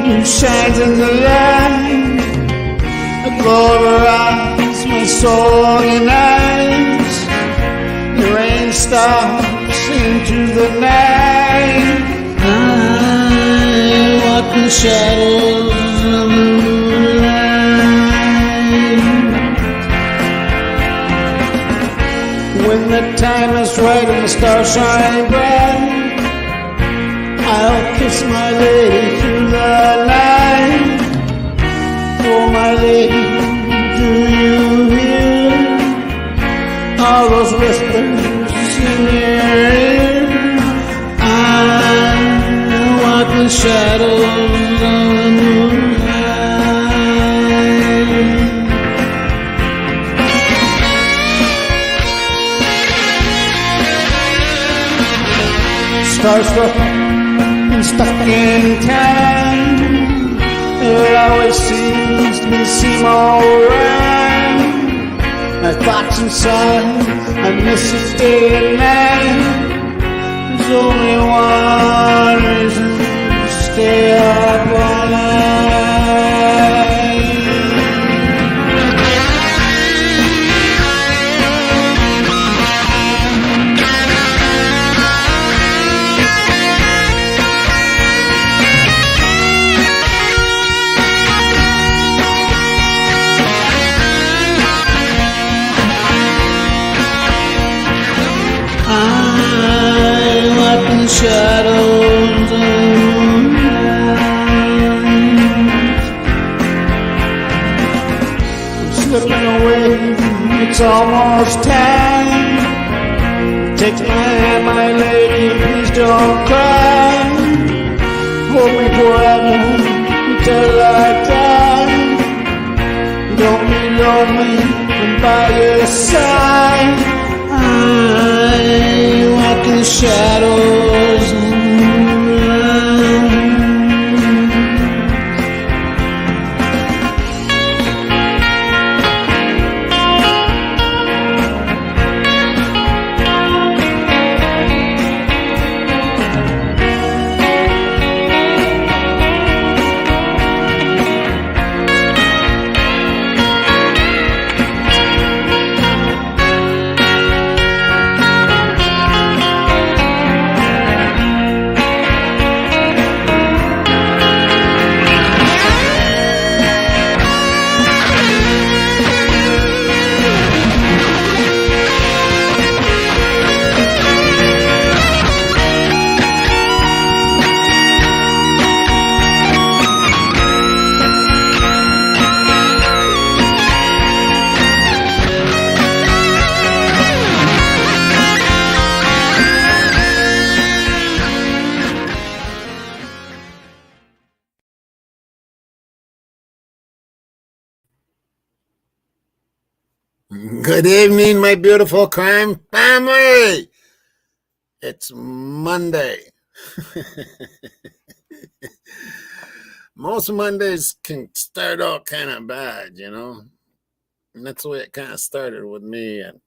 who shines in the light, glorifies my soul and eyes. The rain stops into the night. I walk in shadows of the moonlight. When the time is right and the stars shine bright, I'll kiss my lady through the night. Oh, my lady, do you hear all those whispers in your ear? I walk in shadows of the moonlight. Starstruck and stuck in time, it always seems to seem alright. My thoughts inside, I miss it day and night. There's only one reason to stay up all night. Shadows of the moonlight. I'm slipping away, it's almost time. Take my hand, my lady, please don't cry. Hold me forever until I die. Don't be lonely, I'm by your side. I walk in the shadows of the moonlight. Good evening, my beautiful crime family. It's Monday. Most Mondays can start out kind of bad, you know. And that's the way it kind of started with me. And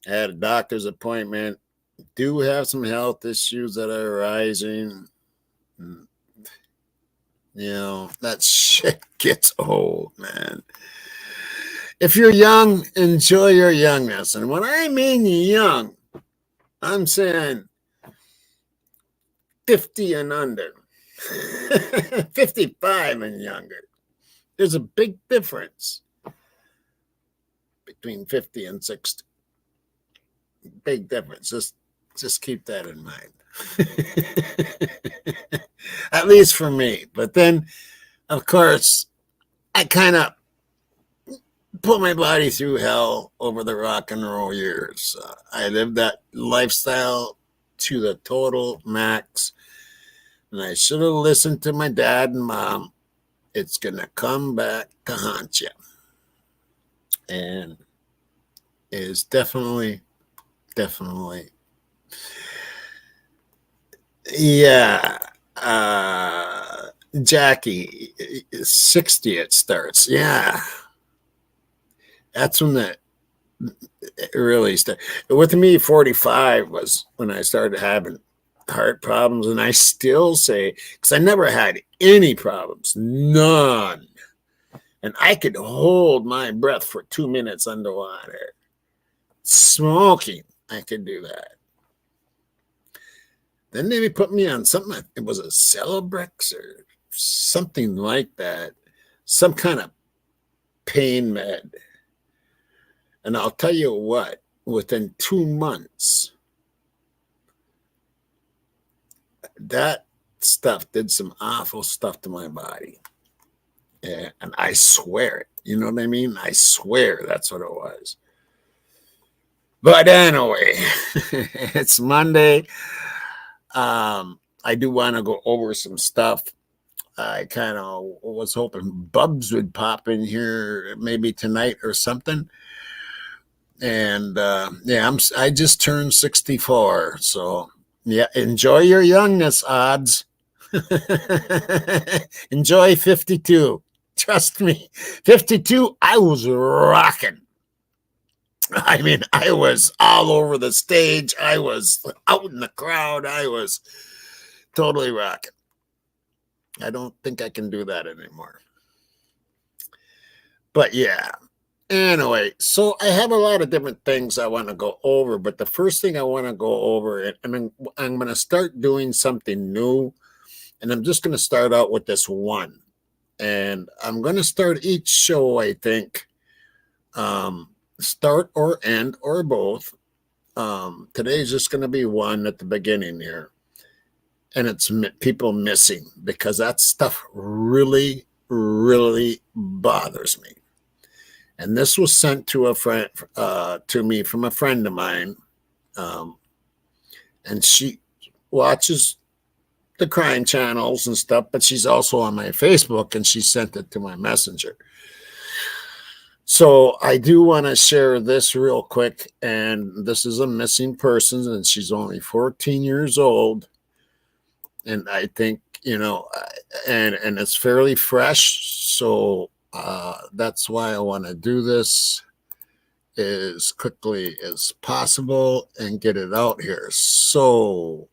I had a doctor's appointment. Do have some health issues that are arising. You know, that shit gets old, man. If you're young, enjoy your youngness. And when I mean young, I'm saying 50 and under, 55 and younger. There's a big difference between 50 and 60. Big difference. Just keep that in mind. At least for me. But then, of course, I kind of put my body through hell over the rock and roll years. I lived that lifestyle to the total max. And I should have listened to my dad and mom. It's going to come back to haunt you. And it is definitely, yeah. Jackie, 60 it starts. Yeah. That's when it really started. With me, 45 was when I started having heart problems, and I still say, because I never had any problems, none. And I could hold my breath for 2 minutes underwater. Smoking, I could do that. Then they put me on something, it was a Celebrex or something like that, some kind of pain med. And I'll tell you what, within 2 months, that stuff did some awful stuff to my body. And I swear it. You know what I mean? I swear that's what it was. But anyway, it's Monday. I do want to go over some stuff. I kind of was hoping Bubs would pop in here maybe tonight or something. And yeah, I just turned 64. So yeah, enjoy your youngness, odds. Enjoy 52. Trust me, 52, I was rocking. I mean, I was all over the stage. I was out in the crowd. I was totally rocking. I don't think I can do that anymore. But yeah. Anyway, so I have a lot of different things I want to go over, but the first thing I want to go over, and I'm going to start doing something new, and I'm just going to start out with this one. And I'm going to start each show, I think, start or end or both. Today's just going to be one at the beginning here. And it's people missing, because that stuff really, really bothers me. And this was sent to a friend, to me from a friend of mine. And she watches the crime channels and stuff, but she's also on my Facebook, and she sent it to my messenger. So I do want to share this real quick. And this is a missing person, and she's only 14 years old. And I think, you know, and it's fairly fresh. So that's why I want to do this as quickly as possible and get it out here. So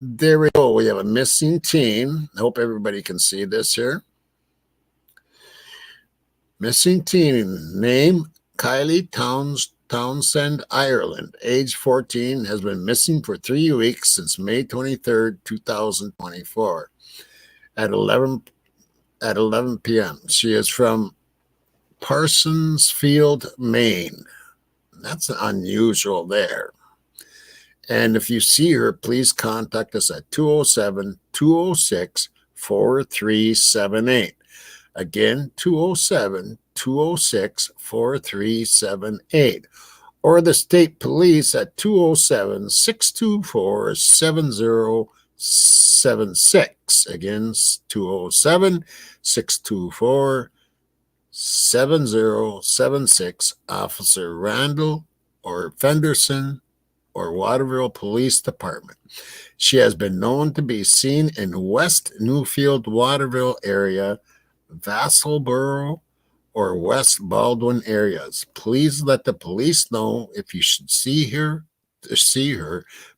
there we go. We have a missing teen. I hope everybody can see this here. Missing teen, name Kaylee Townsend, Ireland, age 14, has been missing for 3 weeks since May 23rd, 2024 at 11 p.m. She is from Parsonsfield, Maine. That's unusual there. And if you see her, please contact us at 207-206-4378. Again, 207-206-4378. Or the state police at 207-624-7076. Again, 207-624-7076. Officer Randall or Fenderson or Waterville Police Department. She has been known to be seen in West Newfield, Waterville area, Vassalboro, or West Baldwin areas. Please let the police know if you should see her.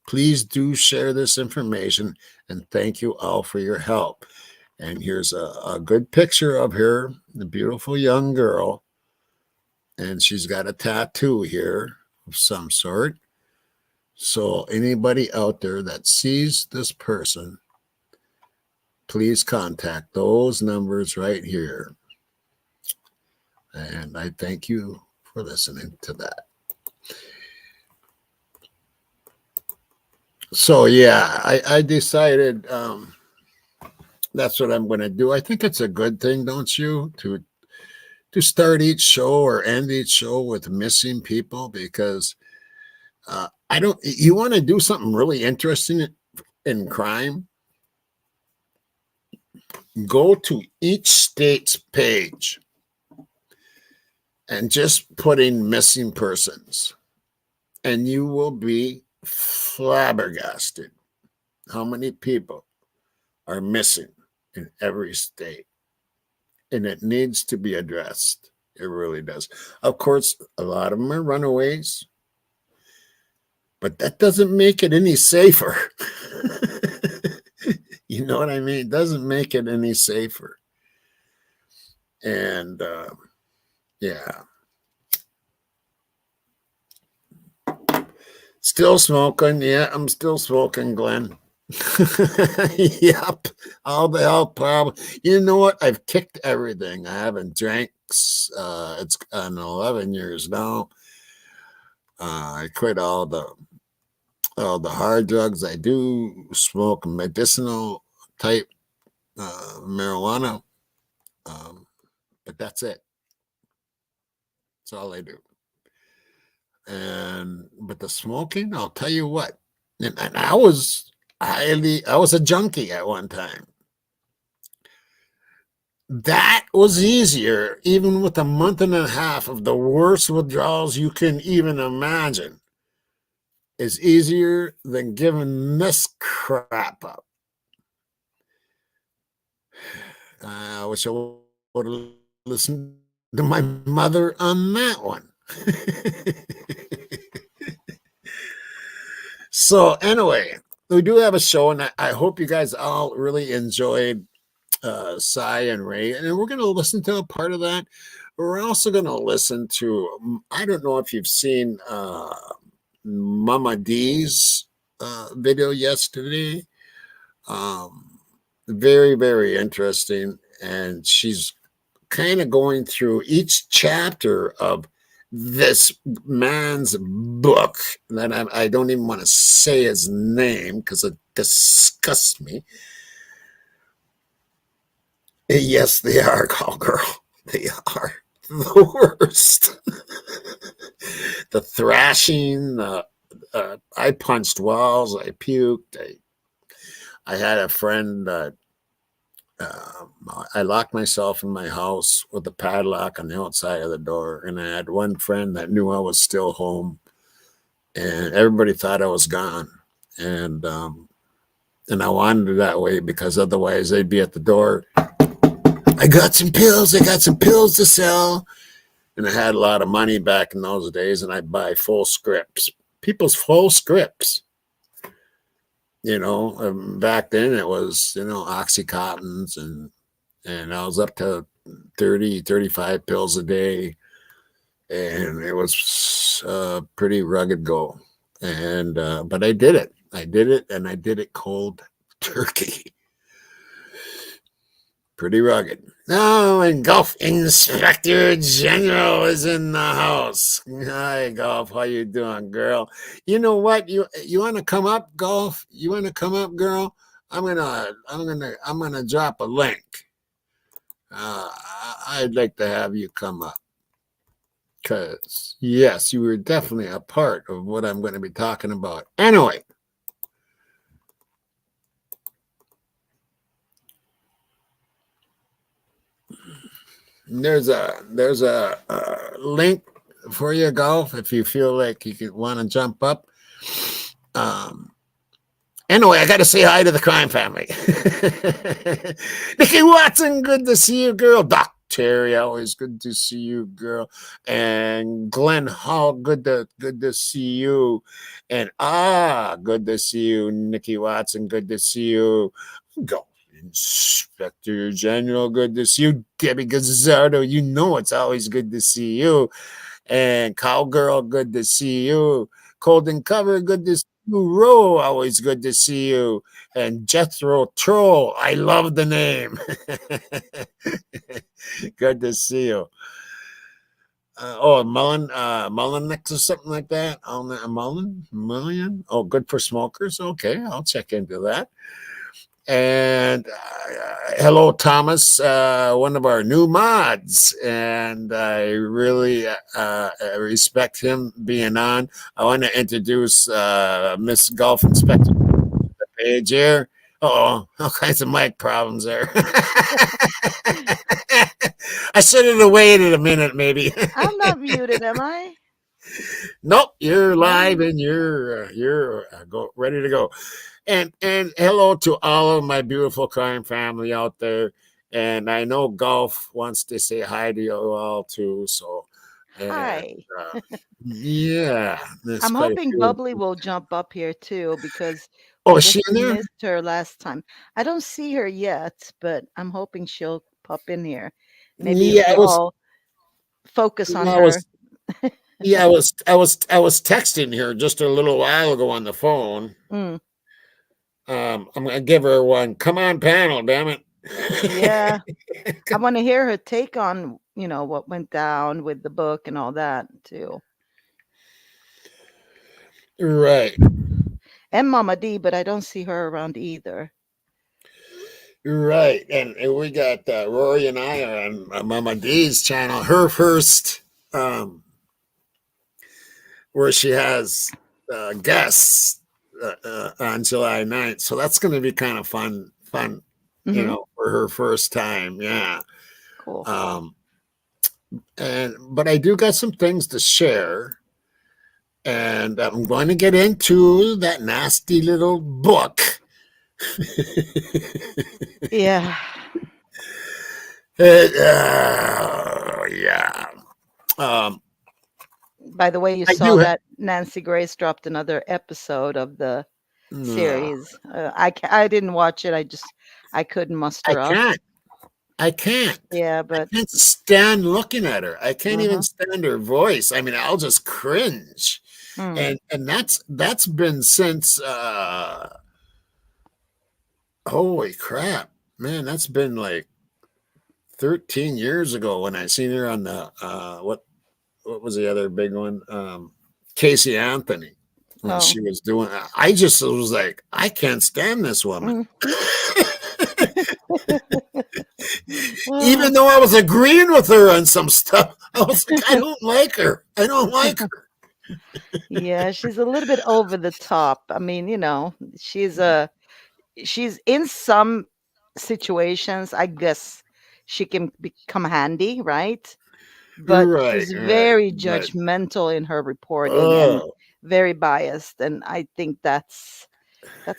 Please do share this information, and thank you all for your help. And here's a good picture of her, the beautiful young girl, and she's got a tattoo here of some sort. So anybody out there that sees this person, please contact those numbers right here. And I thank you for listening to that. So yeah, I decided that's what I'm going to do. I think it's a good thing, don't you, to start each show or end each show with missing people, because you want to do something really interesting in crime? Go to each state's page and just put in missing persons, and you will be flabbergasted how many people are missing in every state. And it needs to be addressed. It really does. Of course, a lot of them are runaways. but that doesn't make it any safer. You know what I mean? It doesn't make it any safer. And yeah. Still smoking. Yeah, I'm still smoking, Glenn. Yep. All the health problems. You know what? I've kicked everything. I haven't drank. It's 11 years now. I quit all the hard drugs. I do smoke medicinal type marijuana, but that's it. That's all I do. But the smoking, I'll tell you what. And I was a junkie at one time. That was easier, even with a month and a half of the worst withdrawals you can even imagine. Is easier than giving this crap up. I wish I would have listened to my mother on that one. So anyway, we do have a show, and I hope you guys all really enjoyed Cy and Ray, and we're going to listen to a part of that. We're also going to listen to, I don't know if you've seen Mama D's video yesterday. Very, very interesting. And she's kind of going through each chapter of this man's book that I don't even want to say his name because it disgusts me. Yes, they are, call girl. They are the worst. The thrashing, I punched walls, I puked. I had a friend that I locked myself in my house with a padlock on the outside of the door, and I had one friend that knew I was still home, and everybody thought I was gone, and I wanted it that way because otherwise they'd be at the door. I got some pills to sell, and I had a lot of money back in those days, and I'd buy full scripts, people's full scripts. Back then it was, Oxycontins, and I was up to 30, 35 pills a day. And it was pretty rugged go. And, but I did it. And I did it cold turkey. Pretty rugged. Oh, and Golf Inspector General is in the house. Hi, Golf. How you doing, girl? You know what? You want to come up, Golf? You want to come up, girl? I'm gonna drop a link. I'd like to have you come up because yes, you were definitely a part of what I'm going to be talking about. Anyway. There's a link for you, Golf, if you feel like you could want to jump up. Anyway, I got to say hi to the crime family. Nikki Watson, good to see you, girl. Doc Terry, always good to see you, girl. And Glenn Hall, good to see you. And good to see you, Nikki Watson, good to see you. Go. Inspector General, good to see you. Debbie Gazzardo, it's always good to see you. And Cowgirl, good to see you. Cold and Cover, good to see you. Ro, always good to see you. And Jethro Troll, I love the name. Good to see you. Mullen or something like that. Mullen. Oh, good for smokers. Okay, I'll check into that. And hello, Thomas, one of our new mods, and I really respect him being on. I want to introduce Miss Golf Inspector page here. Oh, all kinds of mic problems there. I should have waited a minute, maybe. I'm not muted, am I? Nope, you're live and you're ready to go. And hello to all of my beautiful crime family out there. And I know Golf wants to say hi to you all too. So And Hi. yeah, there's I'm quite a hoping few. Bubbly will jump up here too because Oh, I is guess she in we there? missed her last time. I don't see her yet, but I'm hoping she'll pop in here. Maybe if Yeah, we all focus on I her. was, I was texting her just a little while ago on the phone. Mm, I'm gonna give her one. Come on, panel, damn it. yeah. I want to hear her take on, what went down with the book and all that too. Right, And Mama D, but I don't see her around either. right. And we got Rory and I are on Mama D's channel. Her first, where she has guests on July 9th. So that's going to be kind of fun, Mm-hmm. for her first time. Yeah. Cool. Um, but I do got some things to share, and I'm going to get into that nasty little book. Yeah. Yeah. Um, By the way, you I saw do. that Nancy Grace dropped another episode of the No, series. I didn't watch it. I couldn't I muster up. can't. I can't. Yeah, I but can't stand looking at her. I can't even uh-huh. stand her voice. I mean, I'll just cringe. Mm. And that's been since holy crap. Man, that's been like 13 years ago when I seen her on the what was the other big one? Casey Anthony, when Oh. she was doing. I just was like, I can't stand this woman. Mm. Oh, Even though I was agreeing with her on some stuff, I was like, I don't like her. I don't like her. yeah, she's a little bit over the top. I mean, she's in some situations, I guess she can become handy, right? But Right, she's right. very But judgmental in her reporting and oh, very biased, and I think that's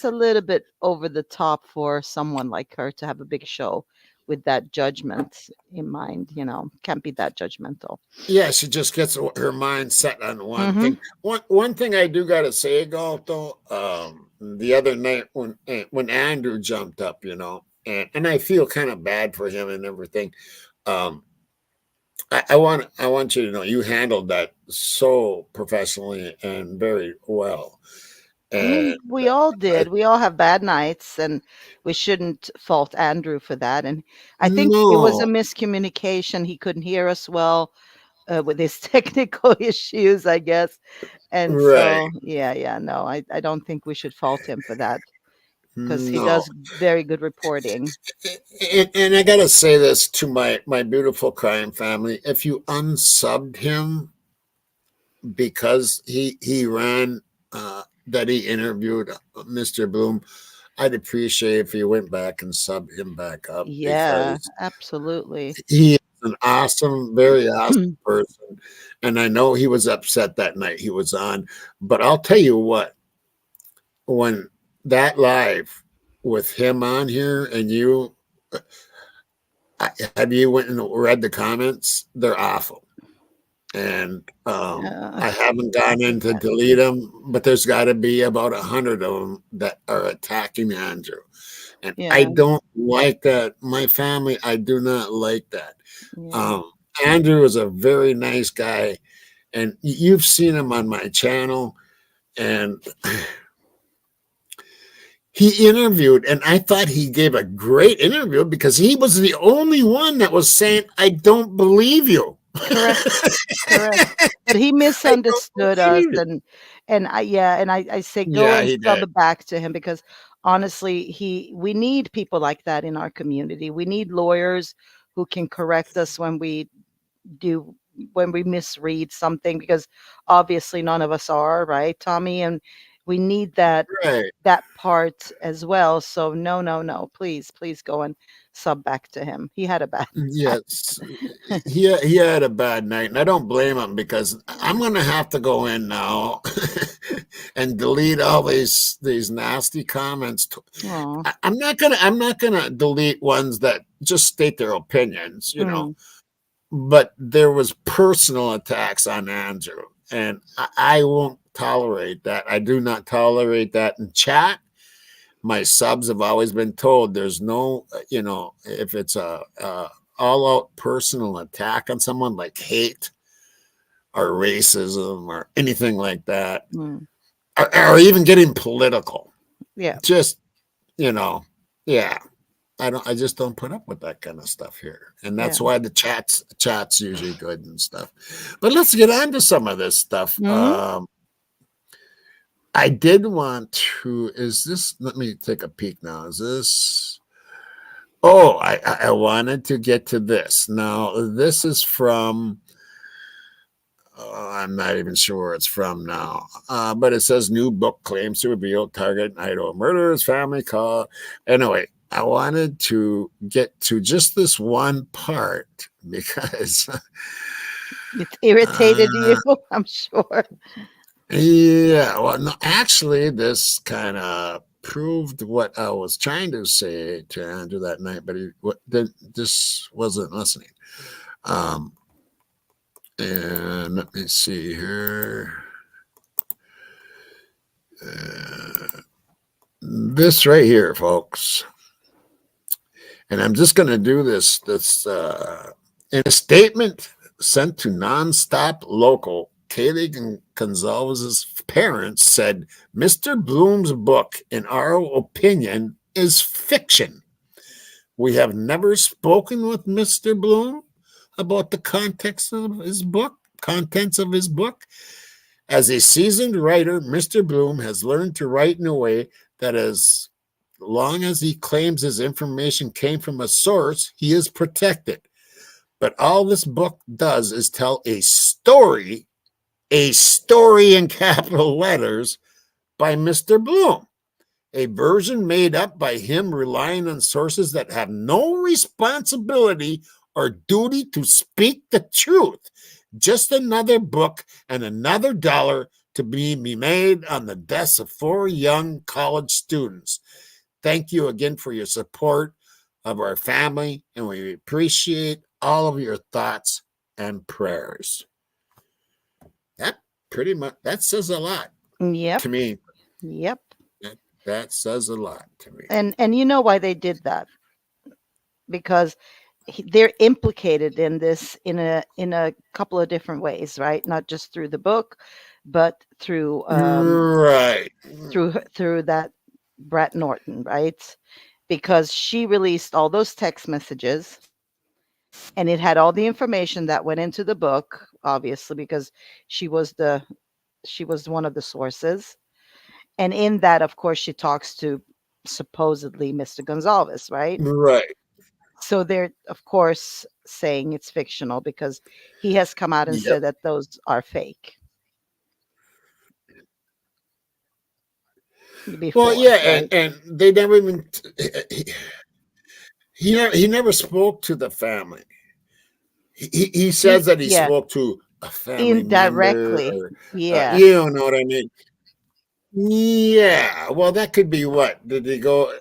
a little bit over the top for someone like her to have a big show with that judgment in mind, can't be that judgmental. yeah, she just gets her mind set on one Mhm. thing. One thing I do got to say, Galt, though, the other night when Andrew jumped up, and I feel kind of bad for him and everything. Um, I want you to know you handled that so professionally and very well. I And mean, we all I, did. We all have bad nights, and we shouldn't fault Andrew for that. And I think it was a no, miscommunication. He couldn't hear us well with his technical issues, I guess. And right, so, yeah, yeah, no, I don't think we should fault him for that because he no. does very good reporting. And I gotta say this to my beautiful crime family: if you unsubbed him because he ran that he interviewed Mr. Bloom, I'd appreciate if you went back and subbed him back up Yeah, because absolutely. he is an awesome, very awesome person. And I know he was upset that night he was on, but I'll tell you what, when that live with him on here and you have you went and read the comments? They're awful. And Uh, I haven't gone in to delete them, but there's got to be about 100 of them that are attacking Andrew. And I yeah, don't like that. My family, I do not like that. yeah. Um, Andrew is a very nice guy, and you've seen him on my channel. And he interviewed, and I thought he gave a great interview because he was the only one that was saying, I don't believe you. Correct. Correct. But he I don't misunderstood us, believe you. and I say go Yeah, and he did. sub back to him because honestly, we need people like that in our community. We need lawyers who can correct us do when we misread something because obviously none of us are, right, Tommy? And we need Right. that part as well. So no, no, no. Please, please go and sub back to him. He had a bad Yes, he had a bad night, and I don't blame him because I'm going to have to go in now and delete all these nasty comments. Oh. I'm not gonna delete ones that just state their opinions, Mm. but there was personal attacks on Andrew, and I won't tolerate that. I do not tolerate that in chat. My subs have always been told there's no, if it's a all out personal attack on someone like hate or racism or anything like that, or even getting political. Yeah. Just, yeah. I just don't put up with that kind of stuff here. And that's why the chat's usually good and stuff. But let's get on to some of this stuff. I did want to, let me take a peek now. Is this, I wanted to get to this. Now, this is from, I'm not even sure where it's from now, but it says new book claims to reveal target Idaho murderers, family call. Anyway, I wanted to get to just this one part because it irritated you, I'm sure. Yeah, well, no, actually, this kind of proved what I was trying to say to Andrew that night, but this wasn't listening. And let me see here. This right here, folks. And I'm just going to do this in a statement sent to Nonstop Local. Kaylee Gonzalez's parents said, Mr. Blum's book, in our opinion, is fiction. We have never spoken with Mr. Blum about the contents of his book. As a seasoned writer, Mr. Blum has learned to write in a way that as long as he claims his information came from a source, he is protected. But all this book does is tell a story in capital letters by Mr. Blum, a version made up by him relying on sources that have no responsibility or duty to speak the truth. Just another book and another dollar to be made on the desks of 4 young college students. Thank you again for your support of our family, and we appreciate all of your thoughts and prayers. That pretty much, that says a lot to me. Yep. That says a lot to me. And you know why they did that? Because they're implicated in this in a couple of different ways, right? Not just through the book, but through through that Brett Norton, right? Because she released all those text messages, and it had all the information that went into the book, obviously, because she was one of the sources. And in that, of course, she talks to supposedly Mr. Gonzalez, right? Right. So they're, of course, saying it's fictional because he has come out and said that those are fake. Before, well, yeah, right? and they never even he never spoke to the family. He says that he spoke to a family indirectly member. Yeah. You know what I mean? Yeah, well, that could be what. Did he go?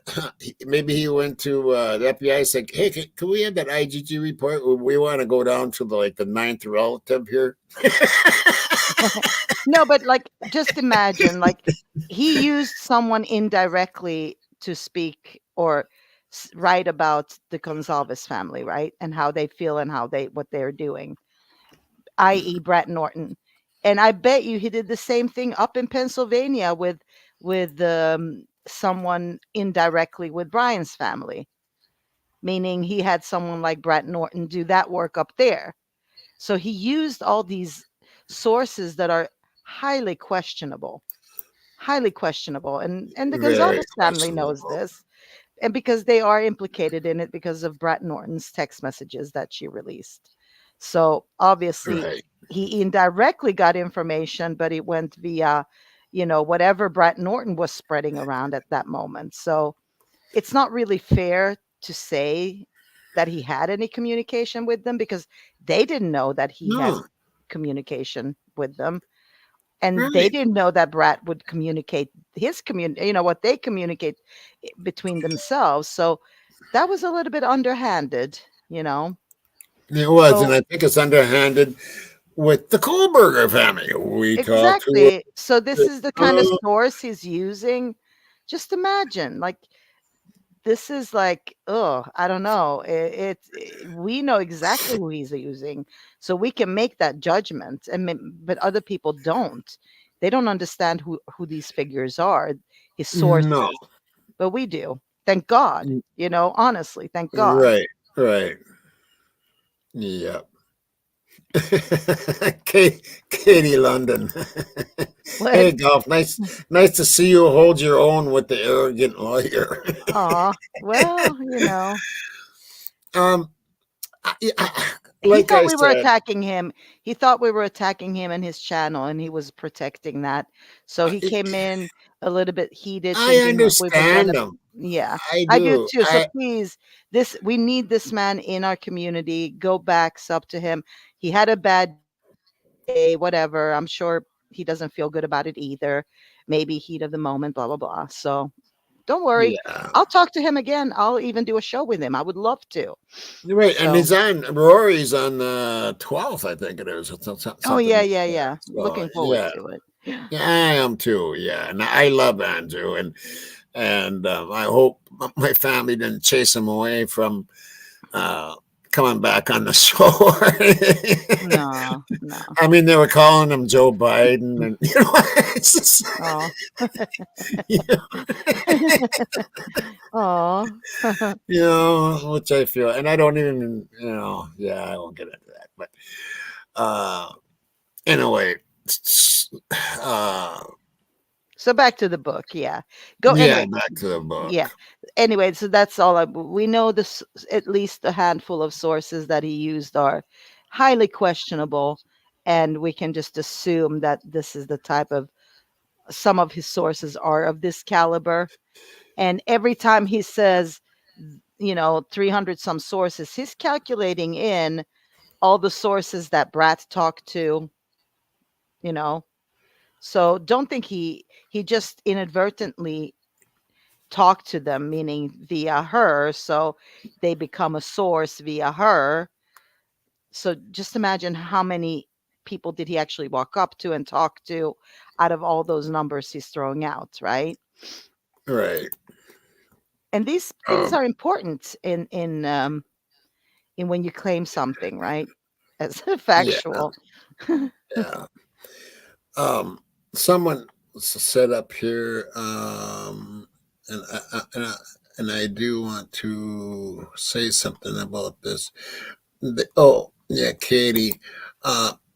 Maybe he went to the FBI, said, hey, can we have that IGG report? We want to go down to the 9th relative here. No, but just imagine, he used someone indirectly to speak or write about the Gonzalez family, right? And how they feel and what they're doing, i.e. Brett Norton. And I bet you he did the same thing up in Pennsylvania with someone indirectly with Brian's family, meaning he had someone like Brett Norton do that work up there. So he used all these sources that are highly questionable, and the Gonzalez family knows this, and because they are implicated in it because of Brett Norton's text messages that she released. So obviously he indirectly got information, but it went via, whatever Brett Norton was spreading around at that moment. So it's not really fair to say that he had any communication with them because they didn't know that he had communication with them. And they didn't know that Brett would communicate what they communicate between themselves. So that was a little bit underhanded. It was, and So I think it's underhanded with the Kohberger family. We talked to exactly. So this is the kind of uh, source he's using. Just imagine, like this is like, oh, I don't know. We know exactly who he's using, so we can make that judgment. But other people don't. They don't understand who these figures are, his no, sources, but we do. Thank God. Honestly, thank God. right, right, yep. Katie London. What? Hey, golf. Nice to see you hold your own with the arrogant lawyer. Aw. Well, um, I, he like thought I we were said, attacking him. He thought we were attacking him and his channel, and he was protecting that. So he I, came in a little bit heated, I thinking that we were understand gonna. them. Yeah, I I do do. too. So please, we need this man in our community. Go back, sub to him. He had a bad day, whatever. I'm sure he doesn't feel good about it either. Maybe heat of the moment, blah blah blah. So don't worry. Yeah. I'll talk to him again. I'll even do a show with him. I would love to. You're right, and So, he's on Rory's on the 12th, I think it is, or oh something yeah, like yeah, that. yeah. So Looking forward yeah, to it. Yeah. yeah, I am too. Yeah, and I love Andrew, and I hope my family didn't chase him away from uh, coming back on the show. No, no. I mean, they were calling him Joe Biden, and it's just, Oh. you know, Oh. which I feel, and I don't even, yeah, I won't get into that, but uh, anyway, uh, So back to the book. Yeah. Go yeah, anyway. back to the Yeah. book. Anyway, so that's all. We know this. At least a handful of sources that he used are highly questionable, and we can just assume that this is the type of some of his sources are of this caliber. And every time he says, 300 some sources, he's calculating in all the sources that Brat talked to, you know. So don't think he just inadvertently talked to them, meaning via her. So they become a source via her. So just imagine how many people did he actually walk up to and talk to out of all those numbers he's throwing out, right? Right. And these things Um, are important in when you claim something, right? As yeah, factual. yeah. Um, someone set up here, and I do want to say something about this. Oh, yeah, Katie.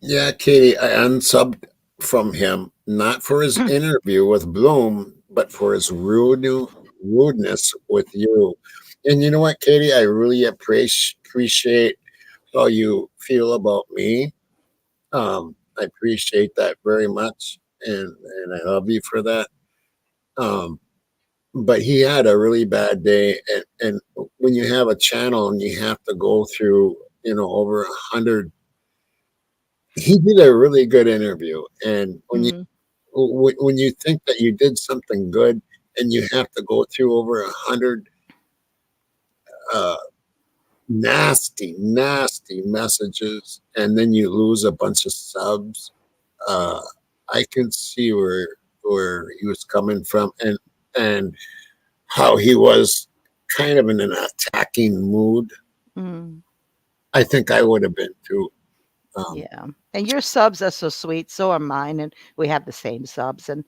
Yeah, Katie, I unsubbed from him, not for his interview with Bloom, but for his rudeness with you. And you know what, Katie? I really appreciate how you feel about me. I appreciate that very much, and I love you for that. Um, but he had a really bad day, and when you have a channel and you have to go through, over 100, he did a really good interview. And Mm, when you think that you did something good, and you have to go through over 100 uh, nasty messages, and then you lose a bunch of subs. uh, I can see where he was coming from, and how he was kind of in an attacking mood. mm. I think I would have been too. Um, Yeah. And your subs are so sweet. So are mine. And we have the same subs. And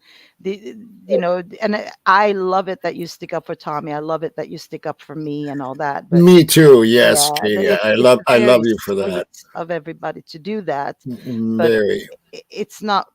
I love it that you stick up for Tommy. I love it that you stick up for me and all that. But Me too. yeah, Yes, Katie. it's I love very you for that. sweet of everybody to do that. But Very. it's not,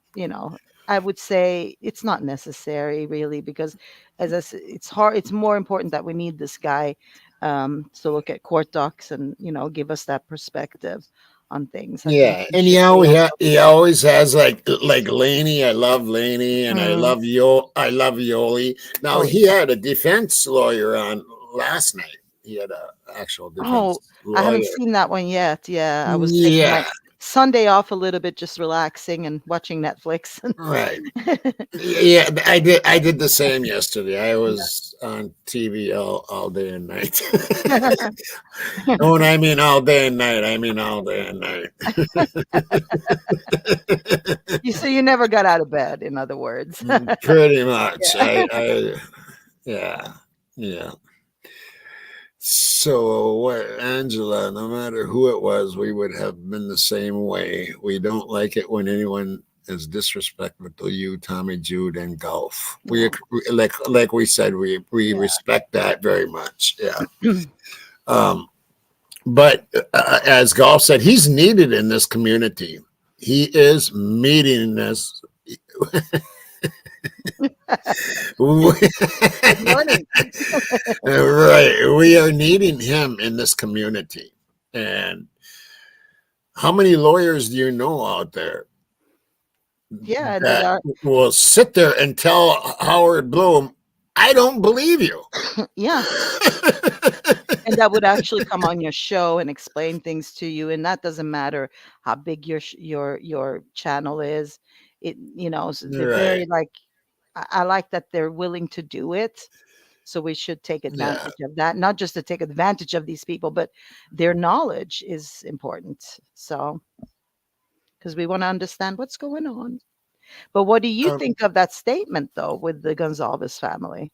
I would say it's not necessary really, because as I said, it's hard. It's more important that we need this guy to look at court docs and, give us that perspective on things. I think Yeah, he and should be able he always has like Laney. I love Laney, to. and I love Yoli. Now Oh, he had a defense lawyer on last night. He had a actual oh, defense I haven't lawyer. seen that one yet. Yeah, I was taking my Yeah, Sunday off a little bit, just relaxing and watching Netflix. Right. Yeah, I did the same yesterday. I was on TV all day and night. And when I mean all day and night, I mean all day and night. So you never got out of bed, in other words. Pretty much. Yeah. Yeah, yeah. So what, Angela, no matter who it was, we would have been the same way. We don't like it when anyone is disrespectful to you, Tommy, Jude, and golf. We like we said, we Yeah. respect that very much. Yeah. But as golf said, he's needed in this community. He is meeting us. Good morning. Right. We are needing him in this community. And how many lawyers do you know out there Yeah, that will sit there and tell Howard Blum, I don't believe you? yeah. And that would actually come on your show and explain things to you, and that doesn't matter how big your channel is. So they're very Right. like, I like that they're willing to do it. So we should take Yeah. advantage of that, not just to take advantage of these people, but their knowledge is important. So, because we want to understand what's going on. But what do you think of that statement, though, with the Gonzalez family?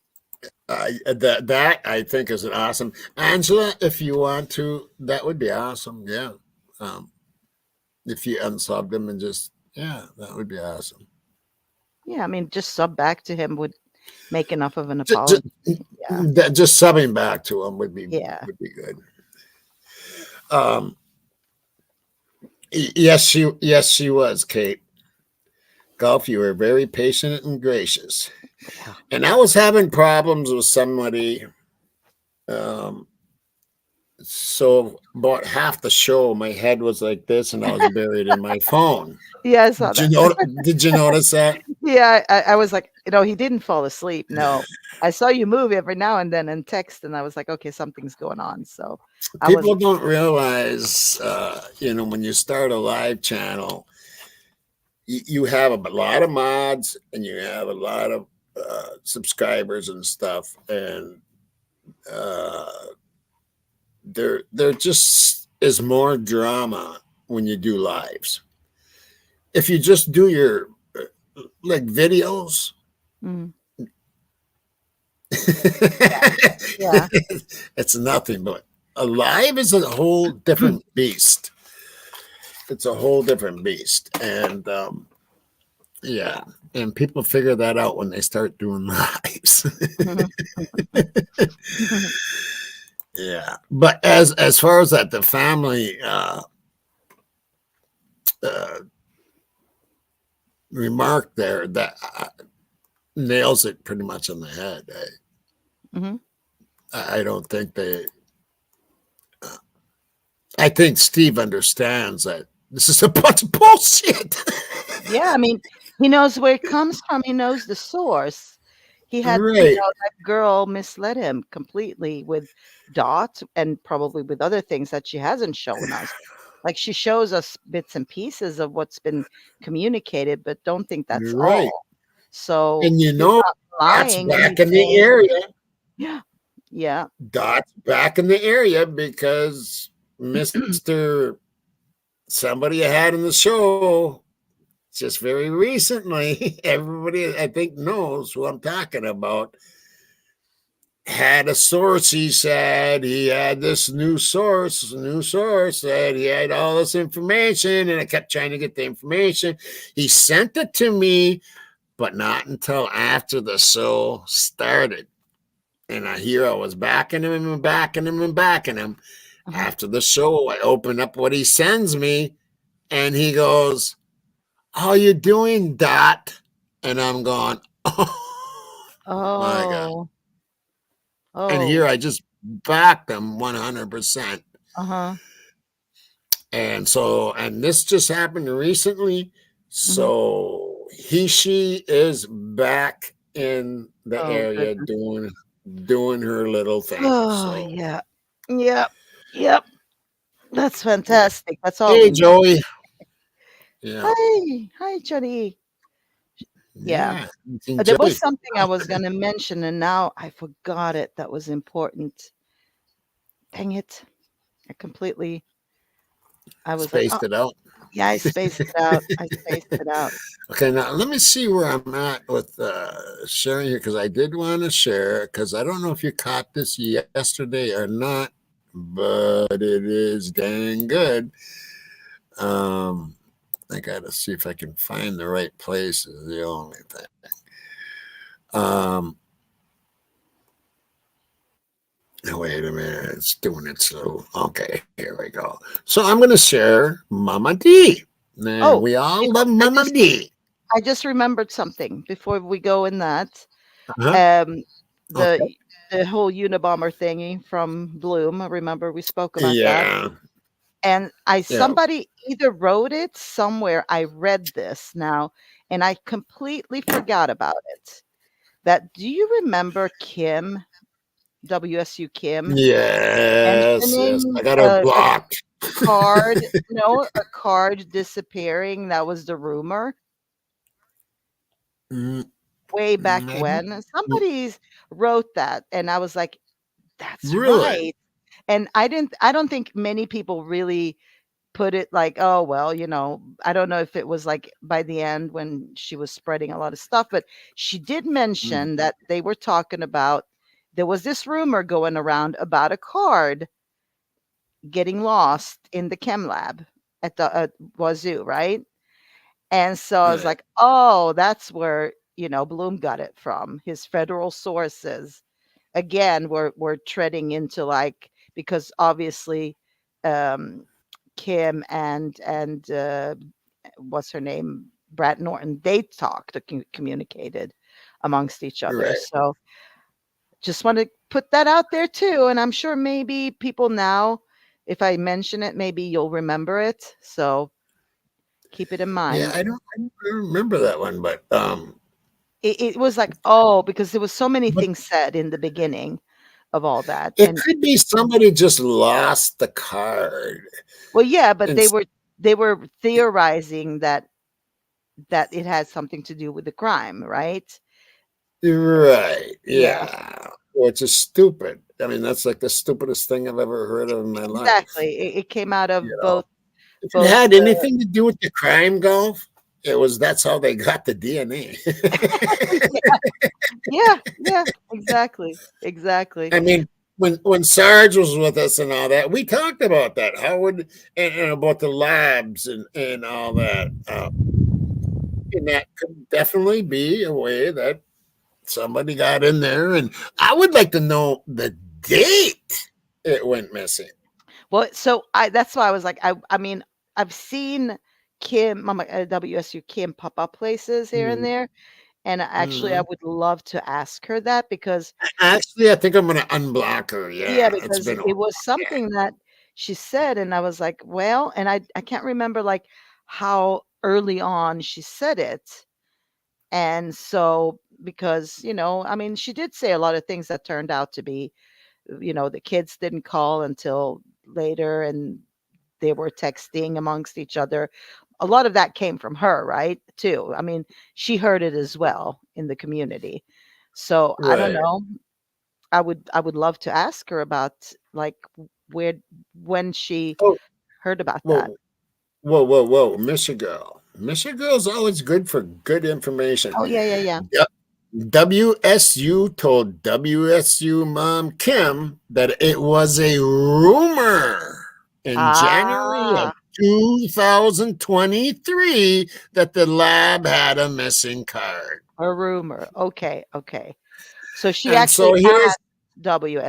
That I think is an awesome. Angela, if you want to, that would be awesome. Yeah. If you unsub them and just, yeah, that would be awesome. Yeah, I mean, just sub back to him would make enough of an apology. Just subbing back to him would be good. Yes, she was, Kate. Golf, you were very patient and gracious. Yeah. And I was having problems with somebody. So about half the show, my head was like this, and I was buried in my phone. Yeah, I saw that. Did you notice that? Yeah, I was like, he didn't fall asleep. No, I saw you move every now and then in text, and I was like, okay, something's going on. So people don't realize, when you start a live channel, you have a lot of mods and you have a lot of subscribers and stuff, and there just is more drama when you do lives. If you just do your like videos, yeah, it's nothing. But a live is a whole different beast. It's a whole different beast, and yeah, and people figure that out when they start doing lives. Yeah, but as far as that, the family remark there, that nails it pretty much on the head. I don't think they. I think Steve understands that this is a bunch of bullshit. Yeah, I mean, he knows where it comes from. He knows the source. He had, Right. That girl misled him completely with Dot and probably with other things that she hasn't shown us. Like, she shows us bits and pieces of what's been communicated, but don't think that's Right. all. So, And he's not Dot's lying. back in the area. Yeah. Yeah. Dot's back in the area because Mr. somebody I had in the show just very recently, everybody I think knows who I'm talking about, had a source. He said he had this new source said he had all this information, and I kept trying to get the information. He sent it to me, but not until after the show started. And I was backing him and backing him and backing him. After the show, I open up what he sends me, and he goes, "How you doing, Dot?" And I'm going, "Oh, my God." And here I just backed him 100%. And so, and this just happened recently. So she is back in the area doing her little thing. Oh, yeah. Yep. That's fantastic. That's all. Hey, Joey. Yeah. Hi, Johnny. Yeah, Yeah. Eating there was jelly. something I was going to mention, and now I forgot it. That was important. Dang it! I completely. I was like, oh, Spaced it out. yeah, I spaced it out. I spaced it out. Okay, now let me see where I'm at with sharing here because I did want to share because I don't know if you caught this yesterday or not, but it is dang good. Um, I got to see if I can find the right place. Is the only thing. Um, Wait a minute, it's doing it slow. Okay, here we go. So I'm going to share Mama D. And Oh, we all before, love Mama D. I just remembered something before we go in that. Uh-huh. Um, Okay. the the whole Unabomber thingy from Bloom. Remember we spoke about that, Yeah. and I Yeah. somebody either wrote it somewhere. I read this now, and I completely forgot about it. That do you remember Kim, WSU Kim, Yes. Yes. I mentioning got her a blocked. card? No, a card disappearing. That was the rumor Mm, way back I don't, when. Somebody's wrote that, and I was like, "That's really? right." And I don't think many people really put it like, "Oh, well, I don't know if it was like by the end when she was spreading a lot of stuff, but she did Mm, mention that they were talking about there was this rumor going around about a card getting lost in the chem lab at the Wazoo, right? And so I was right. like, "Oh, that's where, Bloom got it from, his federal sources." Again, we're treading into like because obviously um Kim and what's her name, Brad Norton, they talked, communicated amongst each other. Right. So just want to put that out there too, and I'm sure maybe people now, if I mention it, maybe you'll remember it. So keep it in Yeah, mind. I don't remember that one, but It was like, oh, because there was so many but things said in the beginning of all that, it and could be somebody just lost the card. well, yeah, but And they were theorizing that it has something to do with the crime, right? right. Yeah, Yeah. Which is stupid. I mean, that's like the stupidest thing I've ever heard of in my life. exactly. It came out You of know, both if it both had anything to do with the crime, golf, that's how they got the DNA. yeah, yeah, exactly, exactly. I mean, when Sarge was with us and all that, we talked about that. How would and about the labs and all that. And that could definitely be a way that somebody got in there. And I would like to know the date it went missing. Well, so I that's why I was like, I mean, I've seen Kim, Mama WSU Kim pop up places here and Mm-hmm. there, and actually, I would love to ask her that because Actually, I think I'm going to unblock her. yeah, Yeah, it's because been a it while. was something that she said, and I was like, well, and I can't remember like how early on she said it. And so because, I mean, she did say a lot of things that turned out to be, the kids didn't call until later and they were texting amongst each other. A lot of that came from her, right? Too. I mean, she heard it as well in the community. So I don't Right. know. I would love to ask her about like where when she Oh, heard about that. whoa, whoa, whoa, whoa. Miss a girl. Miss a girl's always good for good information. Oh yeah, yeah, yeah. WSU told WSU mom Kim that it was a rumor in January of Ah, 2023 that the lab had a missing card. a rumor. Okay, okay. So she And so actually asked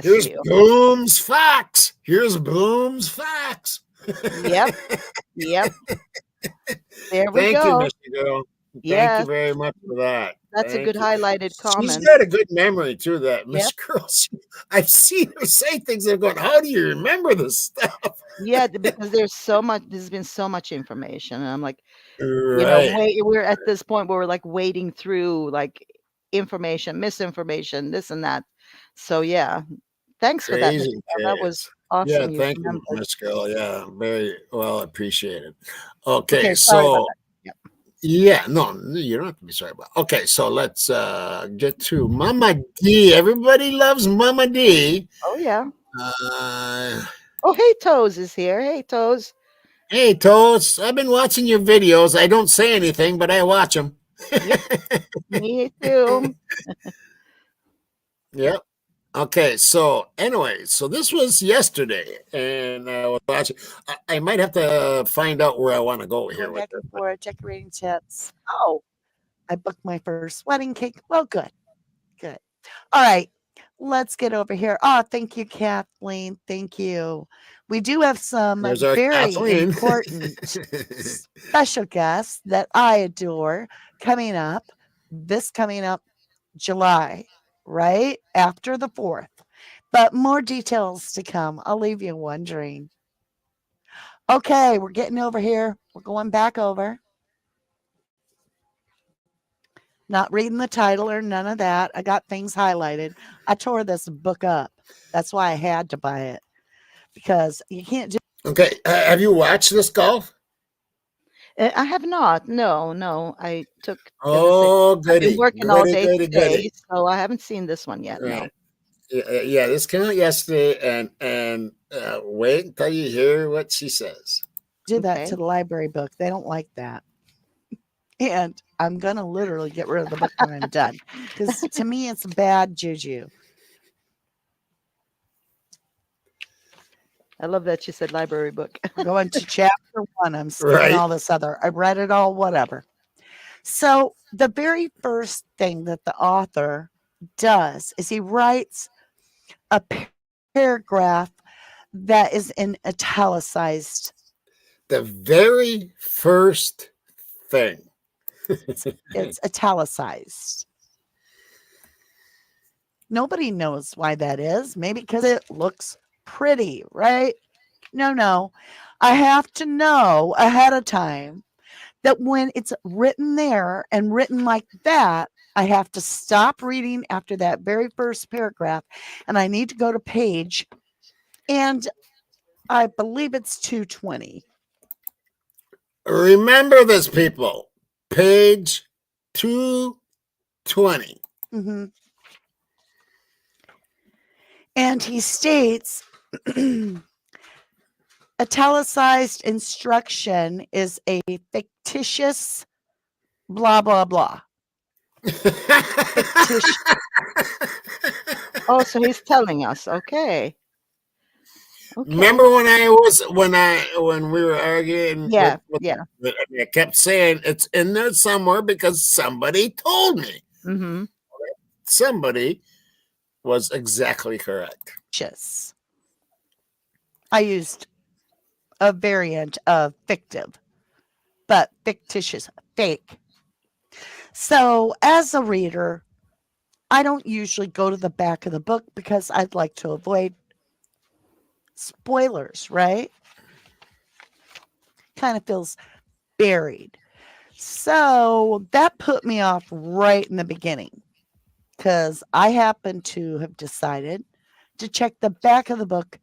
here's WSU. Bloom's facts. Here's Bloom's facts. Yep, yep. There we Thank you, go. Mr. Girl. Thank you Yes, very much for that. that's a good Thank you. highlighted She's comment. got a good memory too, that Miss Yep. Girl. I've seen her say things that are going, how do you remember this stuff? Yeah, because there's been so much information. And I'm like, Right. we're at this point where we're like wading through like information, misinformation, this and that. So yeah, thanks for that, Crazy Michelle. That was kids. Yeah, awesome. You thank you, remembered. Miss Girl. Yeah, very well appreciated. Okay, Okay, sorry about so that. Yeah, no, you don't have to be sorry about. Okay, so let's get to Mama D. Everybody loves Mama D. Oh yeah. Uh, Oh, hey, Toes is here. Hey, Toes. hey, Toast, I've been watching your videos. I don't say anything, but I watch them. Yep, me too. Yep. Okay, so anyway, so this was yesterday, and I was watching. I might have to find out where I want to go here Going with back this. and forth, decorating tips. Oh, I booked my first wedding cake. Well, good. Good. All right. Let's get over here. Oh, thank you, Kathleen. Thank you. We do have some There's our very Kathleen. important special guests that I adore coming up. This coming up July, right after the 4th. But more details to come. I'll leave you wondering. Okay, we're getting over here. We're going back over. Not reading the title or none of that. I got things highlighted. I tore this book up. That's why I had to buy it because you can't do Okay, have you watched this golf? I have not. No, no. I took, as I said, Oh, I've been goody, working all goody, day goody, today, goody. so I haven't seen this one yet. No. Right. Yeah, this came out yesterday, and wait until you hear what she says. that Okay. to the library book. They don't like that. And I'm going to literally get rid of the book when I'm done because to me, it's bad juju. I love that you said library book. We're going to chapter 1. I'm skipping Right. all this other. I read it all, whatever. So, the very first thing that the author does is he writes a paragraph that is in italicized. The very first thing. It's italicized. Nobody knows why that is. Maybe because it looks pretty, right? No. I have to know ahead of time that when it's written there and written like that, I have to stop reading after that very first paragraph and I need to go to page, and I believe it's 220. Remember this, people. Page 220. Mm-hmm. And he states italicized instruction is a fictitious blah, blah, blah. Fictitious. Oh, so he's telling us. Okay. Okay. Remember when we were arguing Yeah. with Yeah. I kept saying it's in there somewhere because somebody told me. Mm-hmm. Somebody was exactly correct. I used a variant of fictive, but fictitious, fake. So, as a reader, I don't usually go to the back of the book because I'd like to avoid spoilers, right? Kind of feels buried. So, that put me off right in the beginning because I happen to have decided to check the back of the book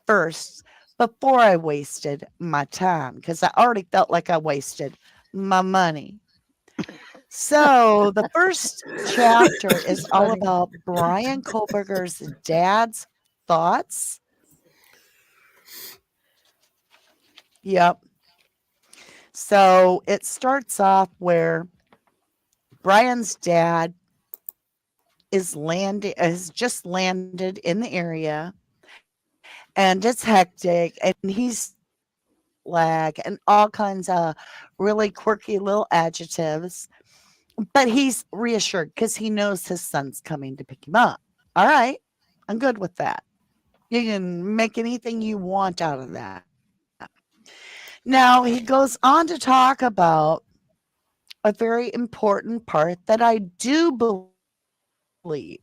first before I wasted my time because I already felt like I wasted my money. So the first chapter is all funny. about Brian Kohberger's dad's thoughts. Yep. So it starts off where Brian's dad has just landed in the area and it's hectic and he's lag and all kinds of really quirky little adjectives. But he's reassured because he knows his son's coming to pick him up. All right. I'm good with that. You can make anything you want out of that. Now, he goes on to talk about a very important part that I do believe,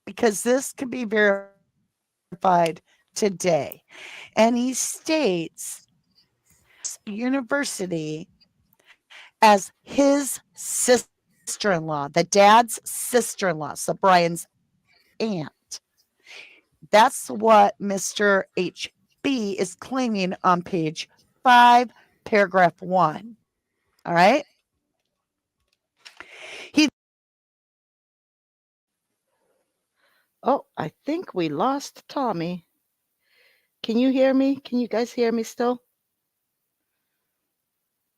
because this can be verified today. And he states university as his sister-in-law, the dad's sister-in-law, so Brian's aunt. That's what Mr. HB is claiming on page 5, paragraph 1. All right. He Oh, I think we lost Tommy. Can you hear me? Can you guys hear me still?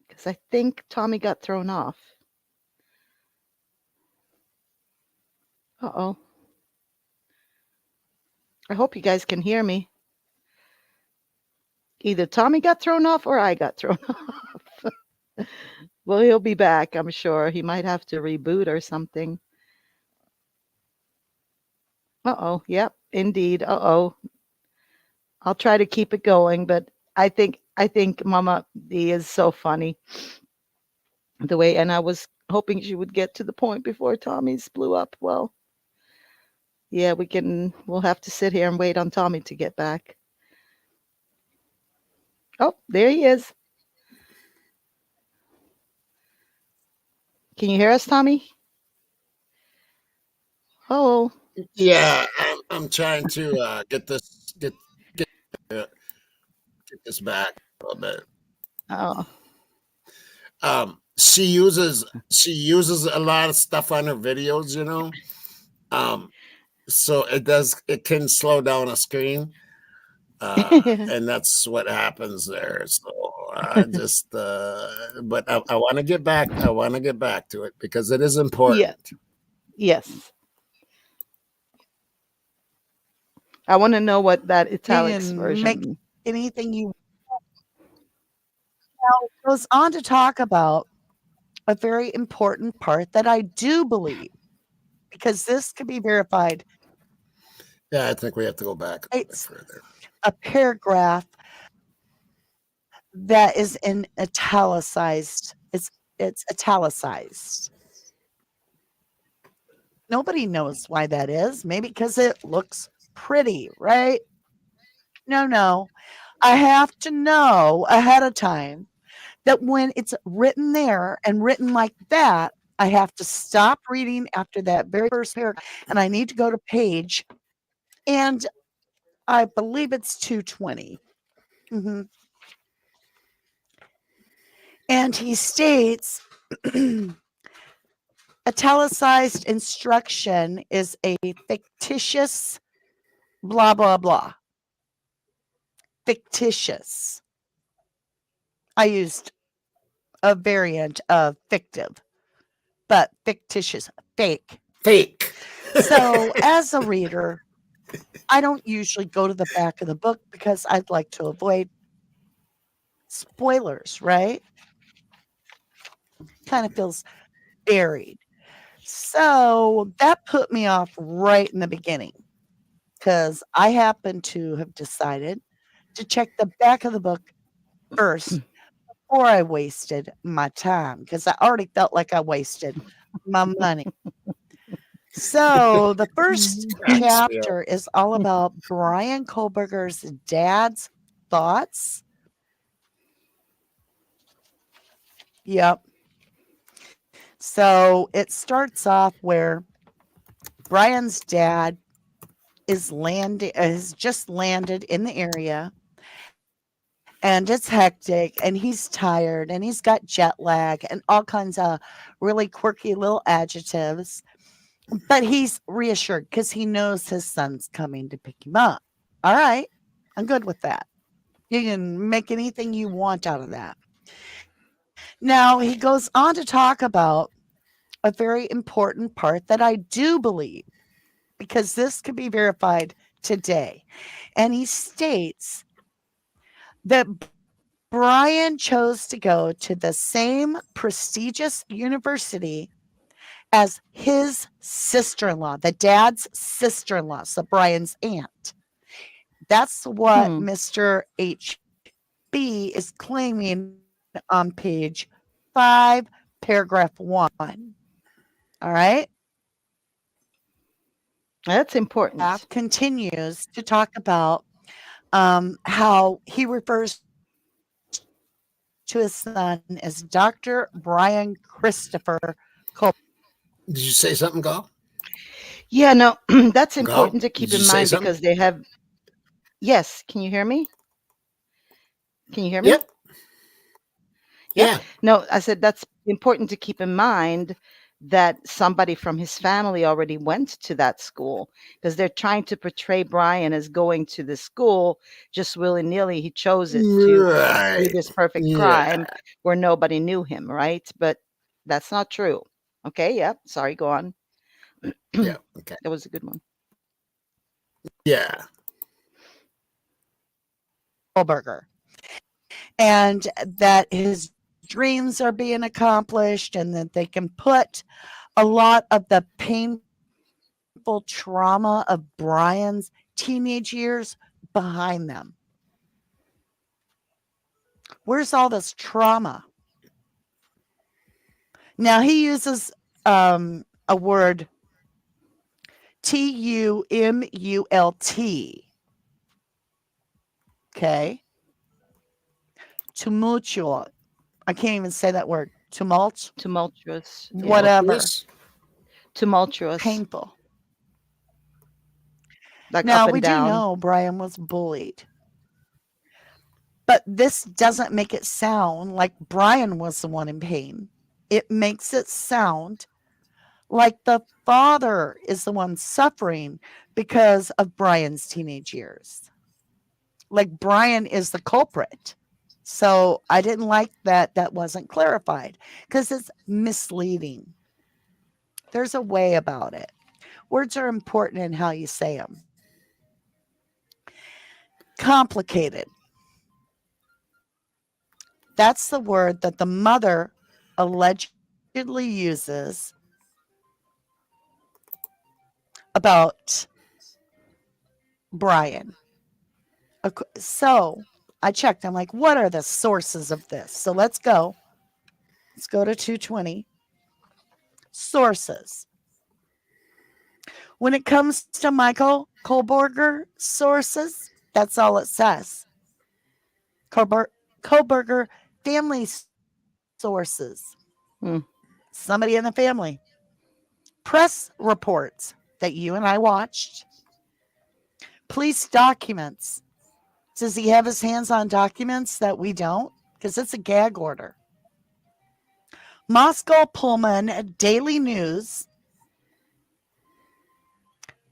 Because I think Tommy got thrown off. Uh-oh. I hope you guys can hear me. Either Tommy got thrown off or I got thrown off. Well, he'll be back, I'm sure. He might have to reboot or something. Uh-oh. Yep, indeed. Uh-oh. I'll try to keep it going, but I think Mama D is so funny. The way, and I was hoping she would get to the point before Tommy's blew up. Well, yeah, we'll have to sit here and wait on Tommy to get back. Oh, there he is. Can you hear us, Tommy? Oh, Yeah, I'm trying to get this back a little bit. oh. She uses a lot of stuff on her videos, so it can slow down a screen, and that's what happens there. So I just but I want to get back. I want to get back to it because it is important. Yes. I want to know what that italics can version. make anything you now it goes on to talk about a very important part that I do believe, because this can be verified. Yeah, I think we have to go back a bit It's further. a paragraph that is in italicized. It's italicized. Nobody knows why that is. Maybe because it looks pretty, right? No. I have to know ahead of time that when it's written there and written like that, I have to stop reading after that very first paragraph and I need to go to page, and I believe it's 220. Mhm. And he states italicized instruction is a fictitious blah, blah, blah. Fictitious. I used a variant of fictive, but fictitious, fake. Fake. So as a reader, I don't usually go to the back of the book because I'd like to avoid spoilers, right? Kind of feels buried. So that put me off right in the beginning because I happen to have decided to check the back of the book first before I wasted my time, because I already felt like I wasted my money. So the first chapter is all about Brian Kohberger's dad's thoughts. Yep. So it starts off where Brian's dad has just landed in the area, and it's hectic and he's tired and he's got jet lag and all kinds of really quirky little adjectives. But he's reassured because he knows his son's coming to pick him up. All right. I'm good with that. You can make anything you want out of that. Now, he goes on to talk about a very important part that I do believe, because this can be verified today. And he states that Brian chose to go to the same prestigious university as his sister-in-law, the dad's sister-in-law, so Brian's aunt. That's what Mr. HB is claiming on page 5, paragraph 1. All right? That's important. Continues to talk about how he refers to his son as Dr. Brian Christopher Cole. Did you say something, Gal? Yeah, no, that's Gal, important to keep did you in say mind something? because they have. Yes, can you hear me? Can you hear me? Yep. Yeah. No, I said that's important to keep in mind that somebody from his family already went to that school because they're trying to portray Brian as going to the school just willy-nilly. He chose it to do Right. this perfect Yeah. crime where nobody knew him, right? But that's not true. Okay, yeah. Sorry, go on. Yeah. Okay. That was a good one. Yeah. Kohberger, and that his dreams are being accomplished and that they can put a lot of the painful trauma of Brian's teenage years behind them. Where's all this trauma? Now he uses a word TUMULT. Okay. Tumultuous. I can't even say that word. Tumultuous. Yeah. Whatever. Tumultuous. Painful. Like Now, up and we do down. know Brian was bullied. But this doesn't make it sound like Brian was the one in pain. It makes it sound like the father is the one suffering because of Brian's teenage years. Like Brian is the culprit. So I didn't like that that wasn't clarified because it's misleading. There's a way about it. Words are important in how you say them. Complicated. That's the word that the mother allegedly uses about Brian. So I checked. I'm like, what are the sources of this? So let's go. Let's go to 220. Sources. When it comes to Michael Kohberger sources, that's all it says. Kohberger family sources. Somebody in the family. Press reports that you and I watched. Police documents. Does he have his hands on documents that we don't? Because it's a gag order. Moscow Pullman Daily News.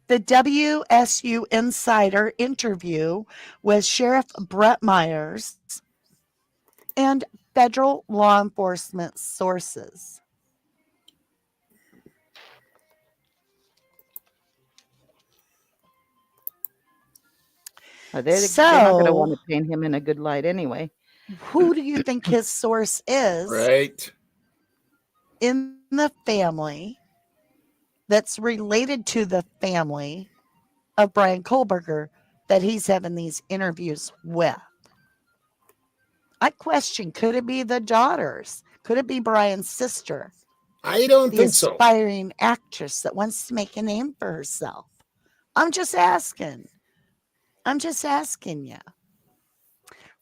The WSU Insider interview with Sheriff Brett Myers and federal law enforcement sources. They're not going to want to paint him in a good light anyway. Who do you think his source is? Right. In the family that's related to the family of Brian Kohberger that he's having these interviews with. I question, could it be the daughters? Could it be Brian's sister? I don't the think so. aspiring actress that wants to make a name for herself. I'm just asking. I'm just asking you.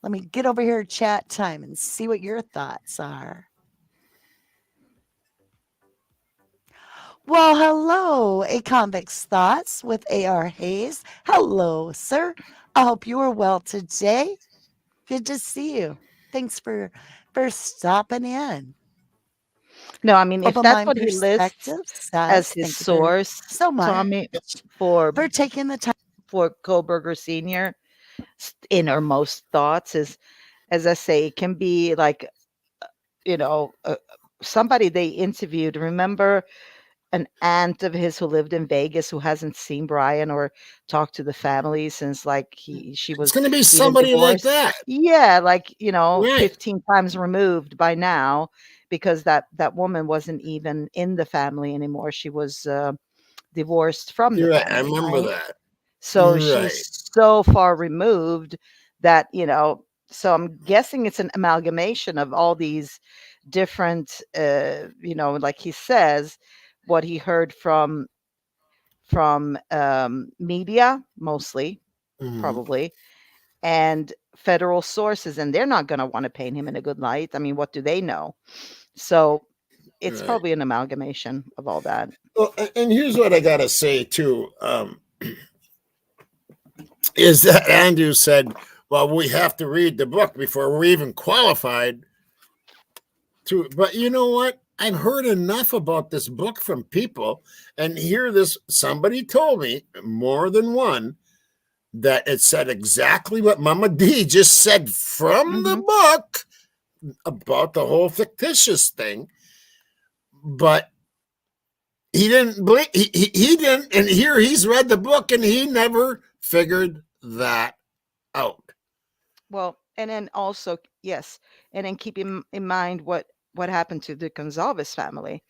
Let me get over here at chat time and see what your thoughts are. Well, hello, A Convict's Thoughts with A.R. Hayes. Hello, sir. I hope you are well today. Good to see you. Thanks for stopping in. No, I mean, if Open that's Mind what he lists Perspectives as says, his thank you very source, so much Tommy, for taking the time. Kohberger Sr., innermost thoughts is, as I say, it can be like, somebody they interviewed. Remember an aunt of his who lived in Vegas who hasn't seen Brian or talked to the family since she It's was going to be even somebody like divorced. that. Yeah, Right. 15 times removed by now, because that woman wasn't even in the family anymore. She was divorced from the You're right. family. I remember right? that. So Right. she's so far removed that, so I'm guessing it's an amalgamation of all these different, like he says, what he heard from media, mostly, Mhm. probably, and federal sources, and they're not going to want to paint him in a good light. I mean, what do they know? So it's Right. probably an amalgamation of all that. Well, and here's what I got to say, too, is that Andrew said, well, we have to read the book before we're even qualified too. But you know what? I've heard enough about this book from people, and here this somebody told me more than one that it said exactly what Mama D just said from the Hmm. book about the whole fictitious thing. But he didn't believe he didn't, and here he's read the book and he never figured that out. Well, and then also, yes, and then keep in mind what happened to the Gonzalez family.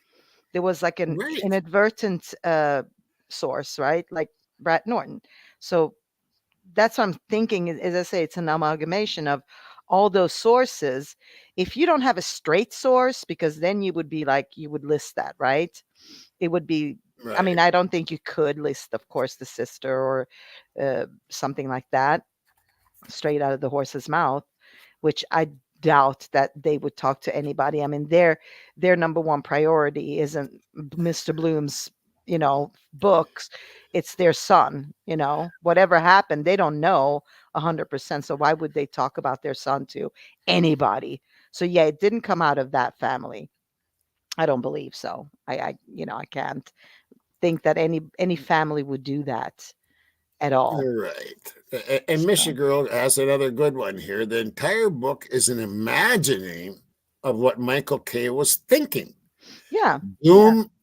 There was like an Right. inadvertent source, right? Like Brett Norton. So that's what I'm thinking. As I say, it's an amalgamation of all those sources. If you don't have a straight source, because then you would be like, you would list that, right? It would be, I mean, Right. I don't think you could list, of course, the sister or something like that straight out of the horse's mouth, which I doubt that they would talk to anybody. I mean, their number one priority isn't Mr. Bloom's, books. It's their son, whatever happened, they don't know 100%. So why would they talk about their son to anybody? So yeah, it didn't come out of that family. I don't believe so. I can't think that any family would do that at all. Right. And So Michigirl has another good one here. The entire book is an imagining of what Michael K. was thinking. yeah.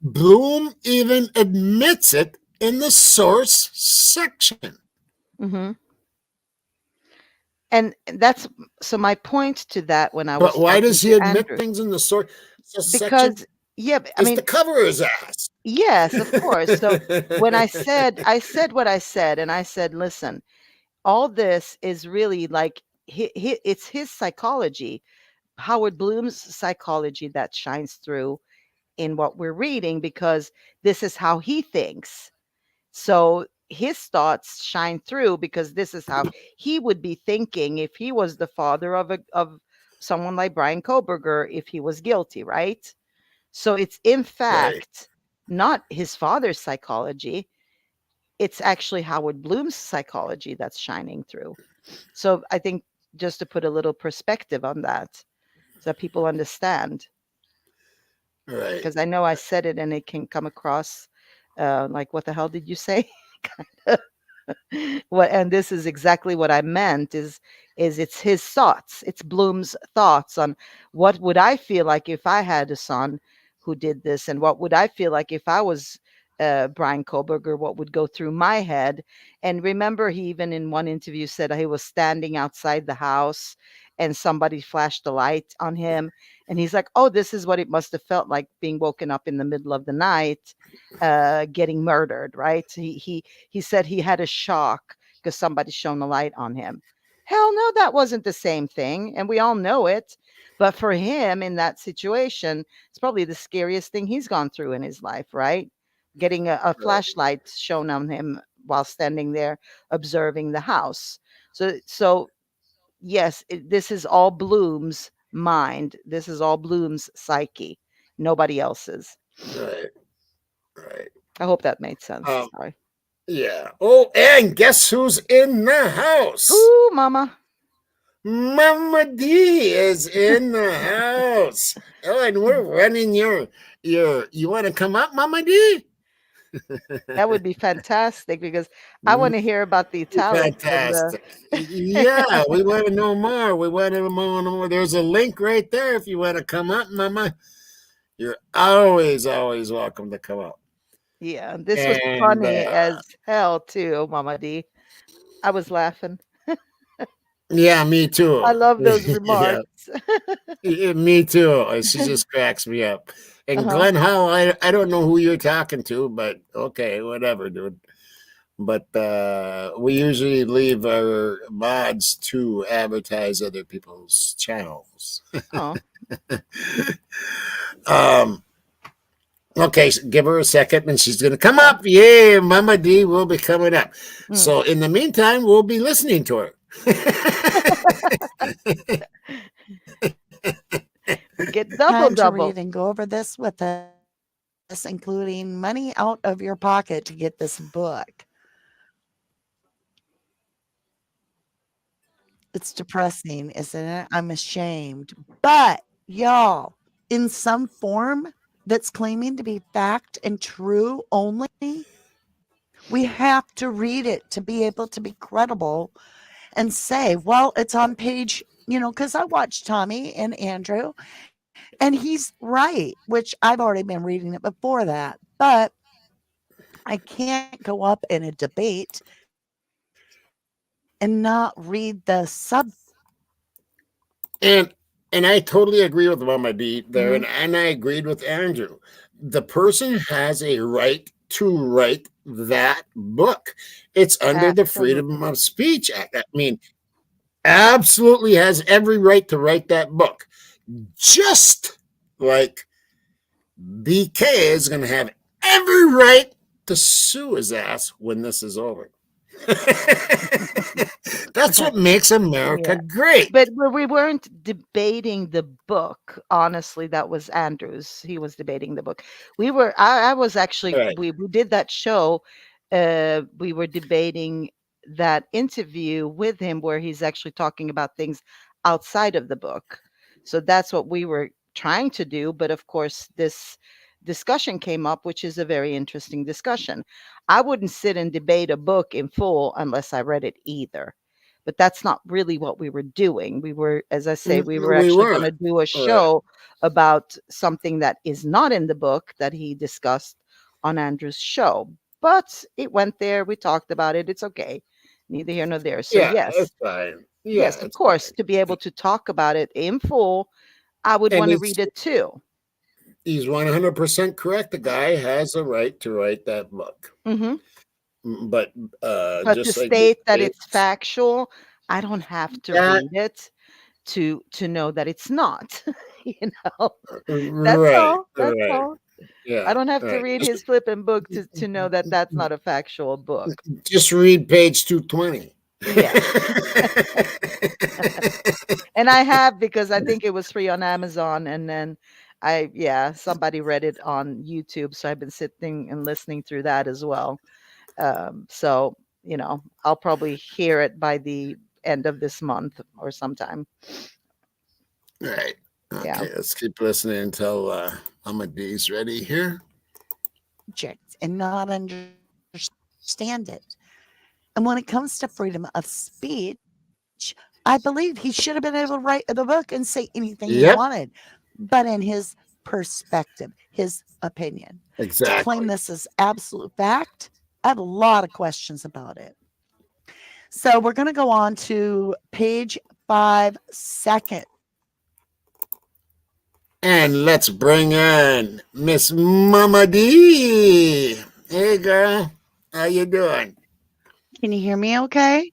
Bloom even admits it in the source section. Hmm. And that's so my point to that when I But was why talking does he to admit Andrew, things in the source section? because yeah, I Is to mean, cover his ass. yes, of course. So when I said what I said, and I said, listen, all this is really like it's his psychology, Howard Bloom's psychology that shines through in what we're reading because this is how he thinks. So his thoughts shine through because this is how he would be thinking if he was the father of someone like Brian Kohberger if he was guilty, right? So it's in Right. fact not his father's psychology. It's actually Howard Bloom's psychology that's shining through. So I think just to put a little perspective on that so that people understand, Right. because I know I said it and it can come across like, what the hell did you say? What, and this is exactly what I meant is it's his thoughts. It's Bloom's thoughts on what would I feel like if I had a son who did this, and what would I feel like if I was Brian Kohberger, what would go through my head. And remember, he even in one interview said he was standing outside the house and somebody flashed a light on him. And he's like, oh, this is what it must have felt like being woken up in the middle of the night, getting murdered, right? He said he had a shock because somebody shone a light on him. Hell no, that wasn't the same thing. And we all know it. But for him in that situation, it's probably the scariest thing he's gone through in his life, right? Getting a Right. flashlight shown on him while standing there observing the house. So yes, this is all Bloom's mind. This is all Bloom's psyche, nobody else's. Right. Right. I hope that made sense. Um, Sorry. yeah. Oh, and guess who's in the house? Ooh, mama. Mama D is in the house. Oh, and we're running your you want to come up, Mama D? That would be fantastic because I want to hear about the italics and the Fantastic. Yeah, we want to know more. We want to know more. There's a link right there if you want to come up, Mama. You're always, always welcome to come up. yeah, this was And funny as hell too, Mama D. I was laughing. yeah, me I too. love those Yeah, remarks. me too. She just cracks me up. And Uh-huh. Glenn Hall, I don't know who you're talking to, but okay, whatever, dude. But we usually leave our mods to advertise other people's channels. Oh. um, okay, give her a second and she's going to come up. Yeah, Mama D will be coming up. Mm. So in the meantime, we'll be listening to her. We get double Time to double. read and go over this with us, including money out of your pocket to get this book. It's depressing, isn't it? I'm ashamed. But y'all, in some form that's claiming to be fact and true only, we have to read it to be able to be credible and say, well, it's on page, because I watched Tommy and Andrew, and he's right, which I've already been reading it before that. But I can't go up in a debate and not read the sub. And I totally agree with Mama D there, Mhm. and I agreed with Andrew. The person has a right to write that book. It's under the Freedom Absolutely. of Speech Act. I mean, absolutely has every right to write that book. Just like BK is going to have every right to sue his ass when this is over. That's what makes America Yeah. great. But we weren't debating the book. Honestly, that was Andrews. He was debating the book. I was actually, Right. we did that show. We were debating that interview with him where he's actually talking about things outside of the book. So that's what we were trying to do. But of course, this discussion came up, which is a very interesting discussion. I wouldn't sit and debate a book in full unless I read it either. But that's not really what we were doing. We were, as I say, we were We actually going to weren't. do a Right. show about something that is not in the book that he discussed on Andrew's show. But it went there. We talked about it. It's okay. Neither here nor there. So Yeah, yes, it's fine. Yeah, yes, of it's course, fine. to be able to talk about it in full, I would And want to read it too. he's 100% correct. The guy has a right to write that book. Hmm. But But to just like state that it's it's factual, I don't have to that, read it to know that it's not. You know, that's right, all. That's right, all. I yeah, don't have to right. read his flipping book to know that that's not a factual book. Just read page 220. Yeah. And I have, because I think it was free on Amazon, and then somebody read it on YouTube, so I've been sitting and listening through that as well. So, I'll probably hear it by the end of this month or sometime. Right. Yeah. Okay, let's keep listening until Mama D's ready here. And not understand it. And when it comes to freedom of speech, I believe he should have been able to write the book and say anything he Yep, wanted, but in his perspective, his opinion. To claim exactly. this as absolute fact, I have a lot of questions about it. So we're going to go on to page 5, second. And let's bring in Miss Mama D. Hey, girl, how you doing? Can you hear me okay?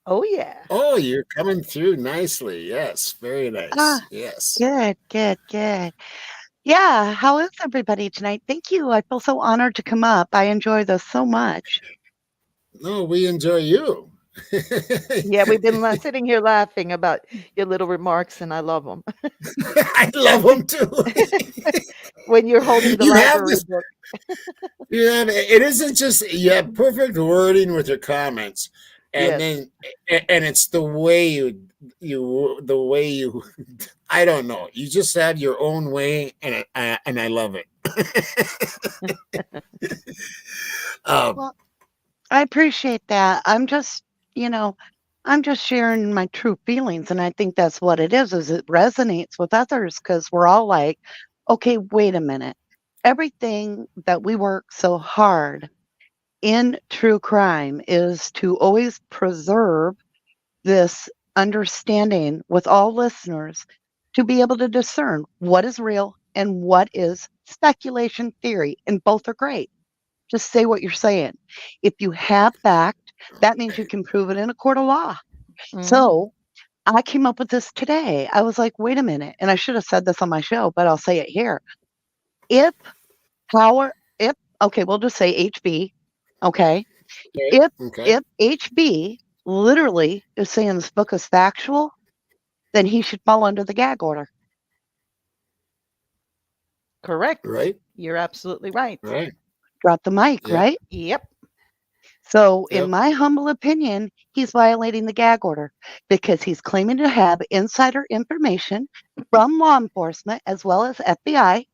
Oh yeah. Oh, you're coming through nicely. Yes, very nice. Ah, Yes. good, good, good. Yeah, how is everybody tonight? Thank you. I feel so honored to come up. I enjoy this so much. No, we enjoy you. Yeah, we've been sitting here laughing about your little remarks, and I love them. I love them too. When you're holding the You have library this. book. Yeah, it isn't just you have perfect wording with your comments, and Yes. then and it's the way the way you I don't know. You just have your own way, and I love it. Well, I appreciate that. I'm just sharing my true feelings. And I think that's what it is it resonates with others because we're all like, okay, wait a minute. Everything that we work so hard in true crime is to always preserve this understanding with all listeners to be able to discern what is real and what is speculation theory. And both are great. Just say what you're saying. If you have fact, that means you can prove it in a court of law. Mhm. So I came up with this today. I was like, wait a minute. And I should have said this on my show, but I'll say it here. If okay, we'll just say HB. Okay. If okay. HB literally is saying this book is factual, then he should fall under the gag order. Correct. Right. You're absolutely right. Right. Drop the mic, Yeah. right? Yep. So, in Yep. my humble opinion, he's violating the gag order because he's claiming to have insider information from law enforcement as well as FBI,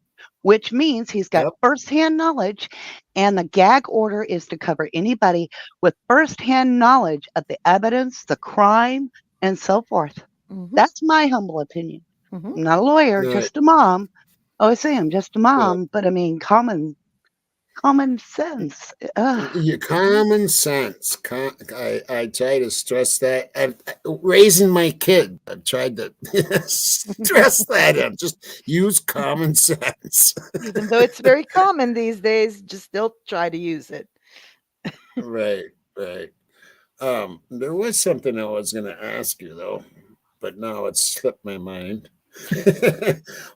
which means he's got Yep. firsthand knowledge, and the gag order is to cover anybody with firsthand knowledge of the evidence, the crime, and so forth. Mhm, That's my humble opinion. mhm. I'm not a lawyer, Right. just a mom. I always say I'm just a Yeah. mom, but I mean common sense. Your common sense. I try to stress that. Raising my kid, I've tried to stress that in. Just use common sense. Even though it's very common these days, just still try to use it. Right, right. There was something I was going to ask you though, but now it's slipped my mind.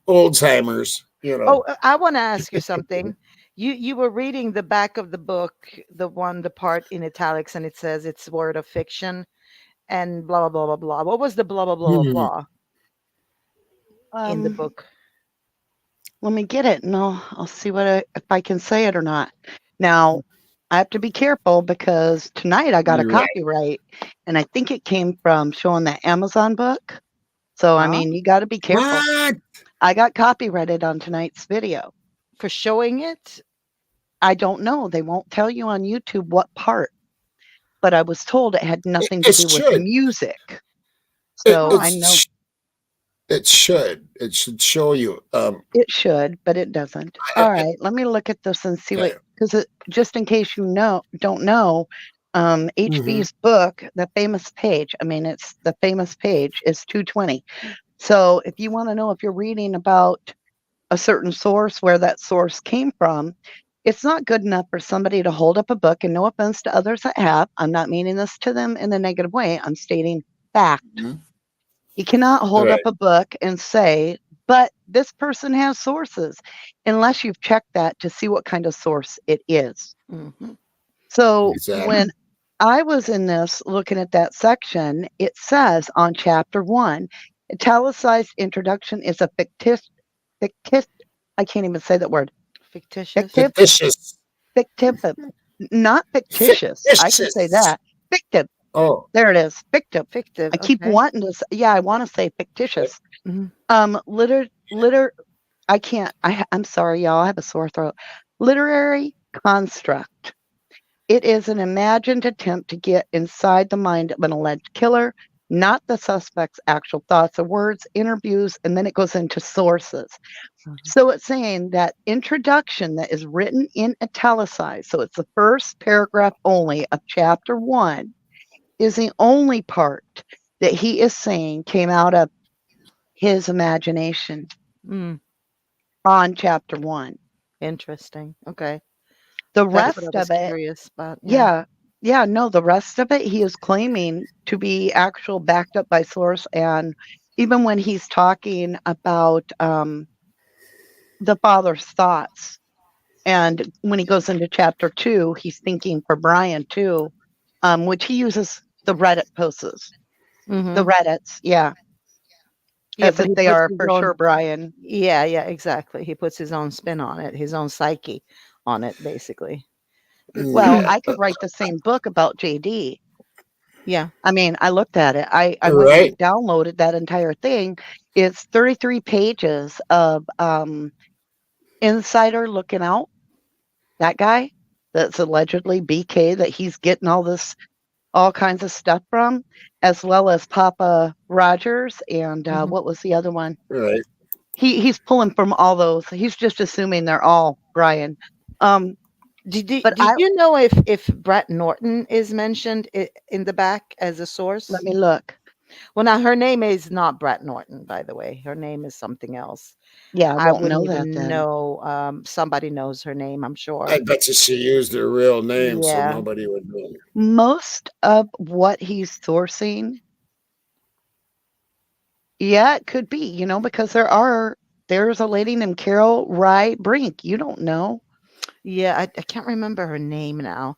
Old timers, Oh, I want to ask you something. You were reading the back of the book, the part in italics, and it says it's word of fiction, and blah blah blah blah blah. What was the blah blah blah blah Hmm. blah in the Um, book? Let me get it, and I'll see if I can say it or not. Now, I have to be careful because tonight I got a You're right. copyright, and I think it came from showing that Amazon book. So, I Huh? mean, you got to be careful. What? I got copyrighted on tonight's video. For showing it? I don't know. They won't tell you on YouTube what part, but I was told it had nothing to It do with should. music. It, So I know it should. It should show you. it should, but it doesn't. All right, let me look at this and see Okay. what, because just in case you don't know, Mhm. HB's book, the famous page. I mean, it's the famous page is 220. So if you want to know if you're reading about a certain source, where that source came from, it's not good enough for somebody to hold up a book. And no offense to others that have, I'm not meaning this to them in a negative way. I'm stating fact. Mhm. You cannot hold Right. up a book and say, but this person has sources, unless you've checked that to see what kind of source it is. Mhm. So Exactly. when I was in this looking at that section, it says on chapter 1, italicized introduction is a fictitious, I can't even say that word. Fictitious. Fictitious. Fictive, not fictitious. I can say Fictitious. that. Fictive. Oh, There it is. Fictive. Fictive. I keep Okay. wanting to say, yeah, I want to say fictitious. Mhm. I can't, I'm sorry, y'all. I have a sore throat. Literary construct. It is an imagined attempt to get inside the mind of an alleged killer, not the suspect's actual thoughts or words, interviews, and then it goes into sources. Mhm. So it's saying that introduction that is written in italicized, so it's the first paragraph only of chapter 1, is the only part that he is saying came out of his imagination Mm, on chapter 1. interesting. Okay. The That's what I rest was of it, curious about. Yeah. no, the rest of it he is claiming to be actual backed up by source. And even when he's talking about the father's thoughts, and when he goes into chapter 2, he's thinking for Brian too, which he uses the Reddit posts, the Mhm. Reddits, Yeah, as but if he they puts are his for own. sure Brian. Yeah, exactly. He puts his own spin on it, his own psyche on it, basically. Well, yeah. I could write the same book about JD. Yeah. I mean, I looked at it. I went Right. and downloaded that entire thing. It's 33 pages of insider looking out. That guy that's allegedly BK that he's getting all kinds of stuff from, as well as Papa Rogers and Mhm. what was the other one? Right. He's pulling from all those. He's just assuming they're all Brian. Um, Did but you know if Brett Norton is mentioned in the back as a source? let me look. Well, now her name is not Brett Norton, by the way. Her name is something else. Yeah, I I won't wouldn't know that even then. know. Somebody knows her name, I'm sure. I bet you she used her real name, so Yeah. nobody would know. Most of what he's sourcing, yeah, it could be, because there's a lady named Carol Rye Brink. You don't know. Yeah, I can't remember her name now.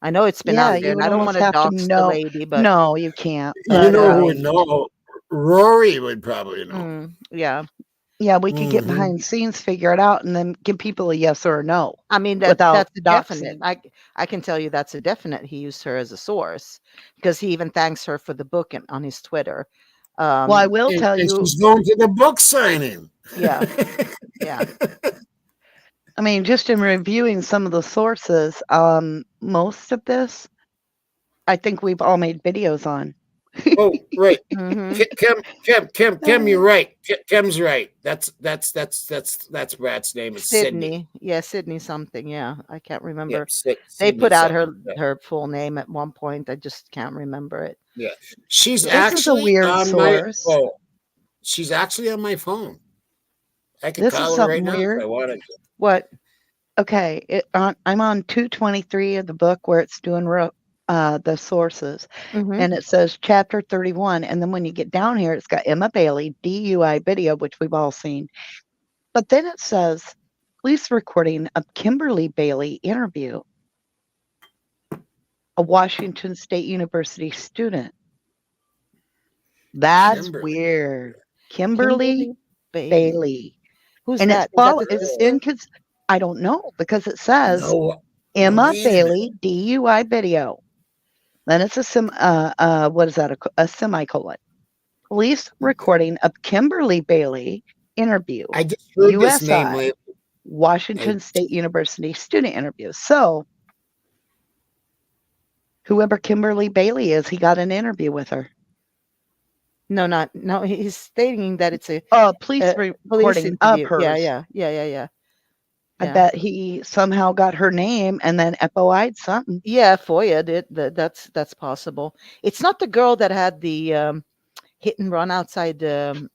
I know it's been Yeah, out there, you and would I don't almost want to have to dox the know. lady, but No, you can't. You but know who would know? Rory would probably know. yeah. Yeah, we could get Mhm. behind the scenes, figure it out, and then give people a yes or a no I mean, without that's a definite. doxing. I can tell you that's a definite. He used her as a source because he even thanks her for the book on his Twitter. Well, I Um, will And, tell and you, she's going to the book signing. yeah, yeah. I mean, just in reviewing some of the sources, most of this, I think we've all made videos on. Oh, right. Hmm. Kim, you're right. Kim's right. That's Brad's name. It's Sydney. Sydney, yeah, Sydney something. Yeah, I can't remember. Yep, They Sydney put out something. Yeah. her full name at one point. I just can't remember it. Yeah. She's Yeah. This is a actually weird on my source. oh, she's actually on my phone. I could This is call her right something now if weird. I wanted to. What? Okay, I'm on 223 of the book where it's doing the sources, Hmm. and it says chapter 31, and then when you get down here, it's got Emma Bailey DUI video, which we've all seen, but then it says police recording of Kimberly Bailey interview, a Washington State University student. That's Kimberly. weird. Kimberly Kimberly Bailey. Bailey, Who's and that? Is that the it's sister? I don't know because it says No, Emma wait a minute. Bailey DUI video. Then it's what is that? A semicolon. Police recording of Kimberly Bailey interview. I just heard this name USI, lately. Washington State University student interview. So whoever Kimberly Bailey is, he got an interview with her. No. He's stating that it's a Police police recording of interview. hers. Yeah. I bet he somehow got her name and then FOI'd something. Yeah, FOIA did. That's possible. It's not the girl that had the hit and run outside the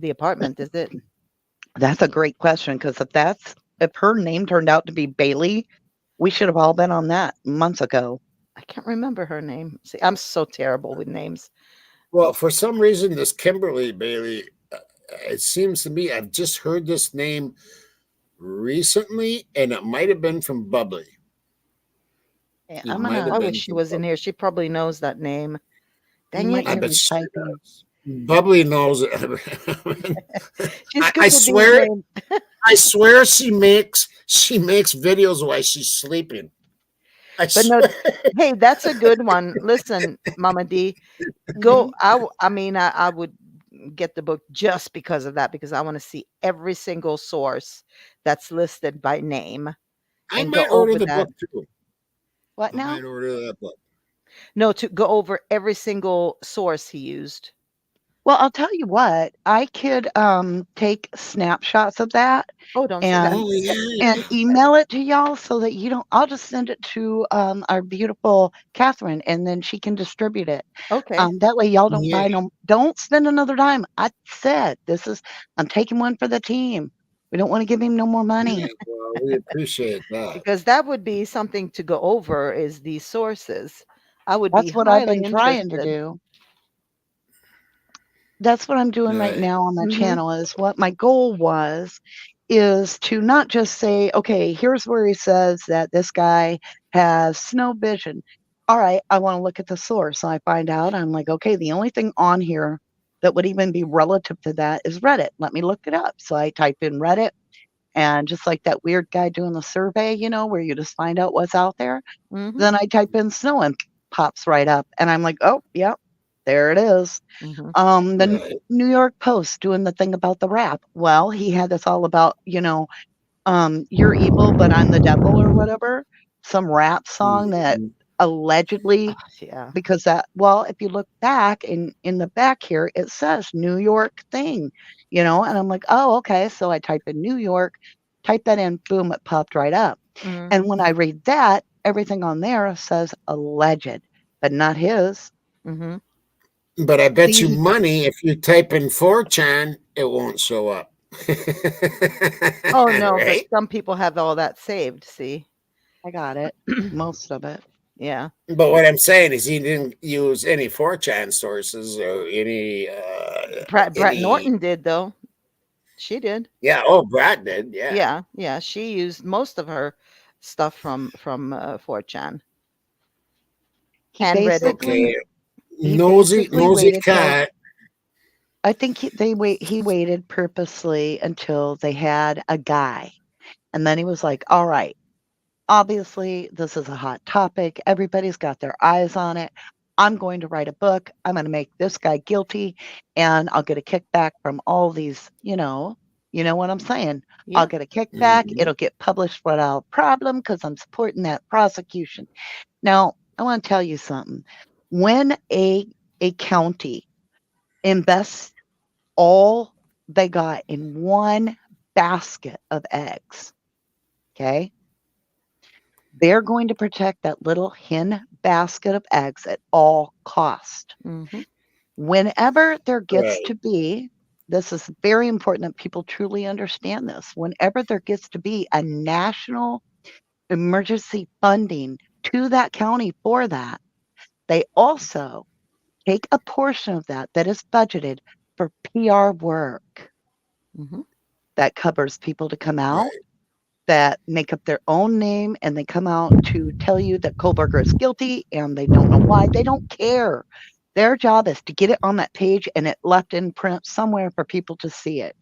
apartment, is it? That's a great question because if her name turned out to be Bailey, we should have all been on that months ago. I can't remember her name. See, I'm so terrible with names. Well, for some reason, this Kimberly Bailey, it seems to me I've just heard this name recently, and it might have been from Bubbly. Yeah, It I'm might gonna. have I been wish she from was in Bubbly. here. She probably knows that name. Dang might it. I hear bet me she typing. does. Bubbly knows it. She's I good with these swear, names. I swear she makes videos while she's sleeping. I But no, swear. hey, that's a good one. Listen, Mama D, go. I mean, I would get the book just because of that, because I want to see every single source that's listed by name I and go might order over the that. book too. What I now? might order that book. No, to go over every single source he used. Well, I'll tell you what. I could take snapshots of that Oh, don't say that. Oh yeah. and email it to y'all so that you don't. I'll just send it to our beautiful Catherine, and then she can distribute it. Okay. That way, y'all don't Yeah. buy no. Don't spend another dime. I said this is. I'm taking one for the team. We don't want to give him no more money. Yeah, well, we appreciate that. Because that would be something to go over is these sources. I would be That's what I've highly been trying to interested. do. That's what I'm doing right Right. now on my Mhm. channel is what my goal is to not just say, okay, here's where he says that this guy has snow vision. All right, I want to look at the source. So I find out, I'm like, okay, the only thing on here that would even be relative to that is Reddit. Let me look it up. So I type in Reddit, and just like that weird guy doing the survey, where you just find out what's out there, Mhm. then I type in snow and pops right up. And I'm like, oh, yep, there it is. Mhm. The Right. New York Post doing the thing about the rap. Well, he had this all about, you're evil, but I'm the devil or whatever. Some rap song that Mhm. allegedly, Yeah. because if you look back in the back here, it says New York thing, and I'm like, oh, okay. So I type in New York, type that in, boom, it popped right up. Mhm. And when I read that, everything on there says alleged, but not his. Mhm. But I bet you See, money if you type in 4chan, it won't show up. Oh no, but Right? some people have all that saved. See. I got it, most of it. Yeah. But what I'm saying is he didn't use any 4chan sources or Brett any Norton did though. She did. yeah, oh Brad did, yeah. Yeah. She used most of her stuff from 4chan He and Reddit. basically Okay. he Nosy basically waited till cat. I think he waited purposely until they had a guy. And then he was like, all right, obviously, this is a hot topic. Everybody's got their eyes on it. I'm going to write a book. I'm going to make this guy guilty, and I'll get a kickback from all these, you know what I'm saying? I'll Yeah. get a kickback. Mhm. It'll get published without problem because I'm supporting that prosecution. Now, I want to tell you something. When a county invests all they got in one basket of eggs, okay? They're going to protect that little hen basket of eggs at all cost. Mm-hmm. Whenever there gets Right. to be, this is very important that people truly understand this. Whenever there gets to be a national emergency funding to that county for that, they also take a portion of that is budgeted for PR work Mm-hmm. that covers people to come out, Right. that make up their own name, and they come out to tell you that Kohberger is guilty and they don't know why. They don't care. Their job is to get it on that page and it left in print somewhere for people to see it.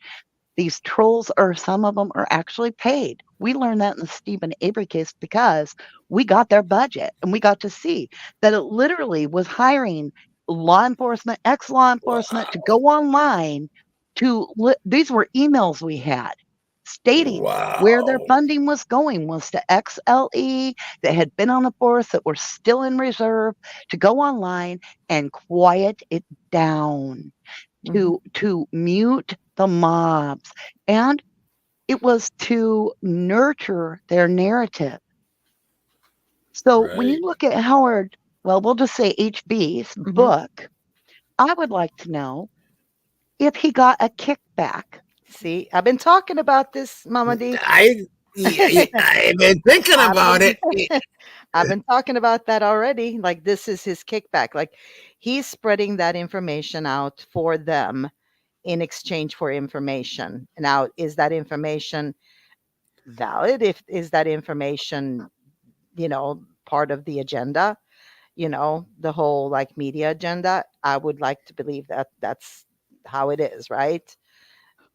These trolls, or some of them, are actually paid. We learned that in the Stephen Avery case because we got their budget and we got to see that it literally was hiring law enforcement, ex-law enforcement, to go online to these were emails we had stating where their Wow. funding was going was to XLE that had been on the force that were still in reserve to go online and quiet it down, Mm-hmm. to mute the mobs, and it was to nurture their narrative. So when you Right. look at Howard, well, we'll just say HB's Mm-hmm. book, I would like to know if he got a kickback. See, I've been talking about this, Mama D. I've been thinking I've about been, it. I've been talking about that already. Like, this is his kickback. Like, he's spreading that information out for them in exchange for information. Now, is that information valid? If is that information, part of the agenda? The whole like media agenda. I would like to believe that that's how it is, right?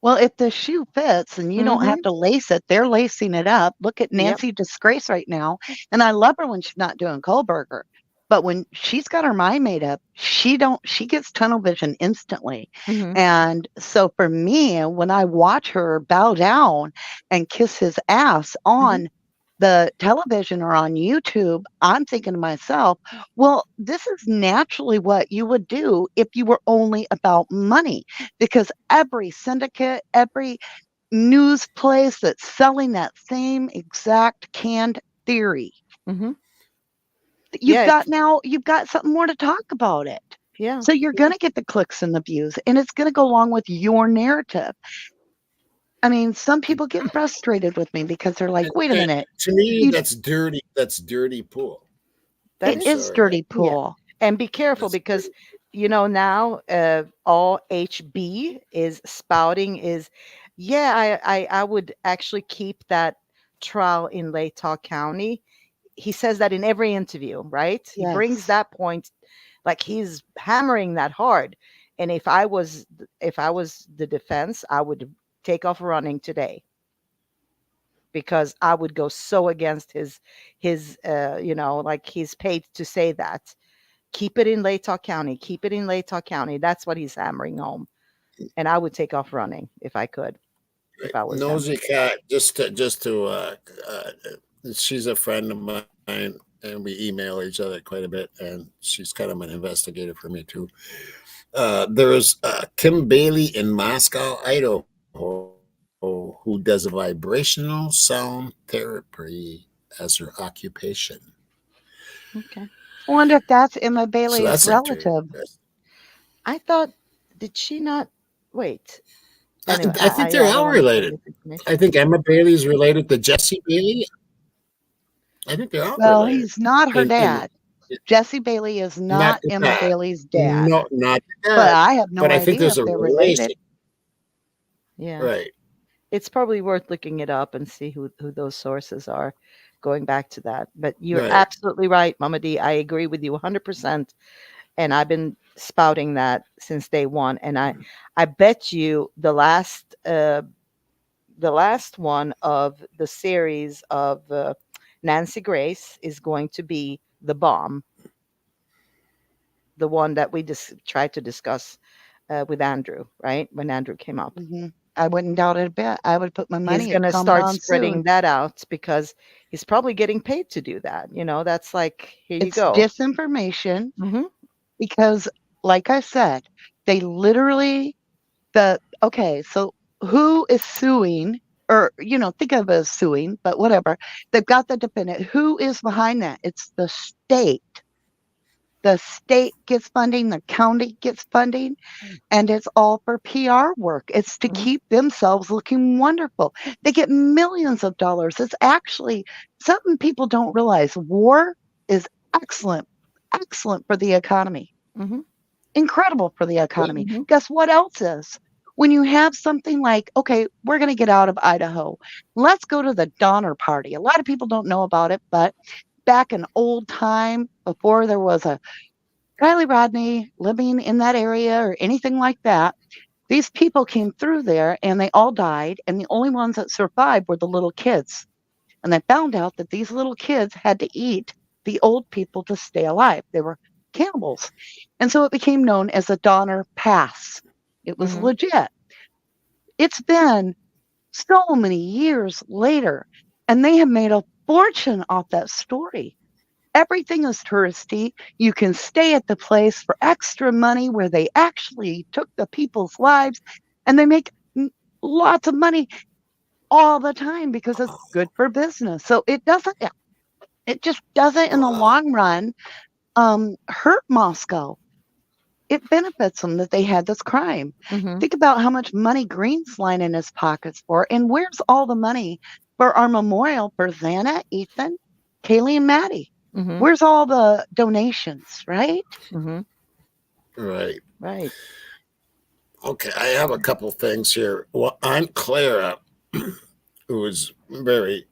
Well, if the shoe fits and you don't have Mm-hmm. to lace it, they're lacing it up. Look at Yep. Nancy Disgrace right now. And I love her when she's not doing Kohberger. But when she's got her mind made up, she gets tunnel vision instantly. Mm-hmm. And so for me, when I watch her bow down and kiss his ass on the television or on YouTube, I'm thinking to myself, well, this is naturally what you would do if you were only about money, because every syndicate, every news place that's selling that same exact canned theory, Mm-hmm. you've Yeah. got something more to talk about it. Yeah. So you're going to get the clicks and the views, and it's going to go along with your narrative. I mean, some people get frustrated with me because they're like, wait a And minute, to me, you, that's dirty. That's dirty pool. That it I'm is. is sorry. dirty Yeah. pool. And be careful That's because dirty. now all HB is spouting is, yeah, I would actually keep that trial in Latah County. He says that in every interview, right? He brings Yes. that point, like he's hammering that hard. And if I was the defense, I would take off running today, because I would go so against his like he's paid to say that. Keep it in Latah County. Keep it in Latah County. That's what he's hammering home. And I would take off running if I could, if I was him. Nosy cat. She's a friend of mine, and we email each other quite a bit, and she's kind of an investigator for me too. There's Kim Bailey in Moscow, Idaho, who does vibrational sound therapy as her occupation. Okay. I wonder if that's Emma So Bailey's that's relative. interesting. I thought, did she not? Wait. I, Anyway, I think they're I don't all want to say related. I misinformation. think Emma Bailey is related to Jesse Bailey. I think they're all Well, related. he's not her In dad. Jesse Bailey is not not the Emma dad. Bailey's dad. No, not the But dad. I have no But I think idea there's if a they're related. relation. Yeah. Right. It's probably worth looking it up and see who those sources are, going back to that. But you're Right. absolutely right, Mama D. I agree with you 100%. And I've been spouting that since day one, and I bet you the last one of the series of Nancy Grace is going to be the bomb, the one that we just tried to discuss with Andrew, right? When Andrew came up. Mm-hmm. I wouldn't doubt it a bit. I would put my He's money going it to comes start on spreading soon. that out because he's probably getting paid to do that. That's like, here you It's go. disinformation Hmm. because, like I said, they literally okay, so who is suing? Or, think of it as suing, but whatever. They've got the defendant. Who is behind that? It's the state. The state gets funding, the county gets funding, and it's all for PR work. It's to Hmm. keep themselves looking wonderful. They get millions of dollars. It's actually something people don't realize. War is excellent, excellent for the economy, Hmm. incredible for the economy. Hmm. Guess what else is? When you have something like, okay, we're going to get out of Idaho. Let's go to the Donner Party. A lot of people don't know about it, but back in old time, before there was a Riley Rodney living in that area or anything like that, these people came through there and they all died. And the only ones that survived were the little kids. And they found out that these little kids had to eat the old people to stay alive. They were cannibals. And so it became known as the Donner Pass. It was Hmm. legit. It's been so many years later, and they have made a fortune off that story. Everything is touristy. You can stay at the place for extra money where they actually took the people's lives, and they make lots of money all the time because it's good for business. So it just doesn't in the Wow. long run hurt Moscow. It benefits them that they had this crime. Hmm. Think about how much money Green's line in his pockets for, and where's all the money for our memorial for Xana, Ethan, Kaylee, and Maddie? Hmm. Where's all the donations, right? Hmm. Right. Right. Okay. I have a couple things here. Well, Aunt Clara, who is very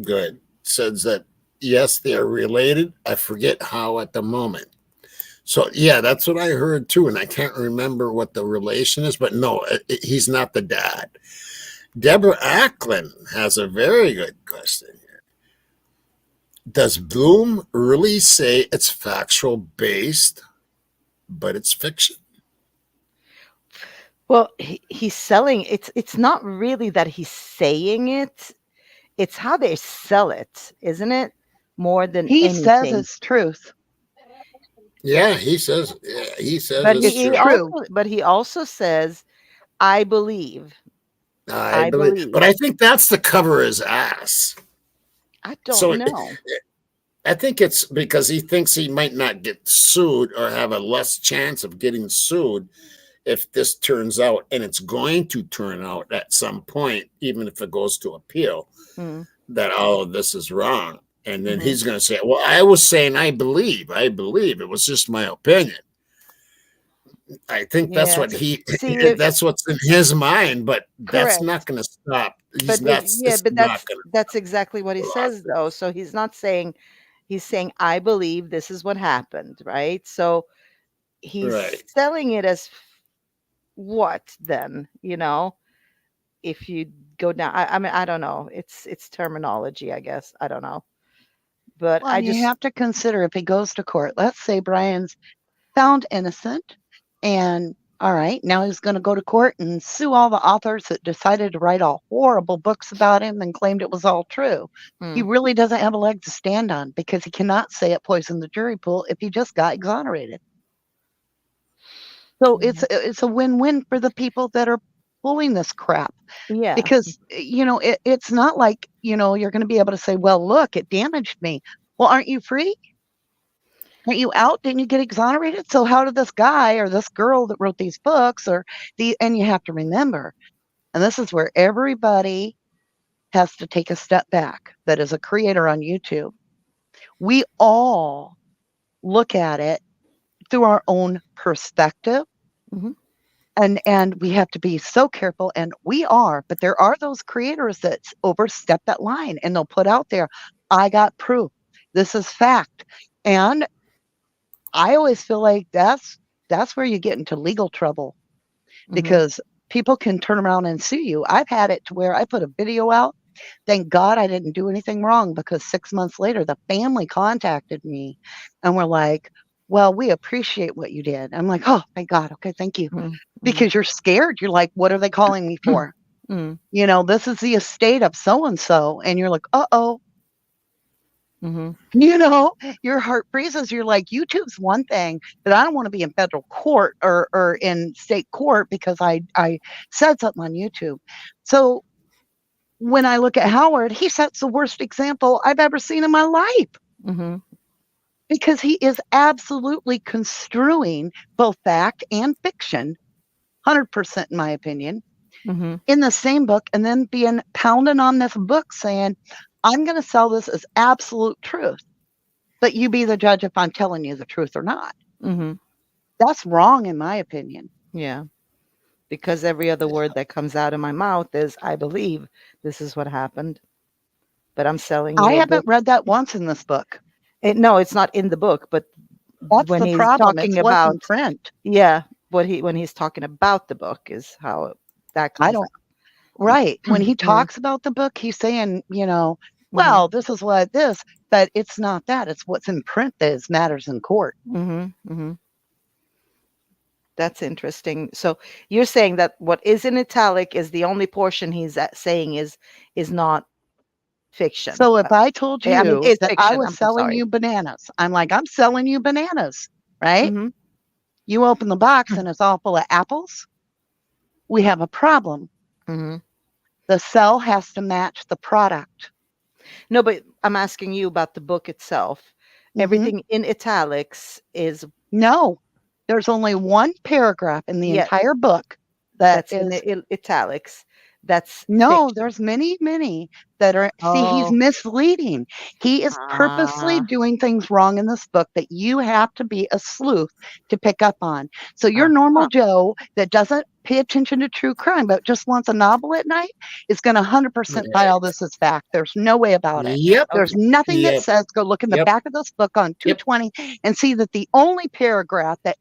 good, says that yes, they are related. I forget how at the moment. So yeah, that's what I heard too, and I can't remember what the relation is, but no, he's not the dad. Deborah Acklin has a very good question here. Does Bloom really say it's factual based, but it's fiction? Well, he's selling it's not really that he's saying it, it's how they sell it, isn't it? More than He says anything. it's truth. Yeah, he says But it's It's true. true. he also says, I believe. I I believe, believe. but I think that's to cover his ass. I So don't know. I think it's because he thinks he might not get sued or have a less chance of getting sued if this turns out, and it's going to turn out at some point, even if it goes to appeal, Mm, that all of this is wrong. And then mhm. he's going to say, well, I was saying I believe. It was just my opinion. I think that's Yeah. what See, if, that's what's in his mind, but that's not correct. going to stop. But It's but not going that's exactly what he to says though. So he's saying I believe this is what happened, right? So he's right. selling it as what then, if you go down I mean I don't know. It's terminology, I guess. I don't know. But Well, I and you just have to consider if he goes to court, let's say Brian's found innocent, and all right, now he's going to go to court and sue all the authors that decided to write all horrible books about him and claimed it was all true. He mm, really doesn't have a leg to stand on because he cannot say it poisoned the jury pool if he just got exonerated. So yeah. it's a win-win for the people that are pulling this crap Yeah. because it's not like you're going to be able to say, well, look, it damaged me. Well, aren't you free? Aren't you out? Didn't you get exonerated? So how did this guy or this girl that wrote these books and you have to remember, and this is where everybody has to take a step back that is a creator on YouTube. We all look at it through our own perspective, Mhm. and we have to be so careful, and we are, but there are those creators that overstep that line and they'll put out there, I got proof. This is fact. And I always feel like that's that's where you get into legal trouble Mhm. because people can turn around and sue you. I've had it to where I put a video out. Thank God I didn't do anything wrong because 6 months later, the family contacted me and were like, well, we appreciate what you did. I'm like, oh, thank God. Okay, thank you. Mhm. Because you're scared. You're like, what are they calling me for? Mhm. This is the estate of so and so. And you're like, uh-oh. Mhm. Your heart freezes. You're like, YouTube's one thing, but I don't want to be in federal court or in state court because I said something on YouTube. So when I look at Howard, he sets the worst example I've ever seen in my life Mhm. because he is absolutely construing both fact and fiction, 100% in my opinion, Mhm. in the same book and then being pounding on this book saying, I'm going to sell this as absolute truth. But you be the judge if I'm telling you the truth or not. Mhm. That's wrong, in my opinion. Yeah. Because every other word that comes out of my mouth is, I believe this is what happened. But I'm selling I you a book. haven't read that once in this book. No, it's not in the book, but That's when the he's problem. talking It's what's in about, print. yeah, when he's talking about the book is how that I comes don't, right. When he out. talks about the book, he's saying, Mhm. well, this is what this, but it's not that. It's what's in print that matters in court. Mhm. Mhm. That's interesting. So you're saying that what is in italic is the only portion he's saying is not fiction. So if I told I mean, you is that I fiction. was I'm so selling sorry. you bananas, I'm like, I'm selling you bananas, right? Mhm. You open the box and it's all full of apples. We have a problem. Mhm. The cell has to match the product. No, but I'm asking you about the book itself. Mhm. Everything in italics is No, there's only one paragraph in the yeah, entire book that that's in is italics. That's no, fiction. there's many, many that are see, he's Oh. misleading. He is purposely Ah. doing things wrong in this book that you have to be a sleuth to pick up on. So your normal Uh-huh. Joe that doesn't pay attention to true crime but just wants a novel at night is going to 100% buy all this as fact. There's no way about it. Yep. There's Okay. nothing that Yep. says go look in the Yep. back of this book on Yep. 220 and see that the only paragraph that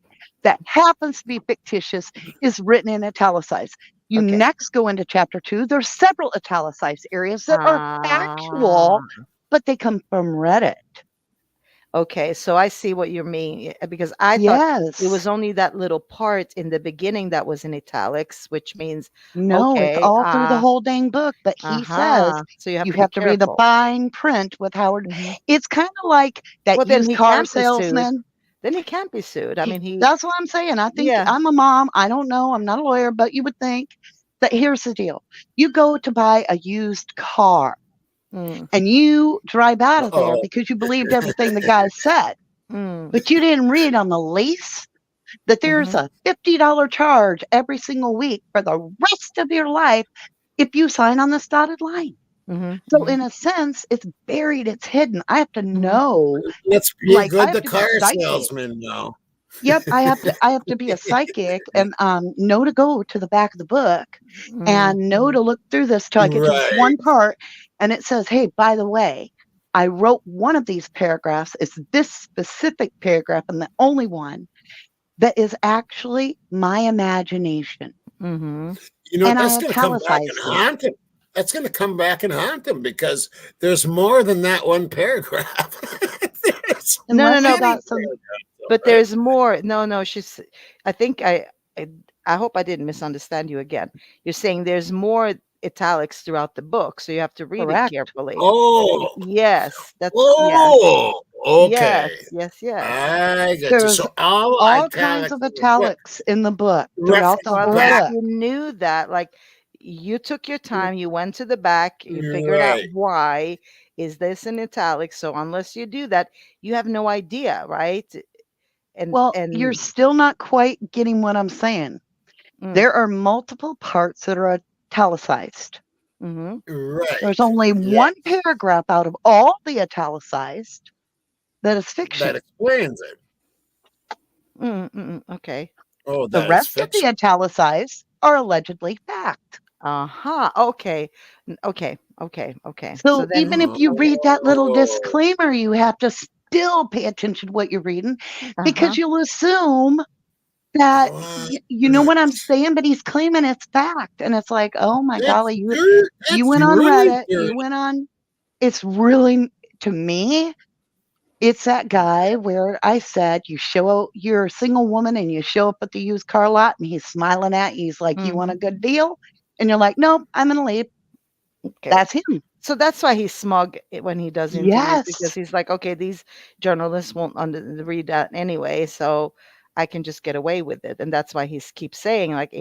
happens to be fictitious is written in italicized. You Okay. next go into chapter 2. There's several italicized areas that are factual, Ah. but they come from Reddit. Okay, so I see what you mean because I thought it Yes. was only that little part in the beginning that was in italics, which means No, it's okay, all through the whole dang book. But he says so you have you to be have to read the careful. fine print with Howard. Mhm. It's kind of like that Well, then used he car can't be sued. salesman. Then he can't be sued. I mean, That's what I'm saying. I think yeah. I'm a mom. I don't know. I'm not a lawyer, but you would think that here's the deal. You go to buy a used car Mm, and you drive out of there Oh, because you believed everything the guy said, mm, but you didn't read on the lease that there's mhm, a $50 charge every single week for the rest of your life if you sign on this dotted line. mhm, So mhm, in a sense, it's buried, it's hidden. I have to mhm. know, let's be like I good have the to be car psychic. salesman now. Yep, I have to be a psychic and know to go to the back of the book Mm, and know to look through this till I get to this Right. one part and it says, "Hey, by the way, I wrote one of these paragraphs. It's this specific paragraph and the only one that is actually my imagination." mhm. And I That's going to come back and italicized it. haunt him. That's going to come back and haunt him because there's more than that one paragraph. There's No, no, Unless no. you many got some paragraphs, But right? there's more. No, she's. I think I. I hope I didn't misunderstand you again. You're saying there's more italics throughout the book, so you have to read it correct. carefully. Oh, Yes, that's yes, oh, yes, okay. yes, yes. I get you. There's So all all kinds italics of in the book italics in the book throughout reference the So whole unless back. book. you knew that, like you took your time, you went to the back, you figured out Right. why is this in italics. So unless you do that, you have no idea, right? Well, you're And still not quite getting what I'm saying. mm, There are multiple parts that are italicized. mm-hmm, There's Right. only Yeah. one paragraph out of all the italicized that is That fiction. explains it. okay. Oh, The that is rest of the fiction. italicized are allegedly fact. Uh-huh. Okay. Okay. Okay. Okay. So So even then, if you okay. read that little Oh, disclaimer, you have to still pay attention to what you're reading Uh-huh. because you'll assume that What? you know what I'm saying, but he's claiming it's fact, and it's like, oh my That's golly, you that's went on really Reddit, dirty. you went on. It's really, to me, it's that guy where I said you show up, you're a single woman and you show up at the used car lot and he's smiling at you. He's like, you want a good deal? And you're like, nope, I'm gonna leave. Okay. That's him. So that's why he's smug when he does interviews, because Yes. he's like, okay, these journalists won't read that anyway, so I can just get away with it. And that's why he keeps saying, like,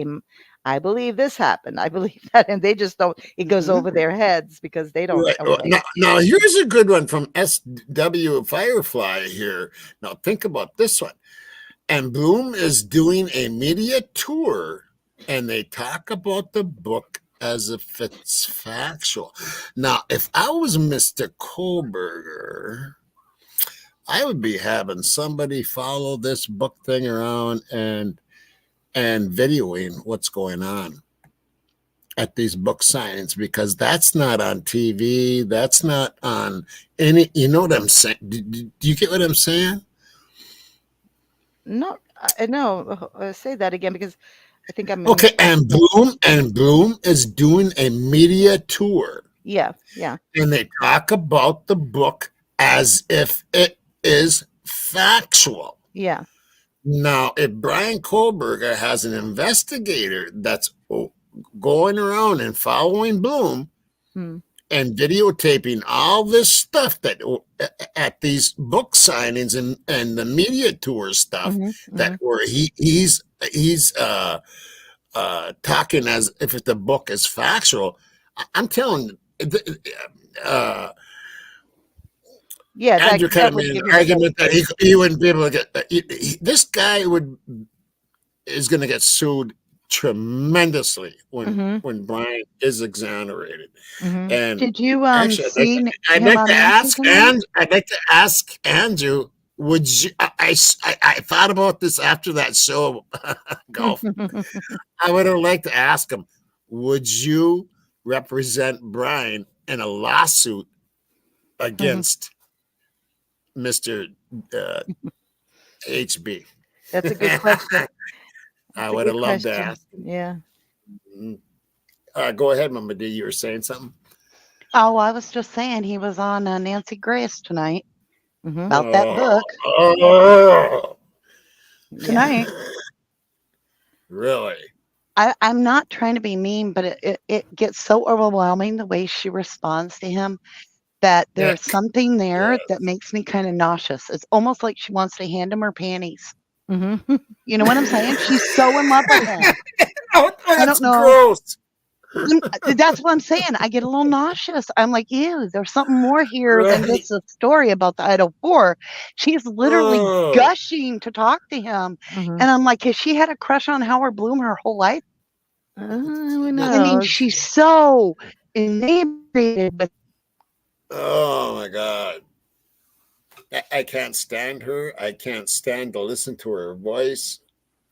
I believe this happened. I believe that. And they just don't, it goes Mhm. over their heads because they don't. Right. Okay. Now, here's a good one from SW Firefly here. Now, think about this one. And Bloom is doing a media tour, and they talk about the book as if it's factual. Now, if I was Mr. Kohberger, I would be having somebody follow this book thing around and videoing what's going on at these book signings, because that's not on TV. That's not on any. You know what I'm saying? Do you get what I'm saying? No, I know. Say that again because I think I'm Okay, and misunderstanding. Bloom is doing a media tour, Yeah, yeah, and they talk about the book as if it is factual. yeah. Now, if Brian Kohberger has an investigator that's going around and following Bloom Hmm. and videotaping all this stuff that at these book signings and the media tour stuff, Mhm, that mhm. where he's talking as if the book is factual. I'm telling you, Yeah, Andrew kind that of would made an give him a better argument that case. he wouldn't be able to get this guy is going to get sued tremendously Mhm, when Brian is exonerated. mhm. And Did you actually, see him on Nancy tonight? I'd like to ask Andrew. Would you? I thought about this after that show, golf. I would have liked to ask him. Would you represent Brian in a lawsuit against Mister HB? That's a good question. I That's a would have good loved to question. ask Yeah. him. Go ahead, Mama D. You were saying something. Oh, I was just saying he was on Nancy Grace tonight Mhm. about that book Oh, Yeah. tonight. really? I'm not trying to be mean, but it gets so overwhelming the way she responds to him that Yeah, there's something there that yes. makes me kind of nauseous. It's almost like she wants to hand him her panties. Mhm. You know what I'm saying? She's so in love with him. Oh, I that's don't know. gross. That's what I'm saying. I get a little nauseous. I'm like, ew, there's something more here than Right. just a story about the Idol 4. She's literally Oh, gushing to talk to him. Mhm. And I'm like, has she had a crush on Howard Bloom her whole life? Who I mean, knows? she's so inebriated with oh my God. I can't stand her. I can't stand to listen to her voice.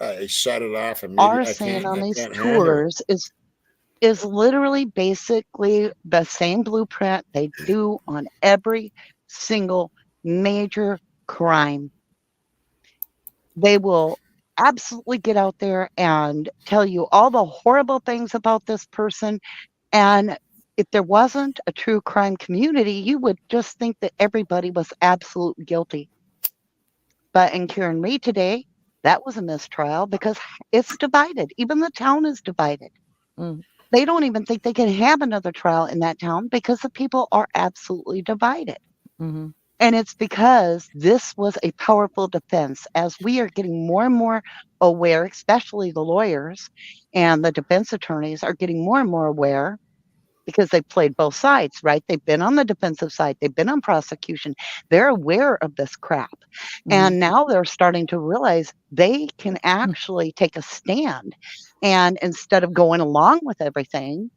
I shut it off our immediately. saying on I these can't handle it. tours is literally basically the same blueprint they do on every single major crime. They will absolutely get out there and tell you all the horrible things about this person. And if there wasn't a true crime community, you would just think that everybody was absolutely guilty. But in Karen Reed today, that was a mistrial because it's divided. Even the town is divided. Mm. They don't even think they can have another trial in that town because the people are absolutely divided. Mhm. And it's because this was a powerful defense. As we are getting more and more aware, especially the lawyers and the defense attorneys are getting more and more aware because they've played both sides, right? They've been on the defensive side, they've been on prosecution, they're aware of this crap. Mhm. And now they're starting to realize they can actually take a stand. And instead of going along with everything,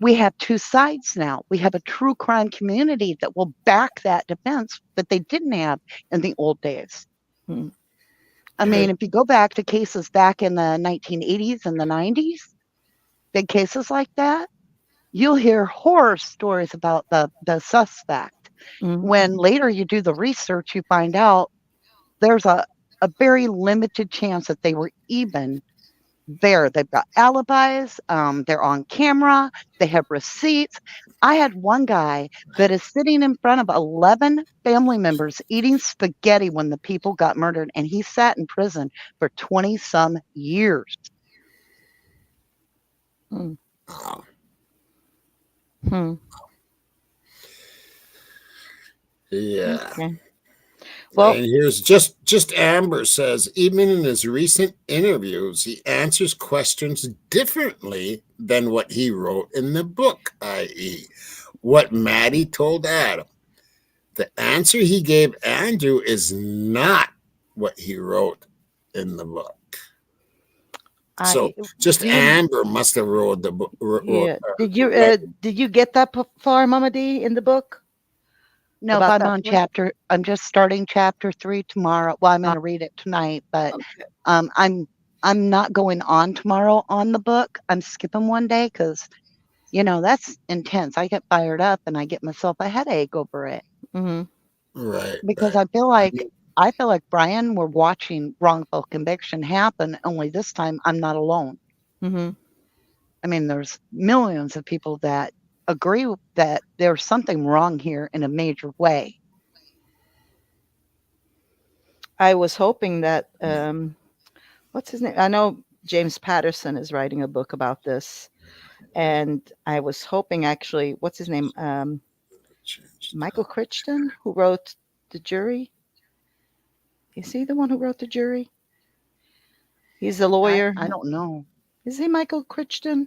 we have two sides now. We have a true crime community that will back that defense that they didn't have in the old days. Mhm. I mean, if you go back to cases back in the 1980s and the 90s, big cases like that, you'll hear horror stories about the suspect. Mhm. When later you do the research, you find out there's a a very limited chance that they were even there. They've got alibis, they're on camera, they have receipts. I had one guy that is sitting in front of 11 family members eating spaghetti when the people got murdered, and he sat in prison for 20 some years. Hmm. Oh, Hmm. yeah. Okay. Well, And here's just Amber says, even in his recent interviews, he answers questions differently than what he wrote in the book, i.e., what Maddie told Adam. The answer he gave Andrew is not what he wrote in the book. So just do you, Amber must have wrote the book. yeah. Did you get that far, Mama D, in the book? No, About I'm that on part? I'm just starting chapter 3 tomorrow. Well, I'm Uh, going to read it tonight, but okay. I'm not going on tomorrow on the book. I'm skipping one day because, that's intense. I get fired up and I get myself a headache over it Mm-hmm. Right, because right. I feel like Brian, we're watching wrongful conviction happen. Only this time I'm not alone. Mm-hmm. I mean, there's millions of people that agree that there's something wrong here in a major way. I was hoping that what's his name? I know James Patterson is writing a book about this, and I was hoping actually, what's his name? Michael Crichton, who wrote The Jury. Is he the one who wrote The Jury? He's a lawyer. I don't know. Is he Michael Crichton?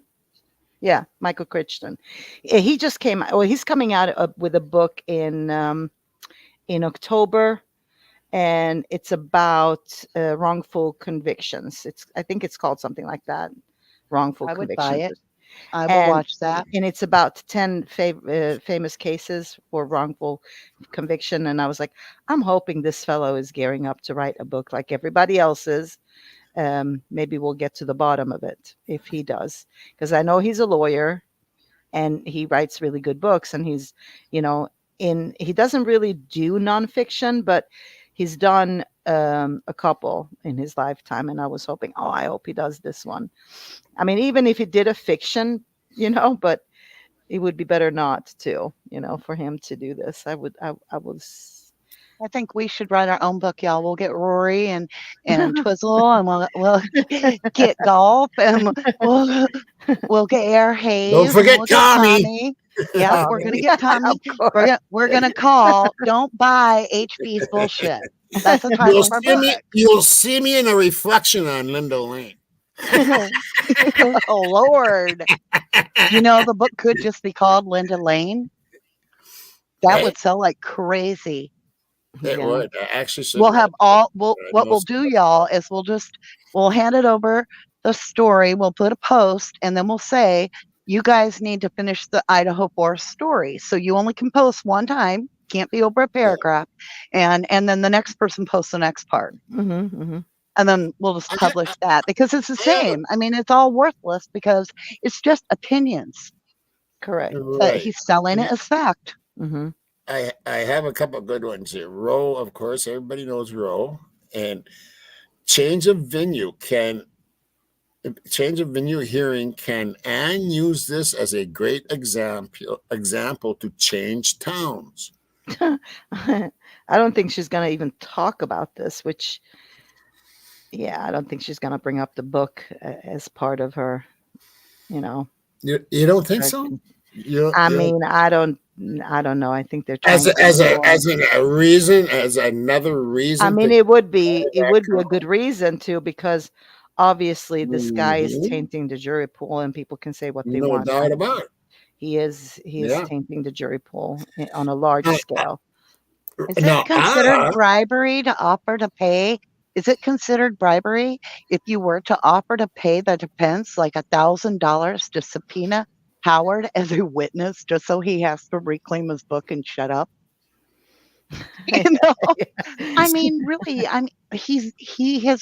Yeah, Michael Crichton. He just came. Well, he's coming out with a book in October, and it's about wrongful convictions. I think it's called something like that, wrongful I would buy convictions. it. I will And watch that. it's about 10 famous cases for wrongful conviction. And I was like, I'm hoping this fellow is gearing up to write a book like everybody else is. Maybe we'll get to the bottom of it if he does, because I know he's a lawyer and he writes really good books, and he's, he doesn't really do nonfiction, but he's done a couple in his lifetime. And I was hoping, I hope he does this one. I mean, even if he did a fiction, but it would be better not to, for him to do this. I was. I think we should write our own book, y'all. We'll get Rory and Twizzle, and we'll get Golf, and we'll get Air Hayes. Don't forget and we'll Tommy. Yeah, we're gonna get Tommy. We're gonna call. Don't buy HB's bullshit. That's the title of our book. You'll see me in a reflection on Linda Lane. Oh Lord! The book could just be called Linda Lane. That would sell like crazy. It would actually. We'll have all. What we'll do, y'all, is we'll hand it over the story. We'll put a post, and then we'll say, you guys need to finish the Idaho 4 story. So you only can post one time. Can't be over a paragraph, and then the next person posts the next part. Mm-hmm, mm-hmm. And then we'll just publish that because it's the same. I mean, it's all worthless because it's just opinions. Correct. But he's selling it as fact. Mm-hmm. I have a couple of good ones here. Roe, of course, everybody knows Roe, and change of venue hearing can Anne use this as a great example to change towns. I don't think she's going to even talk about this, which, I don't think she's going to bring up the book as part of her, You don't think so? I mean, I don't know. I think they're trying as another reason. I mean, it would be a good reason to, because obviously this guy is tainting the jury pool, and people can say what they want. No doubt about it. He is tainting the jury pool on a large scale. Is it considered bribery to offer to pay? Is it considered bribery if you were to offer to pay the defense like $1,000 to subpoena Howard as a witness just so he has to reclaim his book and shut up? I mean, really, he has.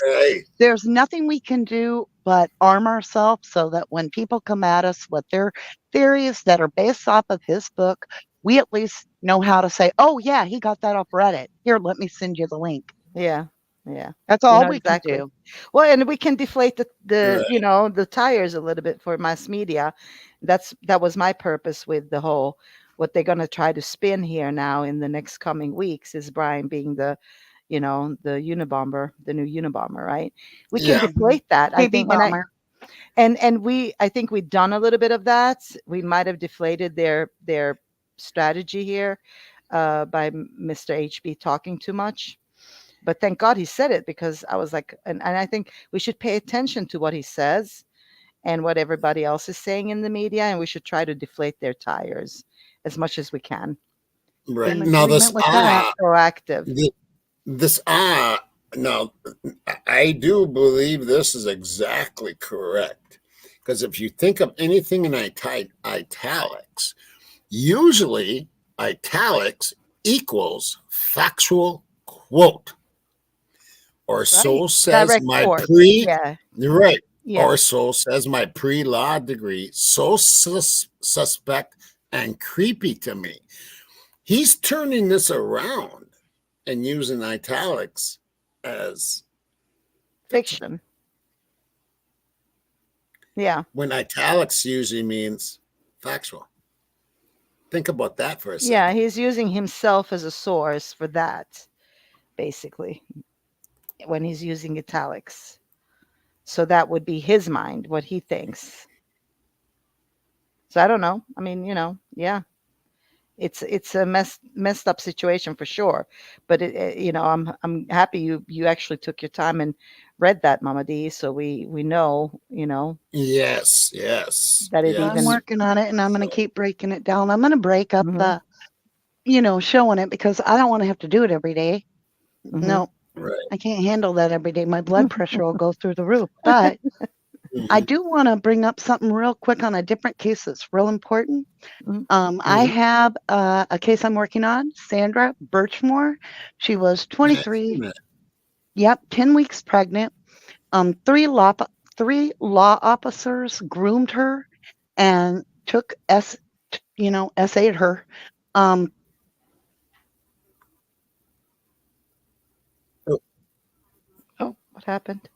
There's nothing we can do but arm ourselves so that when people come at us with their theories that are based off of his book, we at least know how to say, "Oh yeah, he got that off Reddit. Here, let me send you the link." Yeah. Yeah. That's You all know we can exactly. do. Well, and we can deflate the Right. you know, the tires a little bit for mass media. That was my purpose with the whole what they're going to try to spin here now in the next coming weeks is Brian being the, you know, the Unabomber, the new Unabomber, right? We can Yeah. deflate that. I Baby think, and bomber. I think we've done a little bit of that. We might have deflated their strategy here by Mr. HB talking too much. But thank God he said it because I was like, and I think we should pay attention to what he says and what everybody else is saying in the media, and we should try to deflate their tires as much as we can. Right. In Now this agreement with that. Proactive. this now I do believe this is exactly correct. Because if you think of anything in italics, usually italics equals factual quote. Or so Right. says Direct my quote. Yeah. right. Yeah. Or so says my pre-law degree. So suspect and creepy to me. He's turning this around and using italics as Fiction. Yeah. when italics usually means factual. Think about that for a second. Yeah. He's using himself as a source for that, basically, when he's using italics. So that would be his mind, what he thinks. So I don't know. I mean, you know, yeah. It's a messed up situation for sure, but you know, I'm happy you actually took your time and read that, Mama D, so we know, you know, Yes, that it I'm even. working on it and I'm going to keep breaking it down. I'm going to break up Mhm, the, showing it because I don't want to have to do it every day. mhm. No, right. I can't handle that every day. My blood pressure will go through the roof. But I do want to bring up something real quick on a different case that's real important. Mhm. I have a case I'm working on, Sandra Burchmore. She was 23. Yep, 10 weeks pregnant. Three law officers groomed her and took SA'd her. Oh, what happened?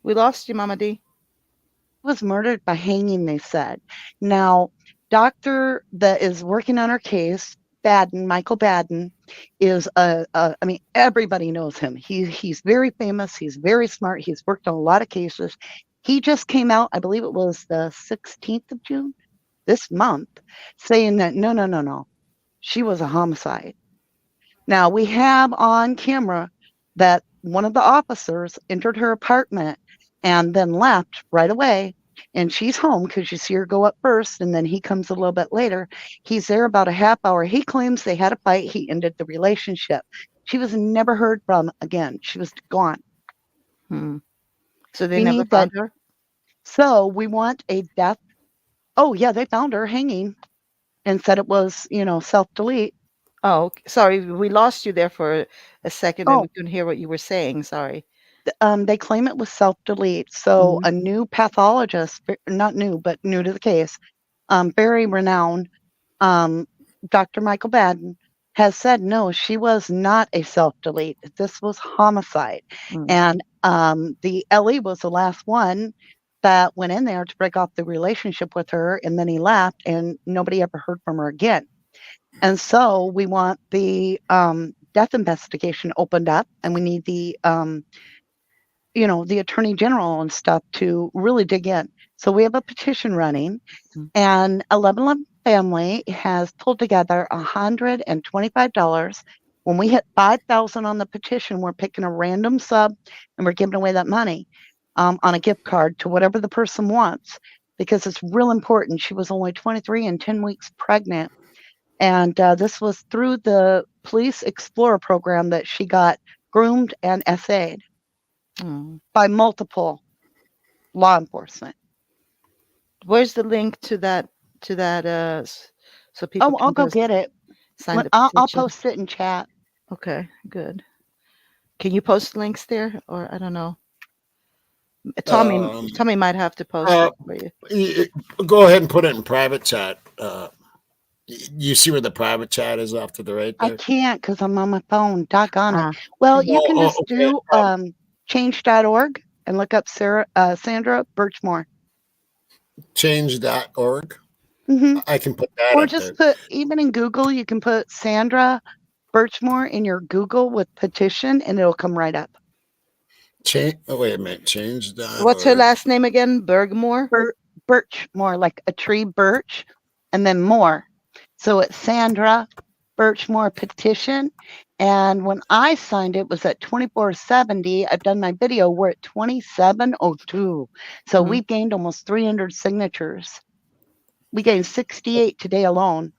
We lost you, Mama D. Was murdered by hanging, they said. Now, doctor that is working on her case, Michael Baden, is I mean, everybody knows him. He's very famous. He's very smart. He's worked on a lot of cases. He just came out, I believe it was the 16th of June, this month, saying that no, she was a homicide. Now, we have on camera that one of the officers entered her apartment and then left right away. And she's home because you see her go up first, and then he comes a little bit later. He's there about a half hour. He claims they had a fight. He ended the relationship. She was never heard from again. She was gone. So they We never need that. found her? So we want a death. Oh, yeah, they found her hanging and said it was, self-delete. Oh, sorry, we lost you there for a second and Oh, we couldn't hear what you were saying. Sorry. they claim it was self-delete. So Mhm. a new pathologist, not new, but new to the case, very renowned, Dr. Michael Baden, has said, no, she was not a self-delete. This was homicide. Mm. And the LE was the last one that went in there to break off the relationship with her, and then he left, and nobody ever heard from her again. And so we want the death investigation opened up, and we need the the attorney general and stuff to really dig in. So we have a petition running, and 11 family has pulled together $125. When we hit 5,000 on the petition, we're picking a random sub and we're giving away that money on a gift card to whatever the person wants, because it's real important. She was only 23 and 10 weeks pregnant. And this was through the Police Explorer program that she got groomed and SA'd by multiple law enforcement. Where's the link to that so people Oh, can I'll go get it. sign the I'll petition? post it in chat. Okay, good. Can you post links there, or I don't know? Tommy might have to post it for you. Go ahead and put it in private chat. You see where the private chat is off to the right I there? can't because I'm on my phone. Doggone it. Ah, Well, you can Oh, just okay. do change.org and look up Sandra Burchmore. Change.org. hmm I can put that Or up just there. put, even in Google, you can put Sandra Burchmore in your Google with petition and it'll come right up. Wait a minute. what's her Change.org. last name again? Bergmore? Birchmore, like a tree birch, and then more. So it's Sandra Burchmore petition. And when I signed it was at 2470. I've done my video. We're at 2702. So Mhm. we've gained almost 300 signatures. We gained 68 today alone.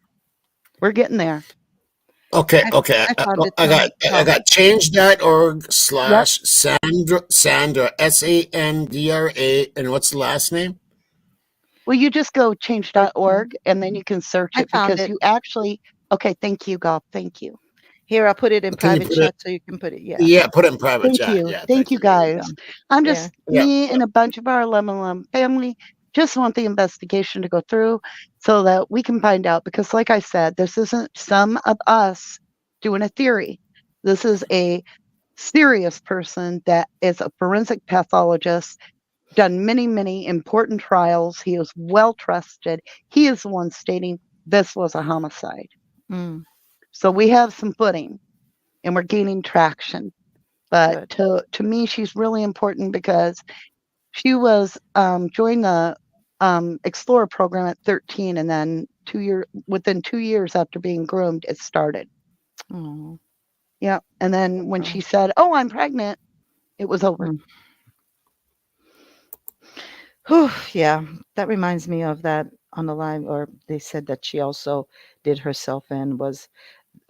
We're getting there. Okay, I, okay. I found it. I Tell got me. I Oh, got change.org Yep. / Sandra Sandra, and what's the last name? Well, you just go change.org and then you can search I it found because it. you actually, okay, thank you, Golf. Thank you. Here, I'll put it in Can you private put it? chat so you can put it. Yeah. Yeah, put it in private Thank chat. you. Yeah, Thank thank you, you. There you guys. go. I'm Yeah. just, Yeah, me and a bunch of our Lemon family just want the investigation to go through so that we can find out. Because, like I said, this isn't some of us doing a theory. This is a serious person that is a forensic pathologist, done many, many important trials. He is well trusted. He is the one stating this was a homicide. Mm, So we have some footing and we're gaining traction. But good. to me, she's really important because she was joined the Explorer program at 13, and then within 2 years after being groomed, it started. Oh, Yeah, and then when oh, she said, "Oh, I'm pregnant," it was over. mm. Whew, yeah, that reminds me of that on the line, or they said that she also did herself in was,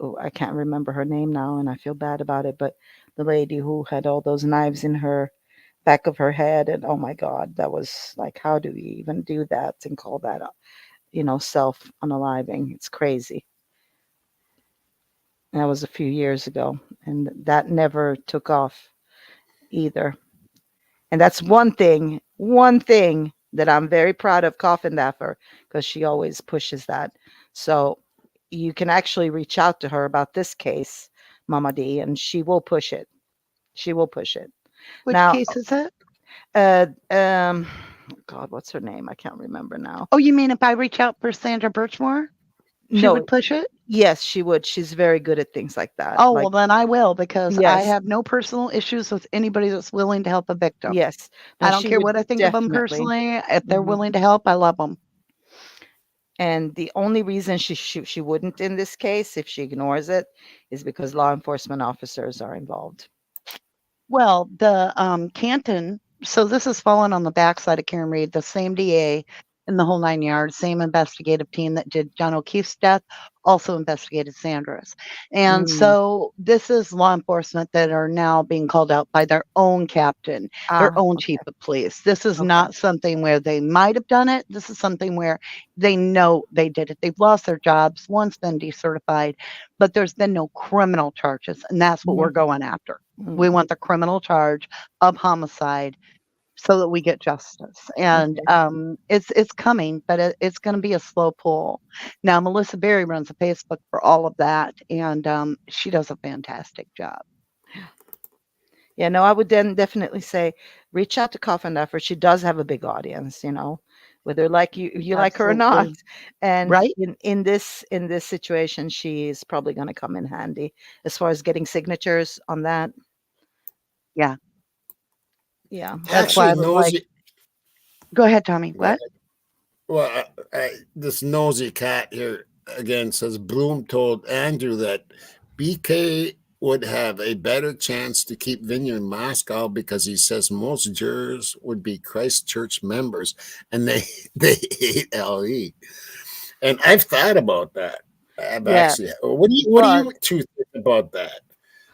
oh, I can't remember her name now, and I feel bad about it, but the lady who had all those knives in her back of her head, and oh my God, that was like, how do we even do that and call that, self unaliving? It's crazy. And that was a few years ago, and that never took off either. And that's one thing that I'm very proud of Coffin Daffer because she always pushes that. So you can actually reach out to her about this case, Mama D, and she will push it. She will push it. Which Now, case is it? uh, um, God, what's her name? I can't remember now. Oh, you mean if I reach out for Sandra Birchmore, she No, would push it? yes, she would. She's very good at things like that. Oh, Like, well, then I will because I yes, have no personal issues with anybody that's willing to help a victim. yes. No, I don't she care would what I think of them definitely. personally. If they're Mhm. willing to help, I love them. And the only reason she wouldn't in this case, if she ignores it, is because law enforcement officers are involved. Well, the Canton, so this is falling on the backside of Karen Reed, the same DA in the whole 9 yards, same investigative team that did John O'Keefe's death, also investigated Sandra's. And Mm. so this is law enforcement that are now being called out by their own captain, their own Okay. chief of police. This is Okay. not something where they might have done it. This is something where they know they did it. They've lost their jobs. One's been decertified, but there's been no criminal charges. And that's what we're going after. We Mm. want the criminal charge of homicide so that we get justice. And Okay. it's coming, but it's going to be a slow pull. Now, Melissa Berry runs a Facebook for all of that, and she does a fantastic job. Yeah, no, I would then definitely say reach out to Coffin Duffer. She does have a big audience, whether like you like her or not. Absolutely. And Right? in this situation, she is probably going to come in handy as far as getting signatures on that. Yeah. Yeah. That's why I Actually, was like, nosy. go ahead, Tommy. Yeah, What? well, this nosy cat here again says Blum told Andrew that BK would have a better chance to keep venue in Moscow because he says most jurors would be Christchurch members and they hate LE. And I've thought about that. I've Yeah. actually. What do you two think about that?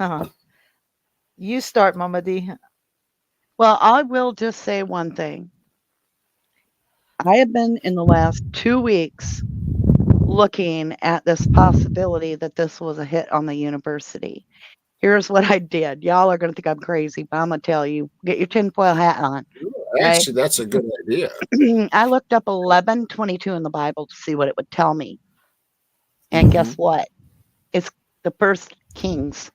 Uh-huh. You start, Mama D. Well, I will just say one thing. I have been in the last 2 weeks looking at this possibility that this was a hit on the university. Here's what I did. Y'all are going to think I'm crazy, but I'm going to tell you, get your tinfoil hat on. Right? Actually, that's a good idea. I looked up 11:22 in the Bible to see what it would tell me. And guess what? It's the first Kings.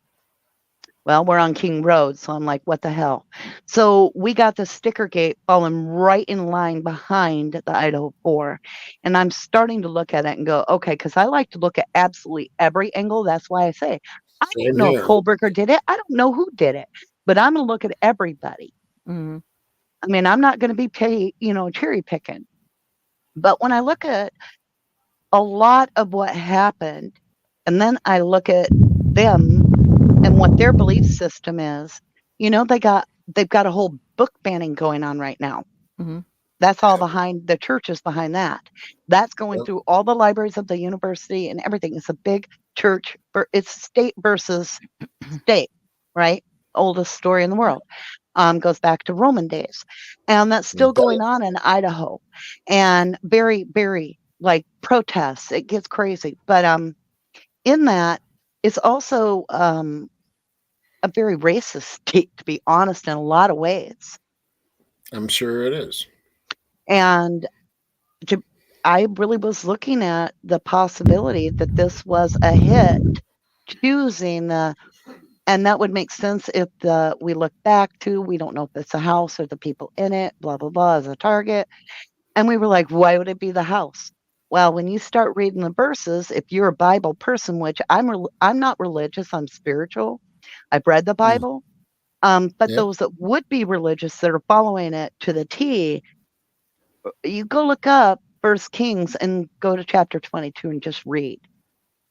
Well, we're on King Road, so I'm like, what the hell? So we got the sticker gate falling right in line behind the Idaho 4. And I'm starting to look at it and go, okay, because I like to look at absolutely every angle. That's why I say, I don't Same know if here. Kohberger did it. I don't know who did it, but I'm going to look at everybody. Mm-hmm. I mean, I'm not going to be cherry picking. But when I look at a lot of what happened, and then I look at them and what their belief system is, they've got a whole book banning going on right now. Mm-hmm. That's all behind the churches behind that. That's going Yep. through all the libraries of the university and everything. It's a big church, it's state versus state, right? Oldest story in the world. Goes back to Roman days. And that's still going on in Idaho. And very, very like protests. It gets crazy. But in that, it's also a very racist state, to be honest, in a lot of ways. I'm sure it is. And I really was looking at the possibility that this was a hit, choosing and that would make sense if we look back to, we don't know if it's a house or the people in it, blah, blah, blah, as a target. And we were like, why would it be the house? Well, when you start reading the verses, if you're a Bible person, which I'm not religious, I'm spiritual. I've read the Bible. But those that would be religious that are following it to the T, you go look up First Kings and go to chapter 22 and just read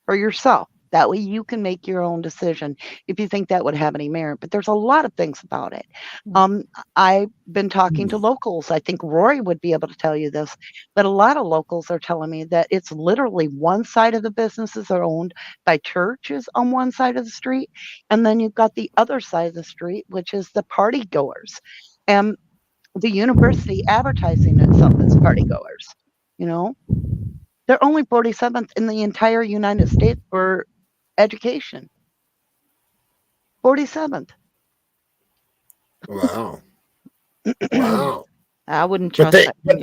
for yourself. That way you can make your own decision if you think that would have any merit. But there's a lot of things about it. I've been talking to locals. I think Rory would be able to tell you this, but a lot of locals are telling me that it's literally one side of the businesses are owned by churches on one side of the street. And then you've got the other side of the street, which is the party goers. And the university advertising itself as party goers, They're only 47th in the entire United States for education. 47th. Wow. Wow. I wouldn't But trust that.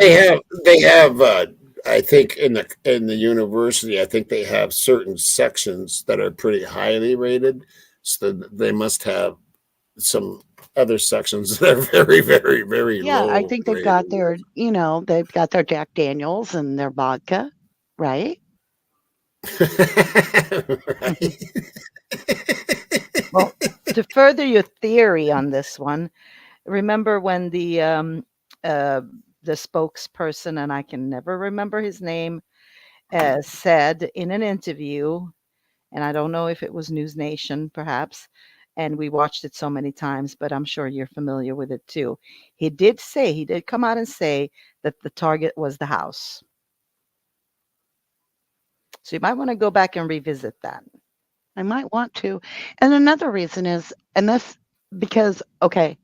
they have I think in the university, I think they have certain sections that are pretty highly rated. So they must have some other sections that are very, very, very low. I think they've got their, they've got their Jack Daniels and their vodka, right? Right. Well, to further your theory on this one, remember when the spokesperson, and I can never remember his name, said in an interview, and I don't know if it was News Nation, perhaps, and we watched it so many times, but I'm sure you're familiar with it too. He did come out and say that the target was the house. So you might want to go back and revisit that. I might want to. And another reason is, and this, because, okay,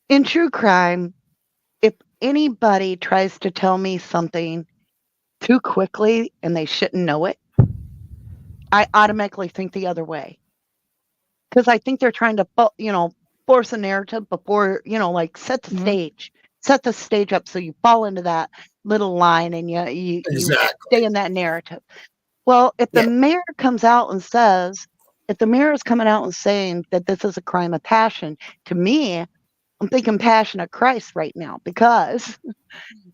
in true crime, if anybody tries to tell me something too quickly and they shouldn't know it, I automatically think the other way. Because I think they're trying to, force a narrative before, like set the stage up so you fall into that little line and you stay in that narrative. Well, if the mayor comes out and says, if the mayor is coming out and saying that this is a crime of passion, to me, I'm thinking Passion of Christ right now, because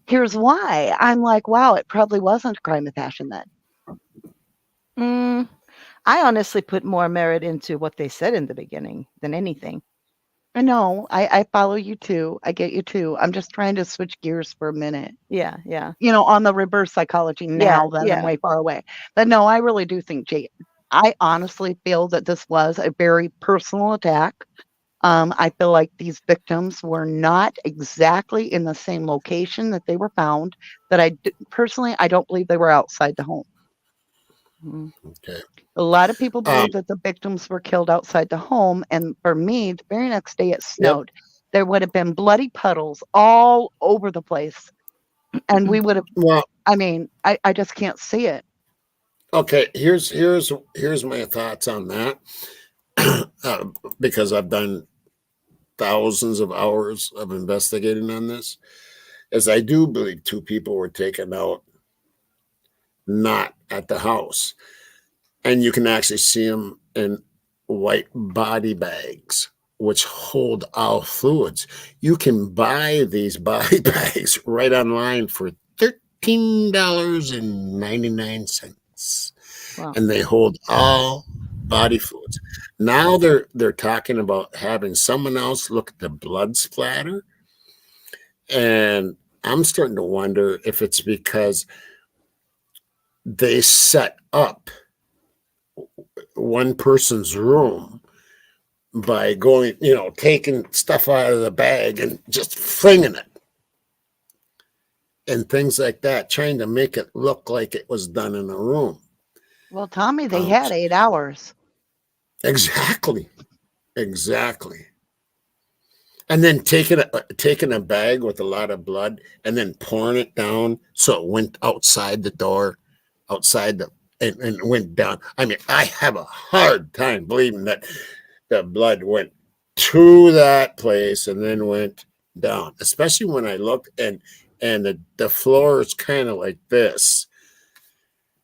here's why. I'm like, wow, it probably wasn't a crime of passion then. I honestly put more merit into what they said in the beginning than anything. I know. I follow you too. I get you too. I'm just trying to switch gears for a minute. Yeah. On the reverse psychology now that I'm way far away. But no, I really do think, I honestly feel that this was a very personal attack. I feel like these victims were not exactly in the same location that they were found. That personally, I don't believe they were outside the home. Okay. A lot of people believe that the victims were killed outside the home. And for me, the very next day it snowed. There would have been bloody puddles all over the place. And we would have, I just can't see it. Okay. Here's my thoughts on that. Because I've done thousands of hours of investigating on this, as I do believe 2 people were taken out not at the house. And you can actually see them in white body bags, which hold all fluids. You can buy these body bags right online for $13.99, Wow. and they hold all body fluids. Now they're talking about having someone else look at the blood splatter, and I'm starting to wonder if it's because they set up one person's room by going, taking stuff out of the bag and just flinging it and things like that, trying to make it look like it was done in a room. Well, Tommy, they Um, had 8 hours. exactly. And then taking a bag with a lot of blood and then pouring it down so it went outside the door, and went down. I mean, I have a hard time believing that the blood went to that place and then went down, especially when I looked and the floor is kind of like this.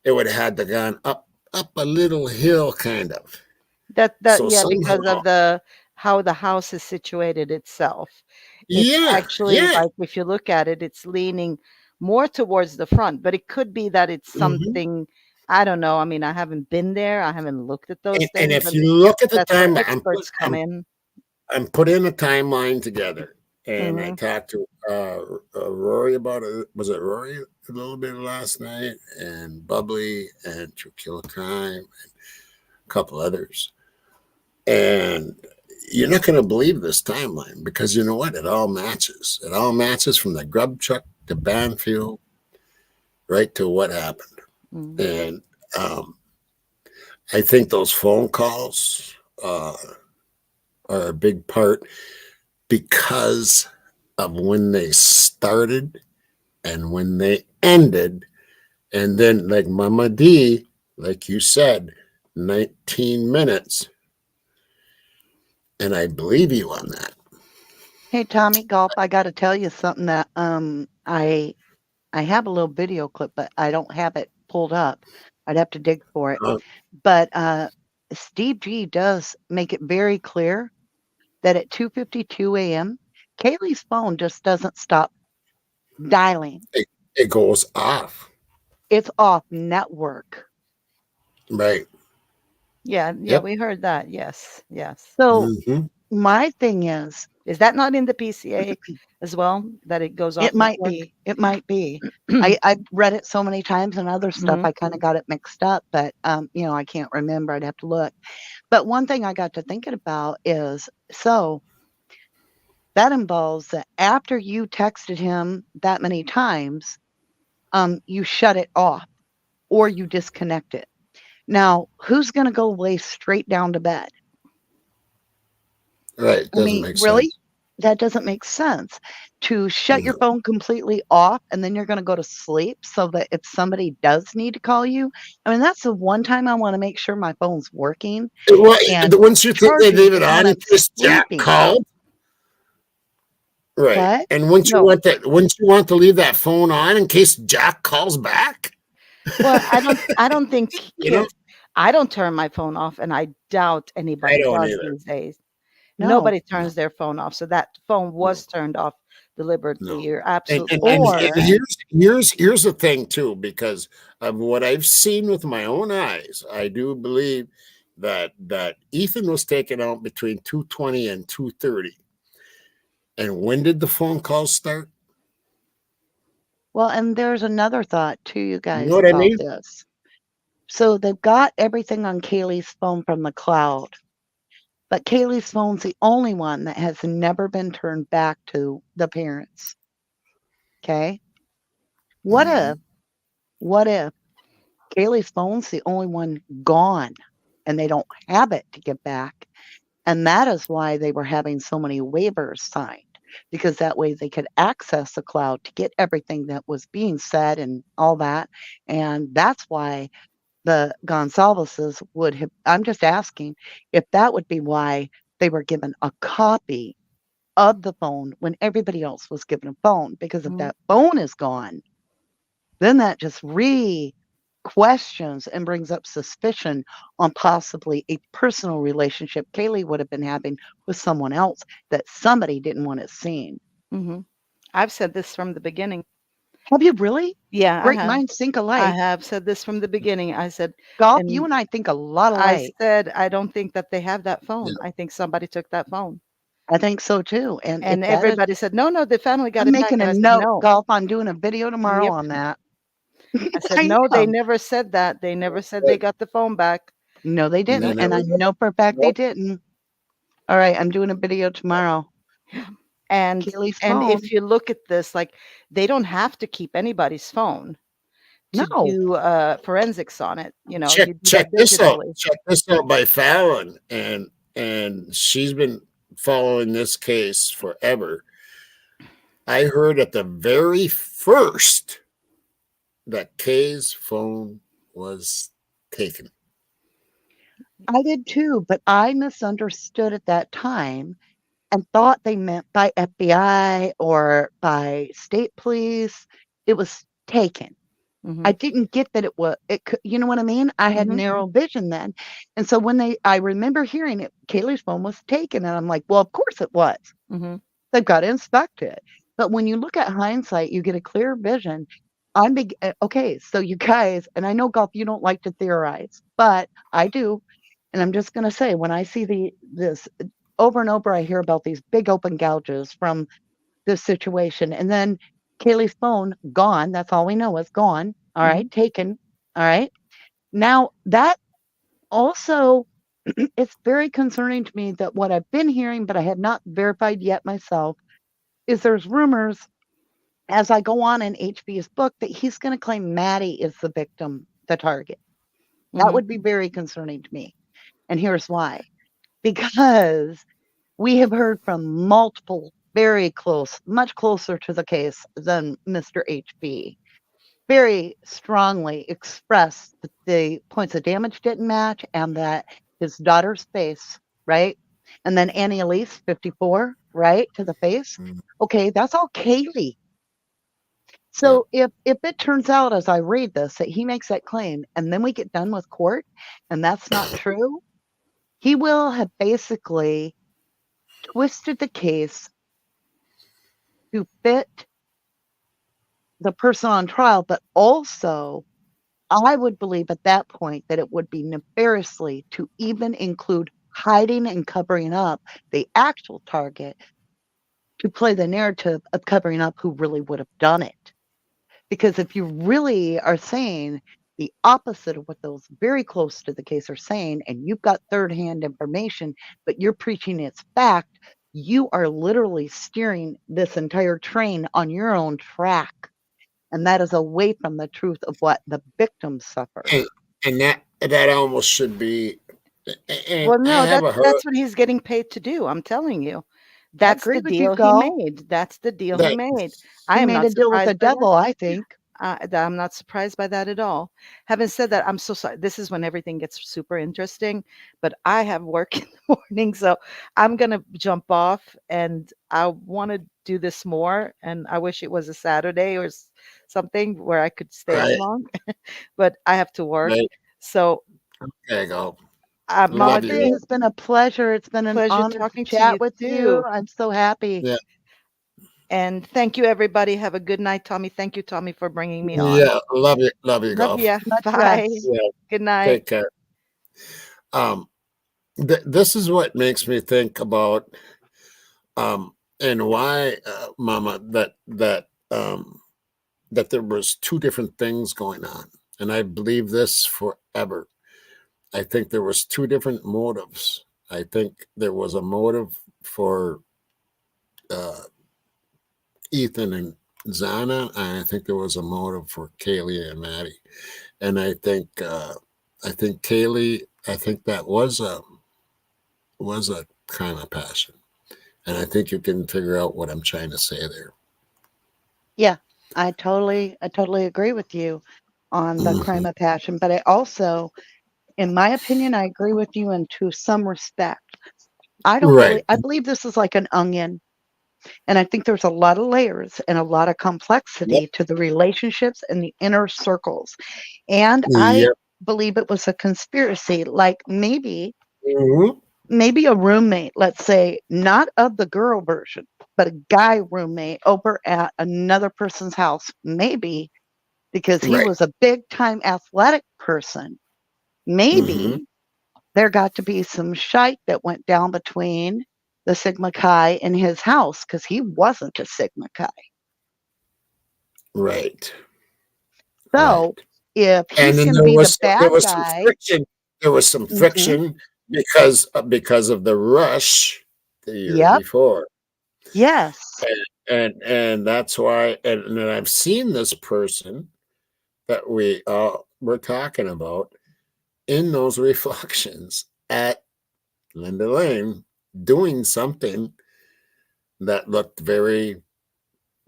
It would have had to gone up a little hill, kind of. That So yeah, because somehow, of the how the house is situated itself. It's yeah, actually yeah. like if you look at it, it's leaning more towards the front, but it could be that it's Hmm. something I don't know. I mean, I haven't been there. I haven't looked at those And things, if and you look at the that's where time, experts come in. I'm putting a timeline together, and I Hmm. talked to Rory about it. Was it Rory a little bit last night, and Bubbly and True Crime, and a couple others. And you're not going to believe this timeline because you know what? It all matches. It all matches from the grub truck to Banfield right to what happened. Hmm. And I think those phone calls are a big part because of when they started and when they ended. And then, like Mama D, like you said, 19 minutes. And I believe you on that. Hey, Tommy Golf, I got to tell you something that I have a little video clip, but I don't have it pulled up. I'd have to dig for it. Uh, But Steve G does make it very clear that at 2:52 a.m., Kaylee's phone just doesn't stop dialing. it goes off, It's off network. right? Yeah, Yep. we heard that. Yes, yes. So Hmm. my thing is, Is that not in the PCA as well that it goes off it might network? be. It might be. I've read it so many times and other stuff. Mhm. I kind of got it mixed up, but I can't remember. I'd have to look. But one thing I got to thinking about is so that involves that after you texted him that many times, you shut it off or you disconnect it. Now, who's going to go lay straight down to bed? Right. I Doesn't mean, make really? sense. That doesn't make sense to shut your No. phone completely off and then you're going to go to sleep so that if somebody does need to call you, I mean, that's the one time I want to make sure my phone's working Well, and once you think they charging leave it is when on in I'm case Jack sleeping. called, right? What? And once you No. want that, once you want to leave that phone on in case Jack calls back, Well, I don't think you know, kids. I don't turn my phone off, and I doubt I anybody don't does either. these days. No. Nobody No, turns their phone off, so that phone no, was turned off deliberately. no. You're And absolutely and, and, correct. Or, and here's the thing too, because of what I've seen with my own eyes, I do believe that Ethan was taken out between 2:20 and 2:30. And when did the phone calls start? well, and there's another thought to you You know guys what I about mean? this. So they've got everything on Kaylee's phone from the cloud, but Kaylee's phone's the only one that has never been turned back to the parents. Okay. What Mhm. if, what if Kaylee's phone's the only one gone and they don't have it to give back? And that is why they were having so many waivers signed, because that way they could access the cloud to get everything that was being said and all that. And that's why the Gonzaleses would have, I'm just asking if that would be why they were given a copy of the phone when everybody else was given a phone, because if Mhm. that phone is gone, then that just questions and brings up suspicion on possibly a personal relationship Kaylee would have been having with someone else that somebody didn't want it seen. Hmm. I've said this from the beginning. Have you really? Yeah, I Great have. minds think I alike. have said this from the beginning. I said, Golf, you and and I think a lot I alike. said, I don't think that they have that Yeah. phone. I think somebody took that phone. I think so too. And if And that is, everybody said, no, no, the family got I'm it back. making And a I said, note, no. Golf, on doing a video tomorrow Yep. on that. I said, I no, they am. never said that. They never said they got the phone back. No, they They didn't. And never I did. know for a fact they Nope. didn't. All right, I'm doing a video tomorrow. And Kaylee's and phone. if you look at this, like they don't have to keep anybody's phone to No. do forensics on it. You know, Check you do check that this out. digitally. Check this out by Fallon, and she's been following this case forever. I heard at the very first that Kay's phone was taken. I did too, but I misunderstood at that time and thought they meant by FBI or by state police. It was taken. Hmm. I didn't get that it was, it could, you know what I mean? I had Mhm. narrow vision then. And so when I remember hearing it, Kaylee's phone was taken. And I'm like, well, of course it was. Hmm. They've got to inspect it. But when you look at hindsight, you get a clear vision. Okay, so you guys, and I know, Golf, you don't like to theorize, but I do. And I'm just going to say, when I see this over and over, I hear about these big open gouges from this situation. And then Kaylee's phone gone. That's all we know is gone. All right, taken. All right. Now that also, it's very concerning to me that what I've been hearing, but I have not verified yet myself, is there's rumors as I go on in HB's book that he's going to claim Maddie is the victim, the target. That Hmm. would be very concerning to me. And here's why. Because we have heard from multiple, very close, much closer to the case than Mr. HB, very strongly expressed that the points of damage didn't match and that his daughter's face, right? And then Annie Elise, 54, right, to the face. Mm. Okay, that's all Kaylee. Yeah. So if it turns out as I read this that he makes that claim and then we get done with court and that's not true, he will have basically twisted the case to fit the person on trial, but also I would believe at that point that it would be nefariously to even include hiding and covering up the actual target to play the narrative of covering up who really would have done it. Because if you really are saying the opposite of what those very close to the case are saying, and you've got third-hand information, but you're preaching it's fact, you are literally steering this entire train on your own track. And that is away from the truth of what the victims suffered. And that almost should be. And Well, I no, have a that's what he's getting paid to do. I'm telling you. That's agree the with you, deal he Gull. made. That's the deal he that made. I He am made not a deal with the surprised by that. devil, I think. I'm not surprised by that at all. Having said that, I'm so sorry. This is when everything gets super interesting, but I have work in the morning, so I'm gonna jump off, and I want to do this more. And I wish it was a Saturday or something where I could stay as right, long, but I have to work. right. So, There you go. Mama Love It you. D, has been a pleasure. It's been an pleasure honor to talking to chat you with you. too. I'm so happy. Yeah, And thank you, everybody. Have a good night, Tommy. Thank you, Tommy, for bringing me on. yeah. Love you, Love golf. ya. Much Bye. rest. Yeah, Good night. take care. Um, this is what makes me think about and why, Mama, that there was two different things going on, and I believe this forever. I think there was two different motives. I think there was a motive for uh, Ethan and Zana, and I think there was a motive for Kaylee and Maddie. And I think Kaylee, I think that was a crime of passion, and I think you can figure out what I'm trying to say there. Yeah, I totally agree with you on the Mhm. crime of passion. But I also, in my opinion, I agree with you in to some respect. I don't Right. believe I believe this is like an onion. And I think there's a lot of layers and a lot of Yep. complexity to the relationships and the inner circles. And I Yep. believe it was a conspiracy, like maybe Mhm. maybe a roommate, let's say, not of the girl version, but a guy roommate over at another person's house, maybe because he Right. was a big time athletic person. Mhm. Maybe there got to be some shite that went down between the Sigma Chi and his house because he wasn't a Sigma Chi. Right. So Right. if And he's then going to be the there bad was some guy, friction. There was some mhm, friction because of the rush the year yep, before. yes, And that's why and I've seen this person that we're talking about in those reflections at Linda Lane doing something that looked very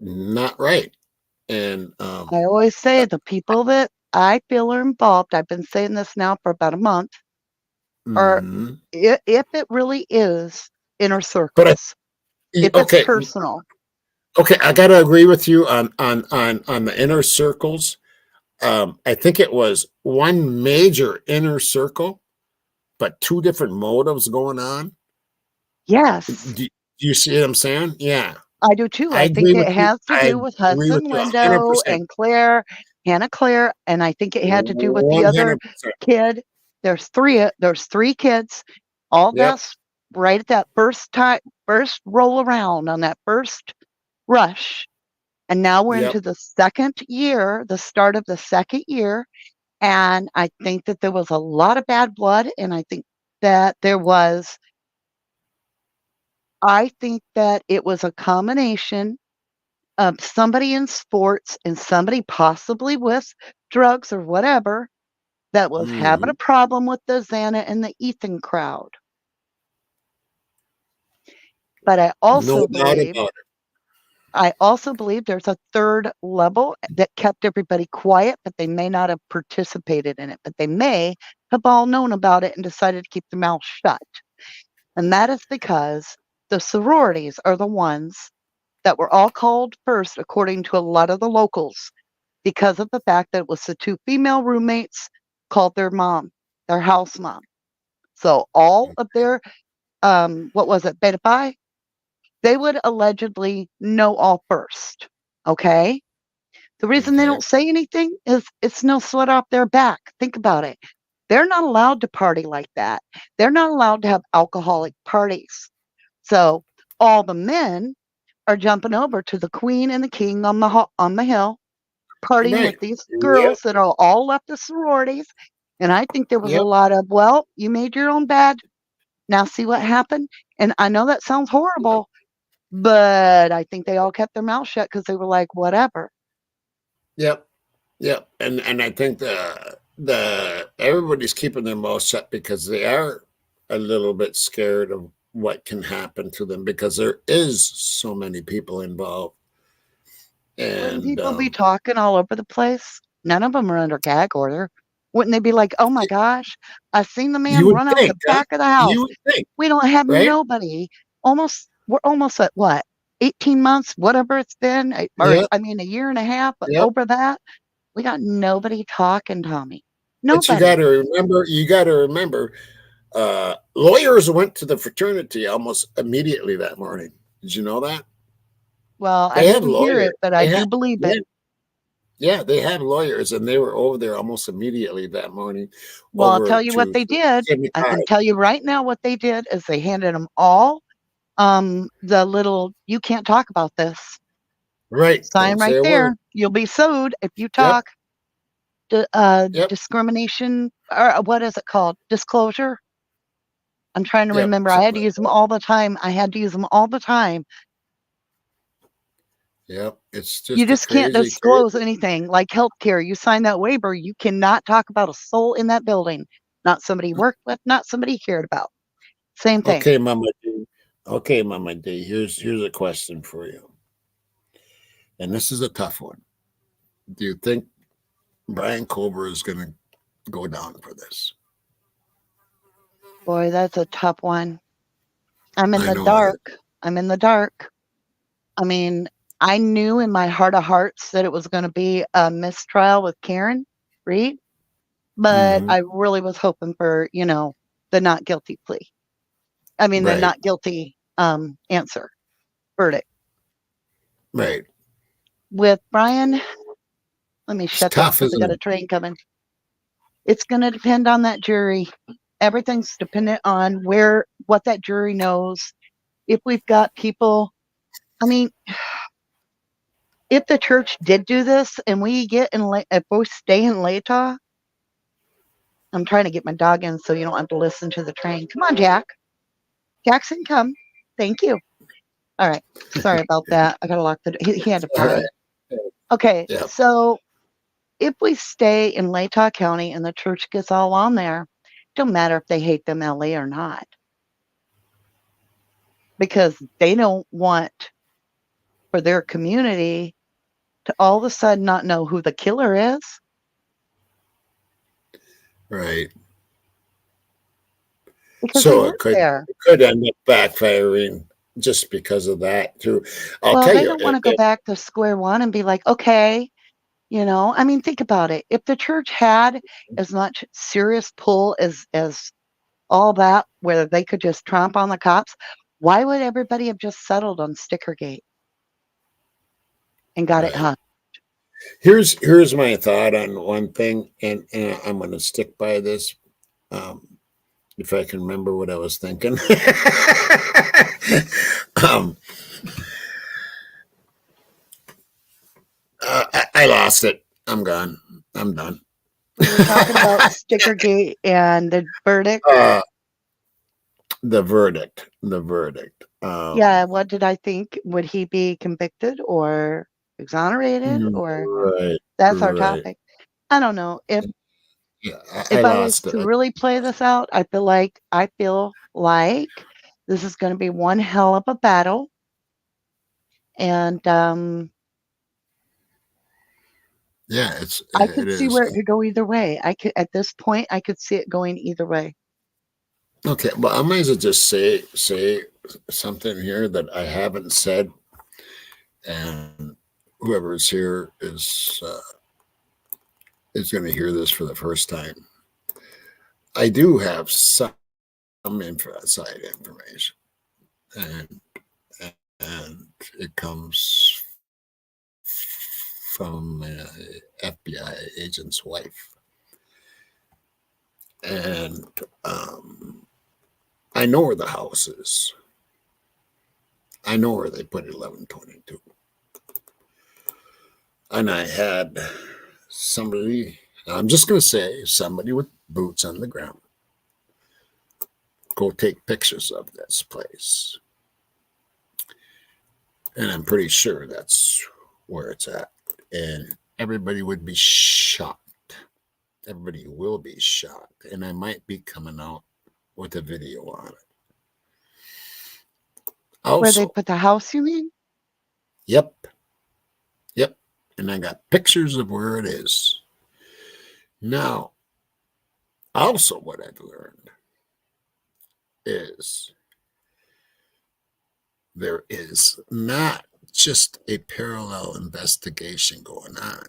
not right. And I always say the people that I feel are involved, I've been saying this now for about a month, are mhm. if it really is inner But circles, if it's okay, personal, okay, I gotta agree with you on the inner circles. I think it was one major inner circle, but two different motives going on. yes, Do you see what I'm saying? Yeah, I do too. I I think agree with it you. has to I do with agree with Hudson you Lindo 100%. and Claire, Hannah Claire, and I think it had to do with the other 100%. kid. There's three kids, all Yep. that's right at that first roll around on that first rush. And now we're Yep. into the second year, the start of the second year. And I think that there was a lot of bad blood. And that there was, I think that it was a combination of somebody in sports and somebody possibly with drugs or whatever that was having a Mhm. problem with the Xana and the Ethan crowd. But No doubt about it. I also believe there's a third level that kept everybody quiet, but they may not have participated in it, but they may have all known about it and decided to keep their mouth shut. And that is because the sororities are the ones that were all called first, according to a lot of the locals, because of the fact that it was the two female roommates called their mom, their house mom. So all of their, what was it, Beta Phi? They would allegedly know all first. Okay. The reason they Okay. don't say anything is it's no sweat off their back. Think about it. They're not allowed to party like that. They're not allowed to have alcoholic parties. So all the men are jumping over to the queen and the king on the hill, partying with Right. these Yep. girls that are all left the sororities. And I think there was a Yep. lot of, well, you made your own bed. Now see what happened. And I know that sounds horrible, but I think they all kept their mouth shut because they were like, whatever. Yep. Yep. And I think the everybody's keeping their mouth shut because they are a little bit scared of what can happen to them because there is so many people involved. Wouldn't And people be talking all over the place? None of them are under gag order. Wouldn't they be like, oh my gosh, I seen the you man would run out think, the huh? back of the house. You would think, We don't have right? nobody. We're almost at what? 18 months, whatever it's been, or Yep. I mean, a year and a half, but Yep. over that, we got nobody talking, Tommy. But Nobody. you got to remember, lawyers went to the fraternity almost immediately that morning. Did you know that? Well, I They have didn't hear lawyers. it, but I They have, do believe it. yeah, yeah, they have lawyers, and they were over there almost immediately that morning Well, I'll over tell you what to they did. I signify. can tell you right now what they did is they handed them all the little, you can't talk about this Right. sign Don't say right a word. there. You'll be sued if you Yep. talk. Yep. Discrimination, or what is it called? Disclosure. I'm trying to Yep. remember. I Something had to like use them that. all the time. I had to use them all the time. Yep. It's You just a just can't crazy, disclose crazy. anything like healthcare. You sign that waiver, you cannot talk about a soul in that building. Not somebody you worked with, not somebody you cared about. Same thing. Okay, Mama D. Okay, Mama D. Here's a question for you, and this is a tough one. Do you think Brian Kohberger is going to go down for this? Boy, that's a tough one. I'm in I the know it is. dark. I'm in the dark. I mean, I knew in my heart of hearts that it was going to be a mistrial with Karen Reed, but Mhm. I really was hoping for, the not guilty plea. I mean, the Right. not guilty answer, verdict. Right. With Brian, let me It's shut this tough, because I got isn't a it? train coming. It's going to depend on that jury. Everything's dependent on what that jury knows. If we've got people, I mean, if the church did do this and we get if we stay in Latah, I'm trying to get my dog in so you don't have to listen to the train. Come on, Jack. Jackson, come. Thank you. All right. Sorry about that. I got to lock the door. He had to All right. potty. Okay. Yeah. So if we stay in Latah County and the church gets all on there, don't matter if they hate them LA or not, because they don't want for their community to all of a sudden not know who the killer is. Right. Because they So live there. it could end up backfiring just because of that too. I'll Well, tell they you, don't want to go back to square one and be like, okay, I mean, think about it. If the church had as much serious pull as all that, where they could just tromp on the cops, why would everybody have just settled on Stickergate and got it right. hung? Here's my thought on one thing, and I'm going to stick by this. Um, if I can remember what I was thinking. um, I lost it. I'm gone. I'm done. We were talking about Stickergate and the verdict. The verdict. The verdict. Yeah, what did I think? Would he be convicted or exonerated? Or Right. that's our Right. topic. I don't know. Yeah, I If I was lost it. to really play this out, I feel like this is going to be one hell of a battle, and Yeah, I it could see is. where it could go either way. I could At this point, I could see it going either way. Okay, well, I might as well just say something here that I haven't said, and whoever's here is going to hear this for the first time. I do have some inside information, and and it comes from an FBI agent's wife, and I know where the house is. I know where they put 1122. And I had somebody, I'm just going to say somebody with boots on the ground, go take pictures of this place. And I'm pretty sure that's where it's at. And everybody would be shocked. Everybody will be shocked. And I might be coming out with a video on it. Where they Also, put the house, you mean? yep. And I got pictures of where it is. Now, also what I've learned is there is not just a parallel investigation going on.